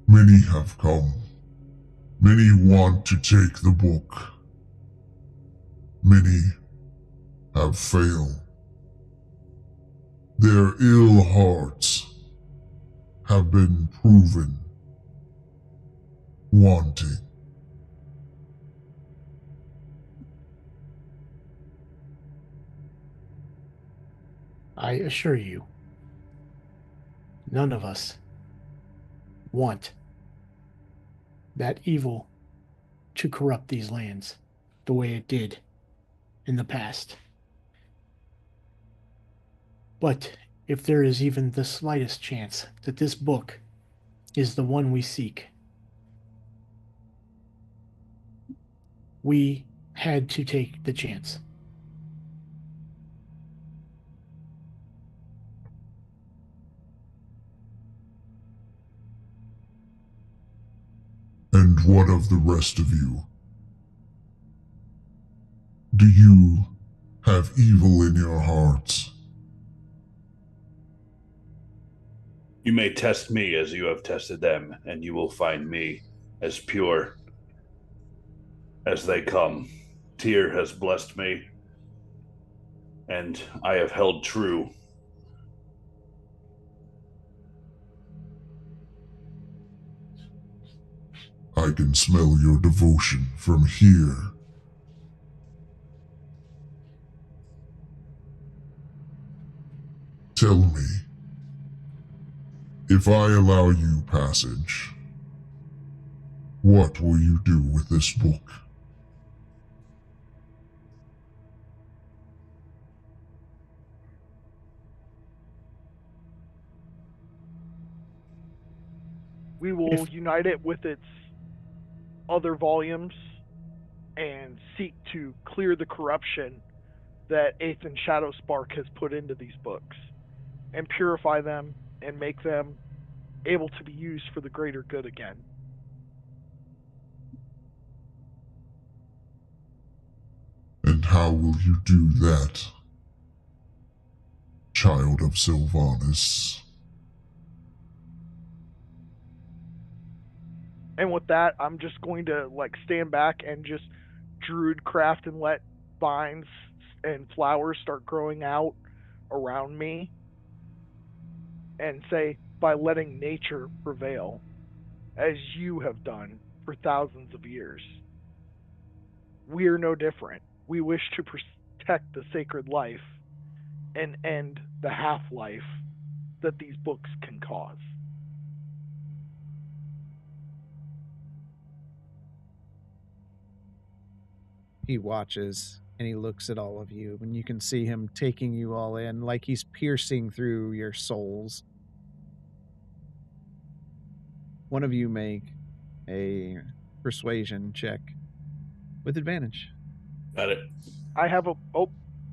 Speaker 7: Many have come. Many want to take the book. Many have failed. Their ill hearts have been proven wanting.
Speaker 6: I assure you, none of us want that evil to corrupt these lands the way it did in the past. But if there is even the slightest chance that this book is the one we seek, we had to take the chance.
Speaker 7: And what of the rest of you? Do you have evil in your hearts?
Speaker 3: You may test me as you have tested them, and you will find me as pure as they come. Tyr has blessed me, and I have held true.
Speaker 7: I can smell your devotion from here. Tell me, if I allow you passage, what will you do with this book?
Speaker 4: We will unite it with its other volumes and seek to clear the corruption that 8th and Shadowspark has put into these books and purify them and make them able to be used for the greater good again.
Speaker 7: And how will you do that, child of Sylvanas?
Speaker 4: And with that, I'm just going to stand back and just druid craft and let vines and flowers start growing out around me and say, by letting nature prevail, as you have done for thousands of years. We are no different. We wish to protect the sacred life and end the half-life that these books can cause.
Speaker 2: He watches and he looks at all of you, and you can see him taking you all in like he's piercing through your souls. One of you make a persuasion check. with advantage.
Speaker 3: Got it.
Speaker 4: I have a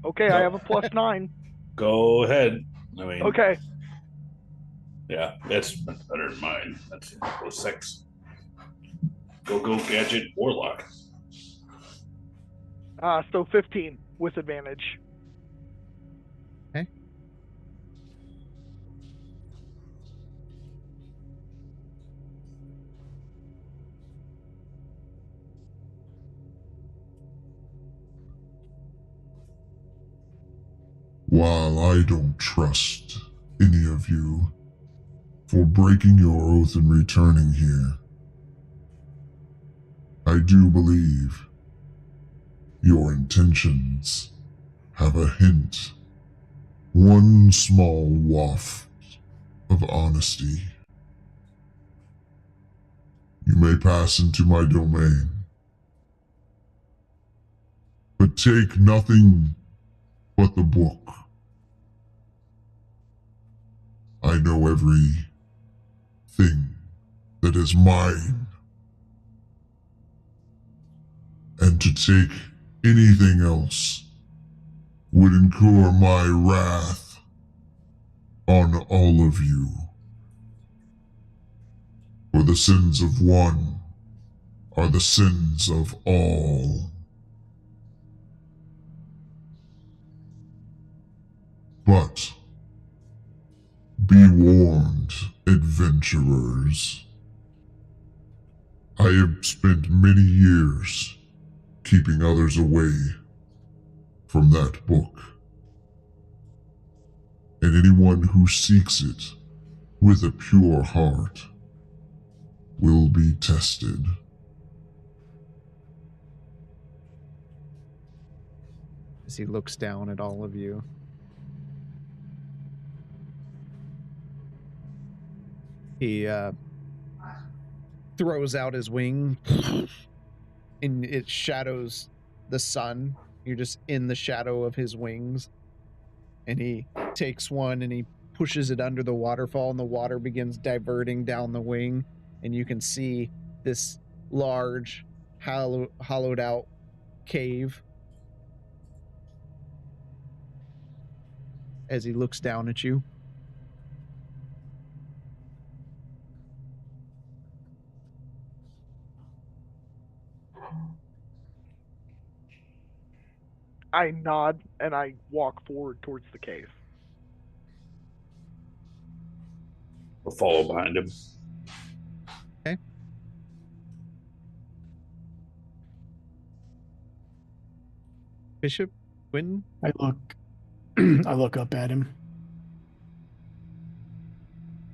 Speaker 4: okay. I have a +9.
Speaker 3: Go ahead. I mean,
Speaker 4: Okay.
Speaker 3: yeah, that's better than mine. That's +6. Go gadget warlock.
Speaker 4: So 15 with advantage.
Speaker 2: Okay.
Speaker 7: While I don't trust any of you for breaking your oath and returning here, I do believe your intentions have a hint, one small waft of honesty. You may pass into my domain, but take nothing but the book. I know everything that is mine, and to take anything else would incur my wrath on all of you. For the sins of one are the sins of all. But be warned, adventurers. I have spent many years keeping others away from that book. And anyone who seeks it with a pure heart will be tested.
Speaker 2: As he looks down at all of you. He throws out his wing and it shadows the sun. You're just in the shadow of his wings. And he takes one and he pushes it under the waterfall, and the water begins diverting down the wing. And you can see this large, hollowed out cave as he looks down at you.
Speaker 4: I nod and I walk forward towards the cave.
Speaker 3: We'll follow behind him.
Speaker 2: Okay. Bishop, Quinn?
Speaker 6: I look up at him.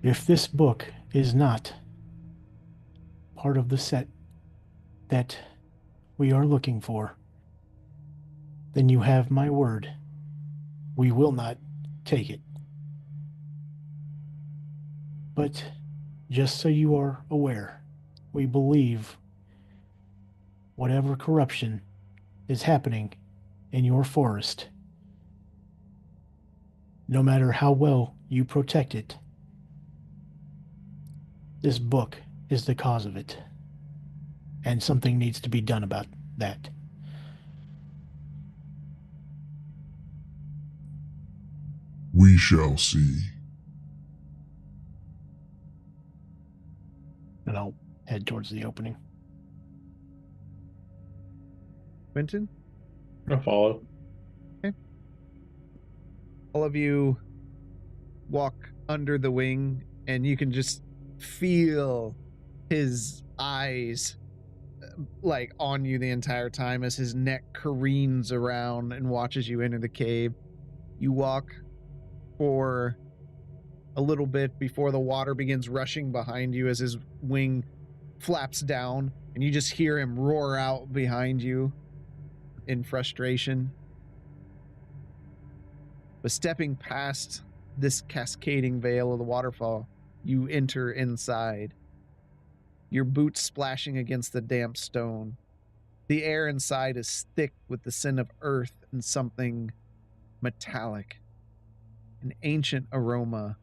Speaker 6: If this book is not part of the set that we are looking for, then you have my word. We will not take it. But just so you are aware, we believe whatever corruption is happening in your forest, no matter how well you protect it, this book is the cause of it. And something needs to be done about that.
Speaker 7: We shall see.
Speaker 6: And I'll head towards the opening.
Speaker 2: Quentin?
Speaker 5: I'll follow.
Speaker 2: All of you walk under the wing, and you can just feel his eyes like on you the entire time as his neck careens around and watches you enter the cave. You walk for a little bit before the water begins rushing behind you as his wing flaps down, and you just hear him roar out behind you in frustration. But stepping past this cascading veil of the waterfall, you enter inside. Your boots splashing against the damp stone. The air inside is thick with the scent of earth and something metallic. An ancient aroma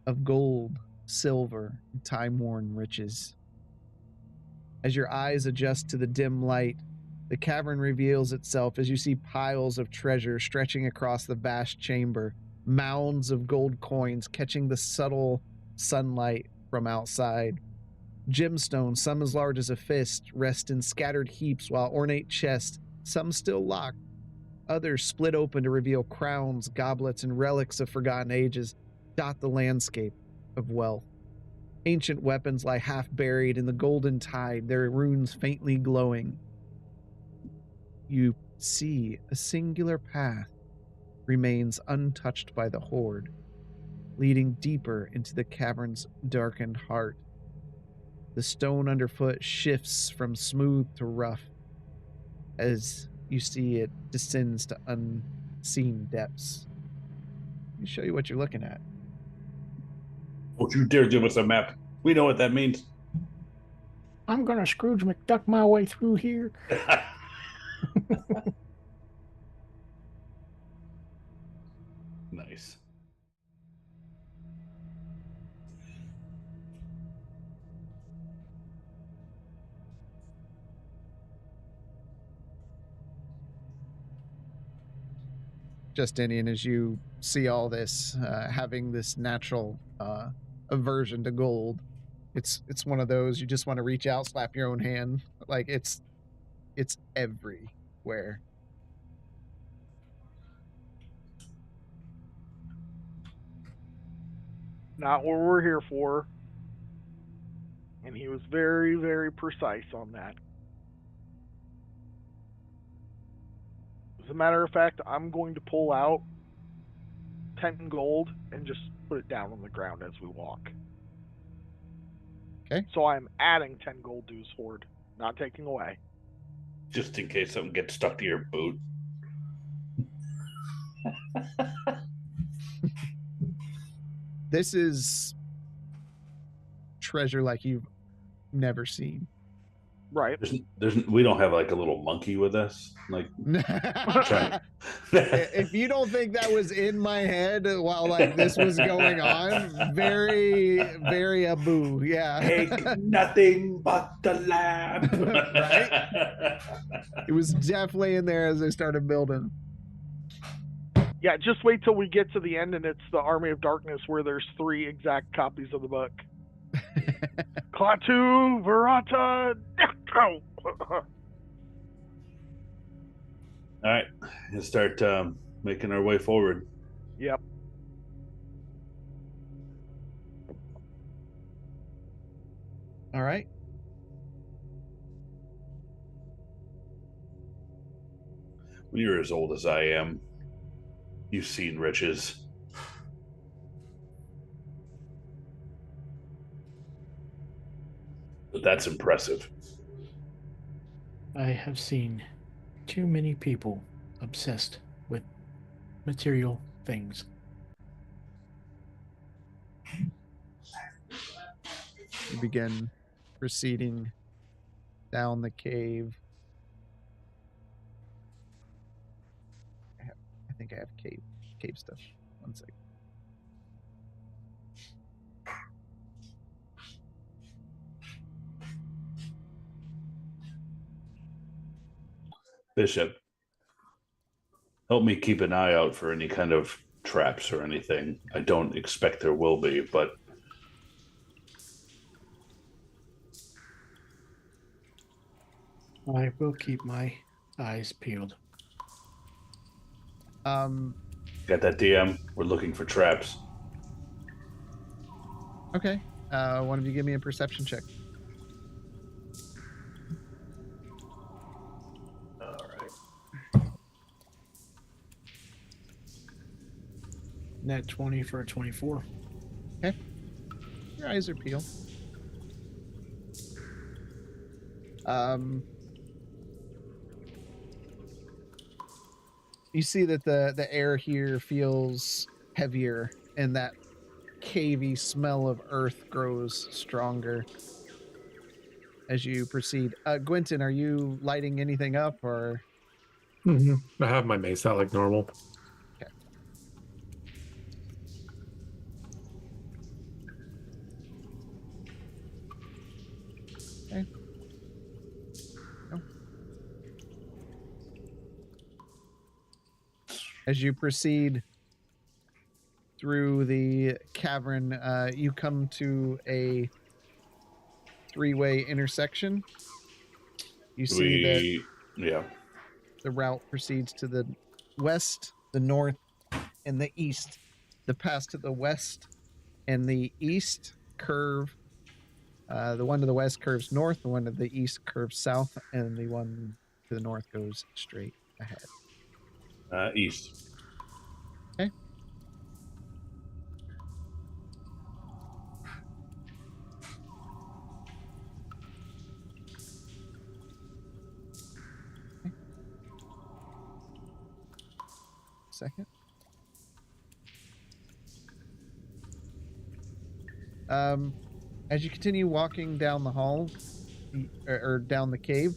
Speaker 2: of gold, silver, and time-worn riches. As your eyes adjust to the dim light, the cavern reveals itself as you see piles of treasure stretching across the vast chamber, mounds of gold coins catching the subtle sunlight from outside. Gemstones, some as large as a fist, rest in scattered heaps, while ornate chests, some still locked, others split open to reveal crowns, goblets, and relics of forgotten ages, dot the landscape of wealth. Ancient weapons lie half buried in the golden tide, their runes faintly glowing. You see a singular path remains untouched by the horde, leading deeper into the cavern's darkened heart. The stone underfoot shifts from smooth to rough as you see it descends to unseen depths. Let me show you what you're looking at.
Speaker 3: Don't you dare give us a map. We know what that means.
Speaker 6: I'm gonna Scrooge McDuck my way through here.
Speaker 3: Nice.
Speaker 2: Justinian, as you see all this, having this natural aversion to gold, it's one of those you just want to reach out, slap your own hand. Like it's everywhere.
Speaker 4: Not what we're here for. And he was very, very precise on that. As a matter of fact, I'm going to pull out 10 gold and just put it down on the ground as we walk.
Speaker 2: Okay.
Speaker 4: So I'm adding 10 gold to his hoard, not taking away.
Speaker 3: Just in case something gets stuck to your boot.
Speaker 2: This is treasure like you've never seen.
Speaker 4: Right.
Speaker 3: We don't have like a little monkey with us. Like,
Speaker 2: If you don't think that was in my head while like this was going on, very, very Abu, yeah.
Speaker 3: Take nothing but the lamp.
Speaker 2: Right? It was definitely in there as they started building.
Speaker 4: Yeah, just wait till we get to the end and it's the Army of Darkness where there's 3 exact copies of the book. Klaatu, Verata,
Speaker 3: All right, let's start making our way forward.
Speaker 4: Yep.
Speaker 2: All right.
Speaker 3: When you're as old as I am, you've seen riches. But that's impressive.
Speaker 6: I have seen too many people obsessed with material things.
Speaker 2: You begin proceeding down the cave. I think I have cave stuff. One second.
Speaker 3: Bishop, help me keep an eye out for any kind of traps or anything. I don't expect there will be, but
Speaker 6: I will keep my eyes peeled.
Speaker 3: got that DM. We're looking for traps.
Speaker 2: Okay. One of you give me a perception check.
Speaker 3: All right.
Speaker 6: Net 20 for a 24.
Speaker 2: Your eyes are peeled. You see that the air here feels heavier, and that cavey smell of earth grows stronger as you proceed. Gwynton, are you lighting anything up, or?
Speaker 5: I have my mace out like normal.
Speaker 2: As you proceed through the cavern, you come to a three-way intersection. You see that
Speaker 3: Yeah.
Speaker 2: the route proceeds to the west, the north, and the east. The paths to the west and the east curve. The one to the west curves north, the one to the east curves south, and the one to the north goes straight ahead.
Speaker 3: East.
Speaker 2: Okay. Second. As you continue walking down the hall, or down the cave,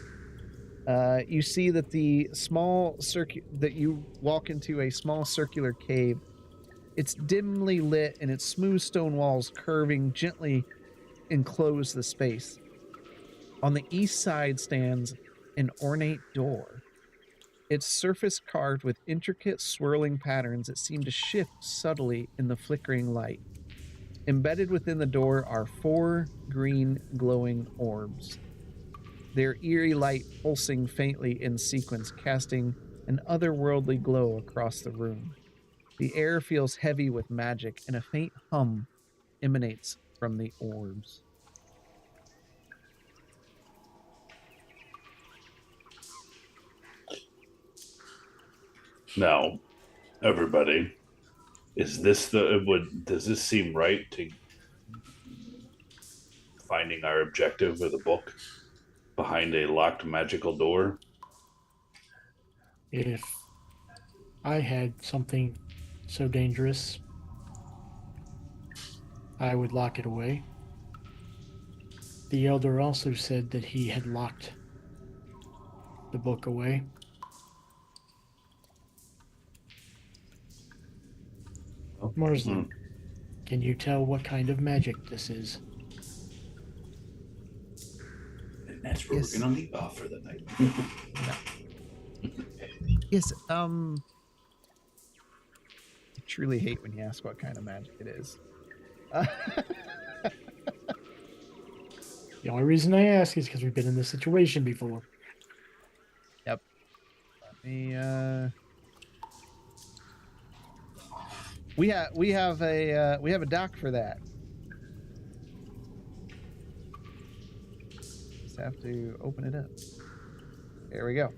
Speaker 2: you see that that you walk into a small circular cave. It's dimly lit, and its smooth stone walls curving gently enclose the space. On the east side stands an ornate door. Its surface carved with intricate swirling patterns that seem to shift subtly in the flickering light. Embedded within the door are 4 green glowing orbs, their eerie light pulsing faintly in sequence, casting an otherworldly glow across the room. The air feels heavy with magic, and a faint hum emanates from the orbs.
Speaker 3: Now, everybody, does this seem right to finding our objective of the book behind a locked magical door?
Speaker 6: If I had something so dangerous, I would lock it away. The elder also said that he had locked the book away. Marsland, can you tell what kind of magic this is?
Speaker 3: And that's where
Speaker 2: Yes.
Speaker 3: we're going to leave off for the night.
Speaker 2: Yes, I truly hate when you ask what kind of magic it is.
Speaker 6: The only reason I ask is because we've been in this situation before.
Speaker 2: Let me, we have a doc for that. Just have to open it up. There we go.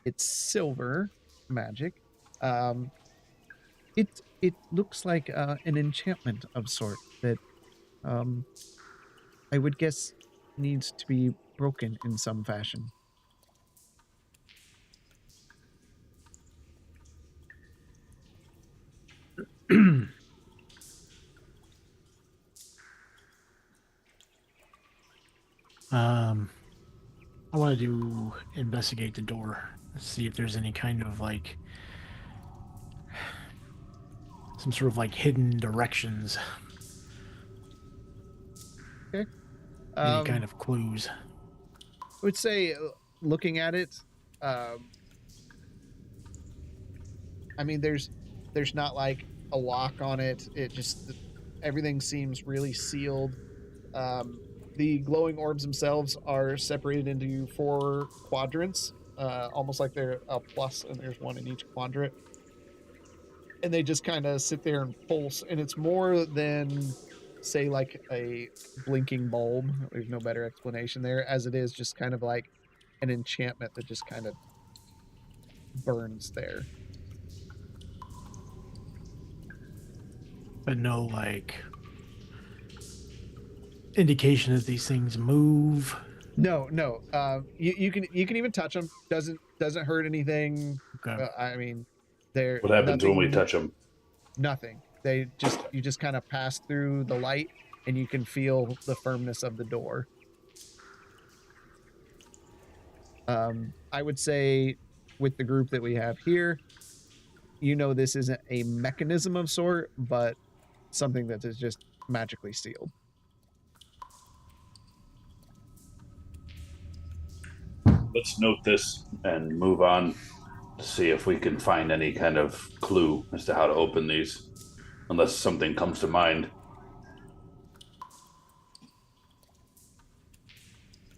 Speaker 2: It's silver magic. It looks like an enchantment of sort that I would guess needs to be broken in some fashion.
Speaker 6: I wanted to investigate the door, see if there's any kind of like some sort of like hidden directions,
Speaker 2: Okay.
Speaker 6: any kind of clues.
Speaker 2: I would say, looking at it, I mean, there's not like a lock on it. It just, everything seems really sealed. The glowing orbs themselves are separated into 4 quadrants, almost like they're a plus, and there's one in each quadrant. And they just kind of sit there and pulse, and it's more than, say, like a blinking bulb. There's no better explanation there, as it is just kind of like an enchantment that just kind of burns there.
Speaker 6: But no like indication that these things move.
Speaker 2: No. You can even touch them. Doesn't hurt anything.
Speaker 6: Okay.
Speaker 2: I mean, they're
Speaker 3: What happens when we
Speaker 2: nothing-
Speaker 3: touch them?
Speaker 2: Nothing. You just kind of pass through the light, and you can feel the firmness of the door. I would say, with the group that we have here, this isn't a mechanism of sort, but something that is just magically sealed.
Speaker 3: let's note this and move on to see if we can find any kind of clue as to how to open these, unless something comes to mind.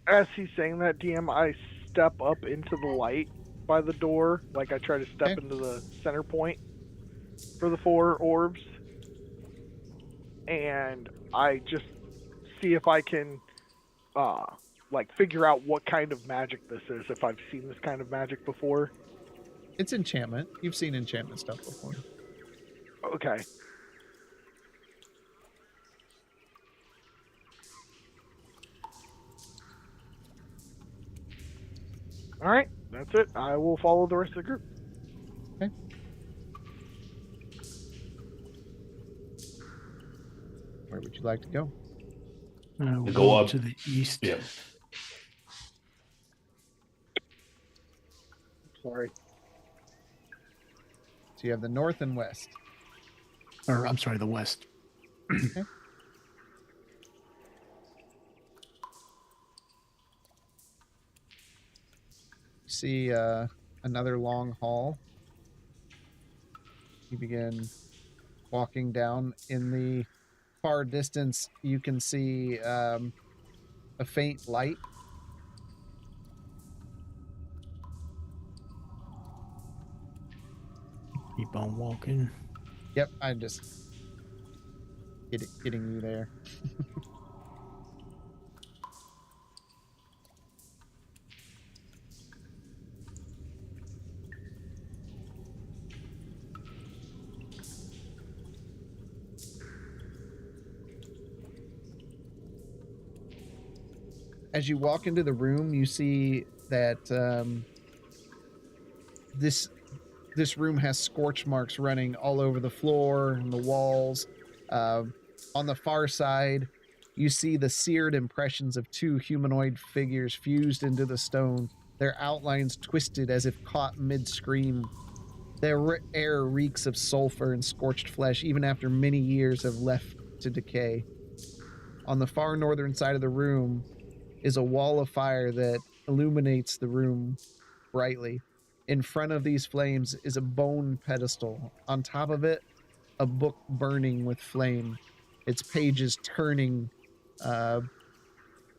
Speaker 4: As he's saying that, DM, I step up into the light by the door. Like I try to step
Speaker 2: Okay.
Speaker 4: into the center point for the 4 orbs. And I just see if I can, like, figure out what kind of magic this is, if I've seen this kind of magic before.
Speaker 2: It's enchantment. You've seen enchantment stuff before.
Speaker 4: Okay. All right, that's it. I will follow the rest of the group.
Speaker 2: Okay. Where would you like to go?
Speaker 6: We'll
Speaker 3: go up.
Speaker 6: to the east.
Speaker 3: Yeah.
Speaker 4: Sorry.
Speaker 2: So you have the north and west.
Speaker 6: Or, I'm sorry, the west.
Speaker 2: Okay. See another long hall. You begin walking down. In the far distance, you can see a faint light.
Speaker 6: Keep on walking.
Speaker 2: Yep, I'm just getting you there. As you walk into the room, you see that this room has scorch marks running all over the floor and the walls. On the far side, you see the seared impressions of 2 humanoid figures fused into the stone, their outlines twisted as if caught mid-scream. Their air reeks of sulfur and scorched flesh, even after many years have left to decay. On the far northern side of the room is a wall of fire that illuminates the room brightly. In front of these flames is a bone pedestal. On top of it, a book burning with flame, its pages turning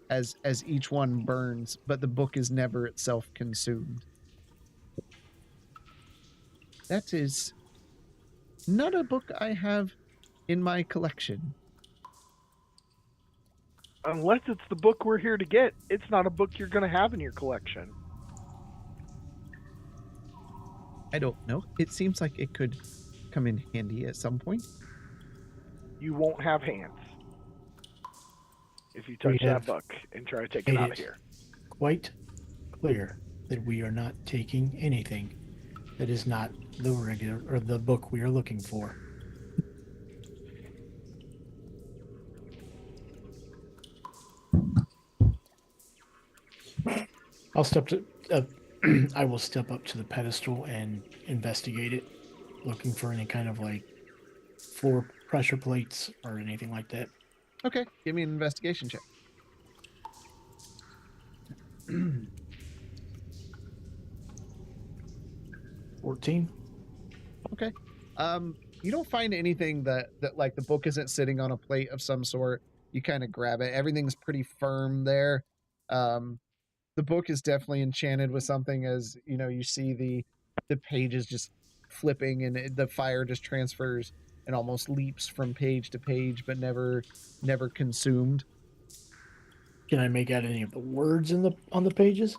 Speaker 2: as each one burns, but the book is never itself consumed. That is not a book I have in my collection.
Speaker 4: Unless it's the book we're here to get, it's not a book you're going to have in your collection.
Speaker 2: I don't know. It seems like it could come in handy at some point.
Speaker 4: You won't have hands if you
Speaker 6: We
Speaker 4: touch that
Speaker 6: have
Speaker 4: book and try to take it
Speaker 6: made
Speaker 4: out of
Speaker 6: it
Speaker 4: here.
Speaker 6: quite clear that we are not taking anything that is not the regular or the book we are looking for. I'll step to. I will step up to the pedestal and investigate it, looking for any kind of like floor pressure plates or anything like that.
Speaker 2: Okay, give me an investigation check.
Speaker 6: 14.
Speaker 2: Okay. You don't find anything that like the book isn't sitting on a plate of some sort. You kind of grab it. Everything's pretty firm there. The book is definitely enchanted with something, as you know, you see the pages just flipping and the fire just transfers and almost leaps from page to page, but never consumed.
Speaker 6: Can I make out any of the words on the pages?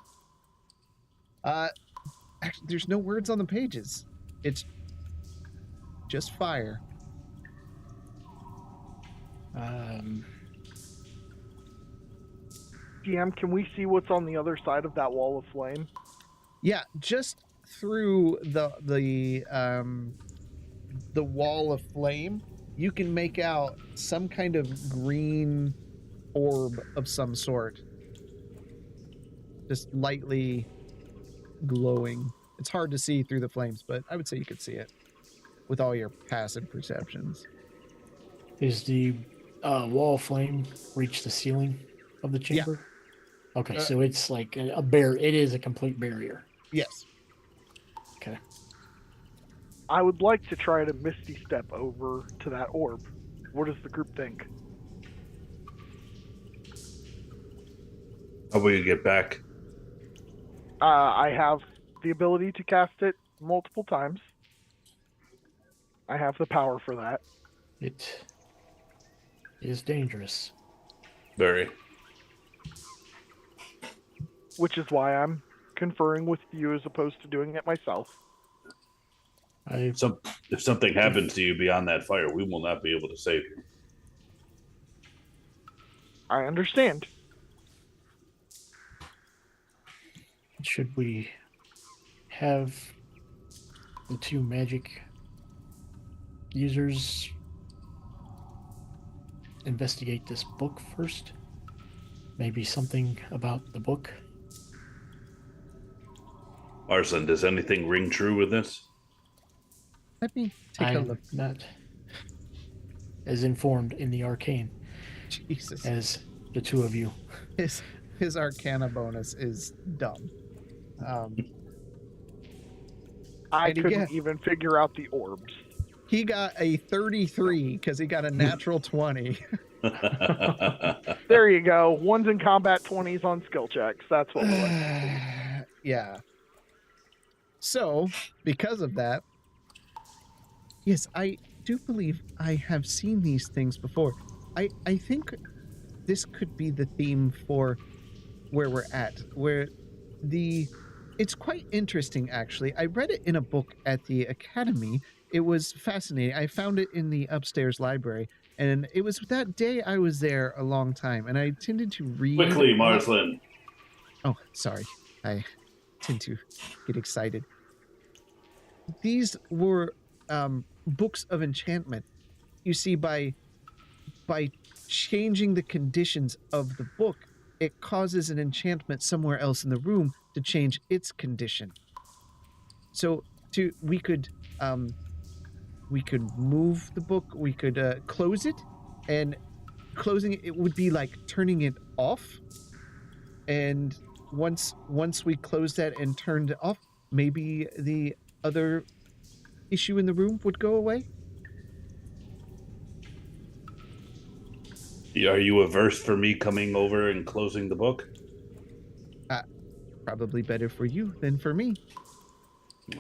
Speaker 2: Actually, there's no words on the pages. It's just fire.
Speaker 4: GM, can we see what's on the other side of that wall of flame?
Speaker 2: Yeah, just through the wall of flame, you can make out some kind of green orb of some sort. Just lightly glowing. It's hard to see through the flames, but I would say you could see it with all your passive perceptions.
Speaker 6: Is the wall flame reach the ceiling of the chamber? Okay, so it's like a bear. It is a complete barrier.
Speaker 2: Yes.
Speaker 6: Okay.
Speaker 4: I would like to try to Misty Step over to that orb. What does the group think?
Speaker 3: How will you get back?
Speaker 4: I have the ability to cast it multiple times. I have the power for that.
Speaker 6: It is dangerous.
Speaker 3: Very.
Speaker 4: Which is why I'm conferring with you as opposed to doing it myself.
Speaker 3: If something happens to you beyond that fire, we will not be able to save you.
Speaker 4: I understand.
Speaker 6: Should we have the two magic users investigate this book first? Maybe something about the book?
Speaker 3: Arslan, does anything ring true with this?
Speaker 2: Let me take a
Speaker 6: I'm
Speaker 2: look.
Speaker 6: not as informed in the arcane
Speaker 2: Jesus.
Speaker 6: as the two of you.
Speaker 2: His Arcana bonus is dumb.
Speaker 4: I
Speaker 2: And he
Speaker 4: couldn't
Speaker 2: get-
Speaker 4: even figure out the orbs.
Speaker 2: He got a 33 because he got a natural 20.
Speaker 4: There you go. Ones in combat, 20s on skill checks. That's what we like to see.
Speaker 2: Yeah. So, because of that, yes, I do believe I have seen these things before. I think this could be the theme for where we're at, where it's quite interesting, actually. I read it in a book at the academy. It was fascinating. I found it in the upstairs library, and it was that day I was there a long time, and I tended to read...
Speaker 3: Quickly, Marsland.
Speaker 2: Oh, sorry. I tend to get excited. These were books of enchantment. You see, by changing the conditions of the book, it causes an enchantment somewhere else in the room to change its condition. So we could move the book, we could close it, and closing it would be like turning it off. And once we closed that and turned it off, maybe the other issue in the room would go away.
Speaker 3: Are you averse for me coming over and closing the book?
Speaker 2: Probably better for you than for me.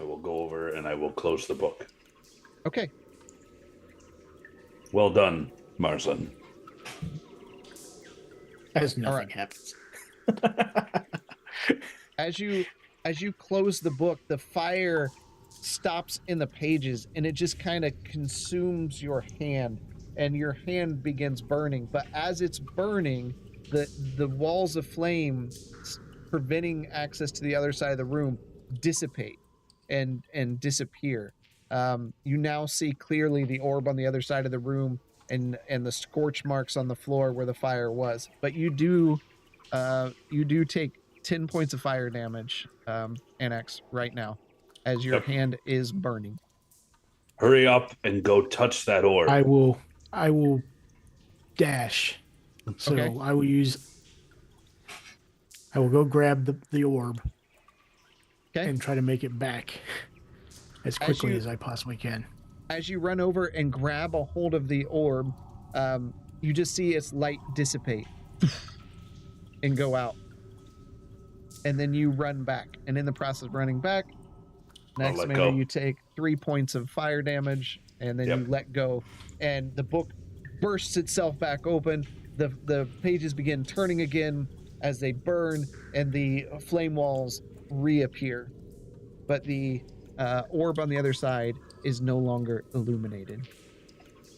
Speaker 3: I will go over and I will close the book.
Speaker 2: Okay.
Speaker 3: Well done, Marsland.
Speaker 6: As nothing
Speaker 2: right.
Speaker 6: happens.
Speaker 2: As you close the book, the fire stops in the pages and it just kind of consumes your hand, and your hand begins burning. But as it's burning, the walls of flame preventing access to the other side of the room dissipate and disappear. You now see clearly the orb on the other side of the room and the scorch marks on the floor where the fire was. But you do take 10 points of fire damage, Annex, right now, as your
Speaker 3: Yep.
Speaker 2: hand is burning.
Speaker 3: Hurry up and go touch that orb.
Speaker 6: I will dash. So
Speaker 2: Okay.
Speaker 6: I will go grab the orb
Speaker 2: Okay.
Speaker 6: and try to make it back as quickly as I possibly can.
Speaker 2: As you run over and grab a hold of the orb, you just see its light dissipate and go out. And then you run back. And in the process of running back, next
Speaker 3: let
Speaker 2: minute
Speaker 3: go.
Speaker 2: you take 3 points of fire damage, and then you let go. And the book bursts itself back open. The pages begin turning again as they burn, and the flame walls reappear. But the orb on the other side is no longer illuminated.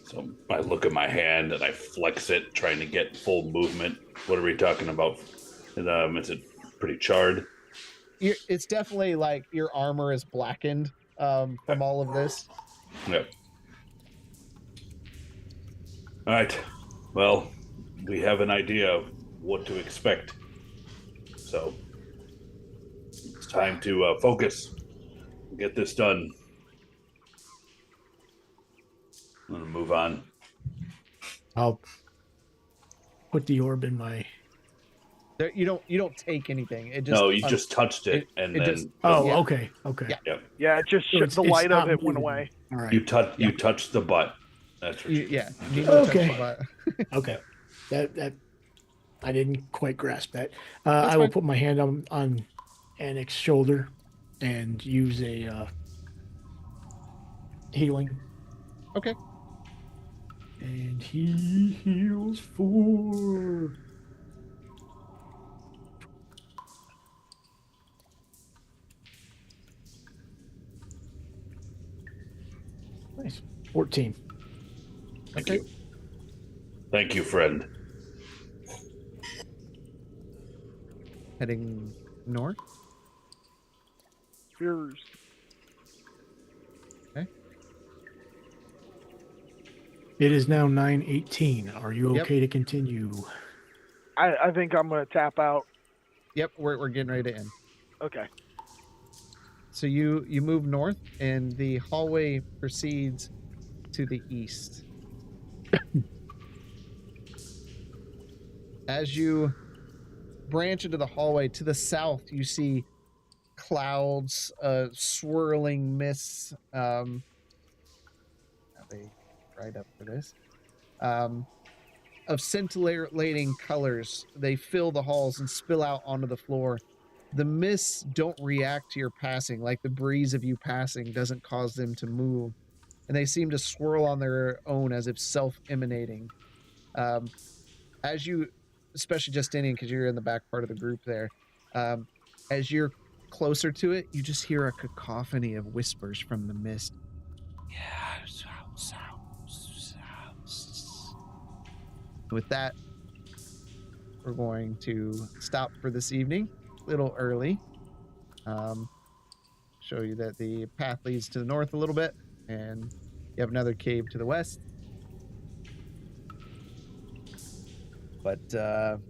Speaker 3: So I look at my hand and I flex it, trying to get full movement. What are we talking about? Is it pretty charred?
Speaker 2: It's definitely like your armor is blackened from all of this.
Speaker 3: Yep. All right. Well, we have an idea of what to expect. So it's time to focus. Get this done. I'm going to move on.
Speaker 6: I'll put the orb in my
Speaker 2: There, you don't take anything. It just
Speaker 3: No, you just touched it, and
Speaker 2: it
Speaker 3: then
Speaker 2: just-
Speaker 6: Oh,
Speaker 2: Yeah.
Speaker 6: okay.
Speaker 3: Yep.
Speaker 4: Yeah, it just
Speaker 6: So
Speaker 4: the
Speaker 6: it's
Speaker 4: light of
Speaker 6: not
Speaker 4: it went
Speaker 6: moving.
Speaker 4: away.
Speaker 6: All right.
Speaker 3: You touched
Speaker 6: Yeah.
Speaker 3: you touched the butt. That's what you
Speaker 2: yeah.
Speaker 3: did.
Speaker 2: Nemo touched
Speaker 6: Okay.
Speaker 2: the butt.
Speaker 6: Okay. That I didn't quite grasp that.
Speaker 2: That's
Speaker 6: I will
Speaker 2: fine.
Speaker 6: put my hand on Annick's shoulder and use a healing.
Speaker 2: Okay.
Speaker 6: And he heals 4. Nice. 14.
Speaker 3: Thank
Speaker 2: Okay.
Speaker 3: you. Thank you, friend.
Speaker 2: Heading north.
Speaker 4: Fears.
Speaker 6: It is now 9:18. Are you
Speaker 2: Yep.
Speaker 6: okay to continue?
Speaker 4: I think I'm gonna tap out.
Speaker 2: Yep, we're getting ready to end.
Speaker 4: Okay.
Speaker 2: So you move north, and the hallway proceeds to the east. As you branch into the hallway to the south, you see clouds, swirling mists. Are they right up for this? Of scintillating colors. They fill the halls and spill out onto the floor. The mists don't react to your passing, like the breeze of you passing doesn't cause them to move. And they seem to swirl on their own as if self-emanating. As you, especially Justinian, because you're in the back part of the group there, as you're closer to it, you just hear a cacophony of whispers from the mist. With that, we're going to stop for this evening, a little early. Show you that the path leads to the north a little bit, and you have another cave to the west. But
Speaker 6: Don't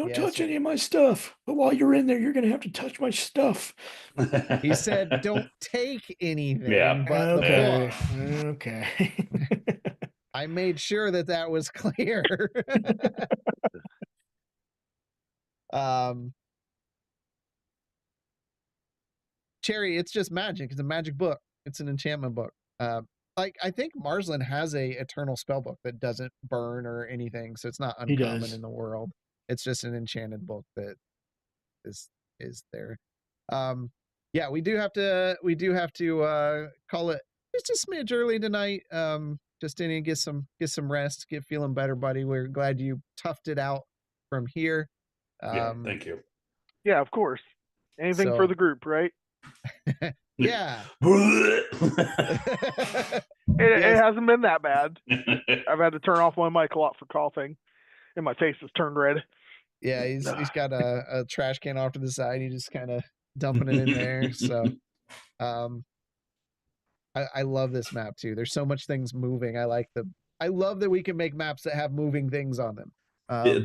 Speaker 2: Yes.
Speaker 6: touch any of my stuff. But while you're in there, you're going to have to touch my stuff.
Speaker 2: he said, "Don't take anything."
Speaker 3: Yeah.
Speaker 2: But the
Speaker 6: Okay.
Speaker 2: book.
Speaker 6: Okay.
Speaker 2: I made sure that was clear. Cherry, it's just magic. It's a magic book. It's an enchantment book. Like I think Marsland has a eternal spell book that doesn't burn or anything, so it's not
Speaker 6: He
Speaker 2: uncommon
Speaker 6: does.
Speaker 2: in the world. It's just an enchanted book that is there. Yeah, we do have to call it just a smidge early tonight. Justinian, get some rest, get feeling better, buddy. We're glad you toughed it out from here.
Speaker 3: Yeah, thank you.
Speaker 4: Yeah, of course. Anything for
Speaker 2: So-
Speaker 4: the group, right?
Speaker 2: Yeah.
Speaker 4: It
Speaker 2: Yes.
Speaker 4: hasn't been that bad. I've had to turn off my mic a lot for coughing, and my face has turned red.
Speaker 2: Yeah, he's got a trash can off to the side. He just kind of dumping it in there. So, I love this map too. There's so much things moving. I love that we can make maps that have moving things on them.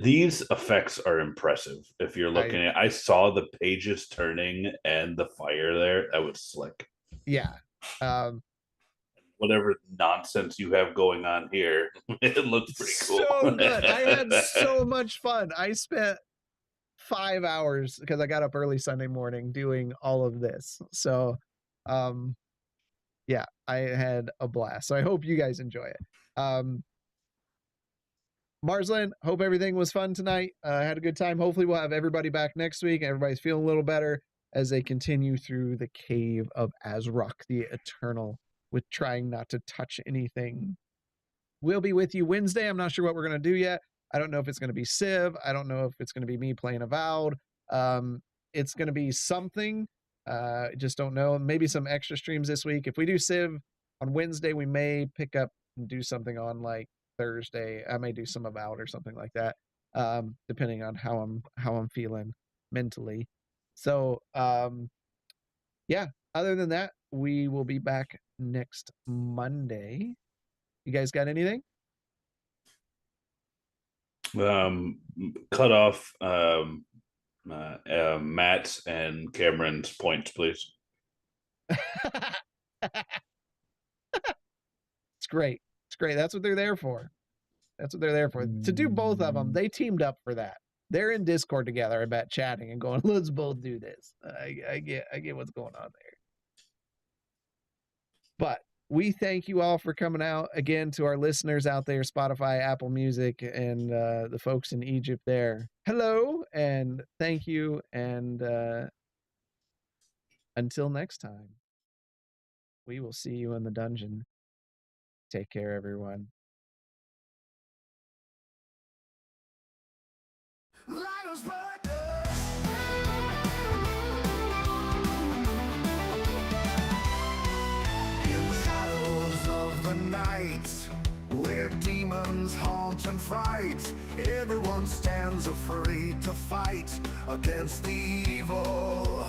Speaker 3: These effects are impressive. If you're looking at, I saw the pages turning and the fire there. That was slick.
Speaker 2: Yeah.
Speaker 3: Whatever nonsense you have going on here, it looks pretty cool.
Speaker 2: So good. I had so much fun. I spent 5 hours because I got up early Sunday morning doing all of this. So, yeah, I had a blast. So I hope you guys enjoy it. Marsland, hope everything was fun tonight. Had a good time. Hopefully we'll have everybody back next week. Everybody's feeling a little better as they continue through the cave of Azraq, the Eternal, with trying not to touch anything. We'll be with you Wednesday. I'm not sure what we're going to do yet. I don't know if it's going to be Civ. I don't know if it's going to be me playing Avowed. It's going to be something. Just don't know. Maybe some extra streams this week. If we do Civ on Wednesday, we may pick up and do something on like Thursday. I may do some Avowed or something like that, depending on how I'm feeling mentally. So, yeah. Other than that, we will be back next Monday. You guys got anything?
Speaker 3: Cut off Matt's and Cameron's points, please.
Speaker 2: It's great. It's great. That's what they're there for. That's what they're there for. To do both of them, they teamed up for that. They're in Discord together, I bet, chatting and going, "Let's both do this." I get what's going on there. But we thank you all for coming out again. To our listeners out there, Spotify, Apple Music, and the folks in Egypt there. Hello and thank you. And until next time, we will see you in the dungeon. Take care, everyone.
Speaker 1: Lions in the shadows of the night, where demons haunt and fright, everyone stands afraid to fight against the evil.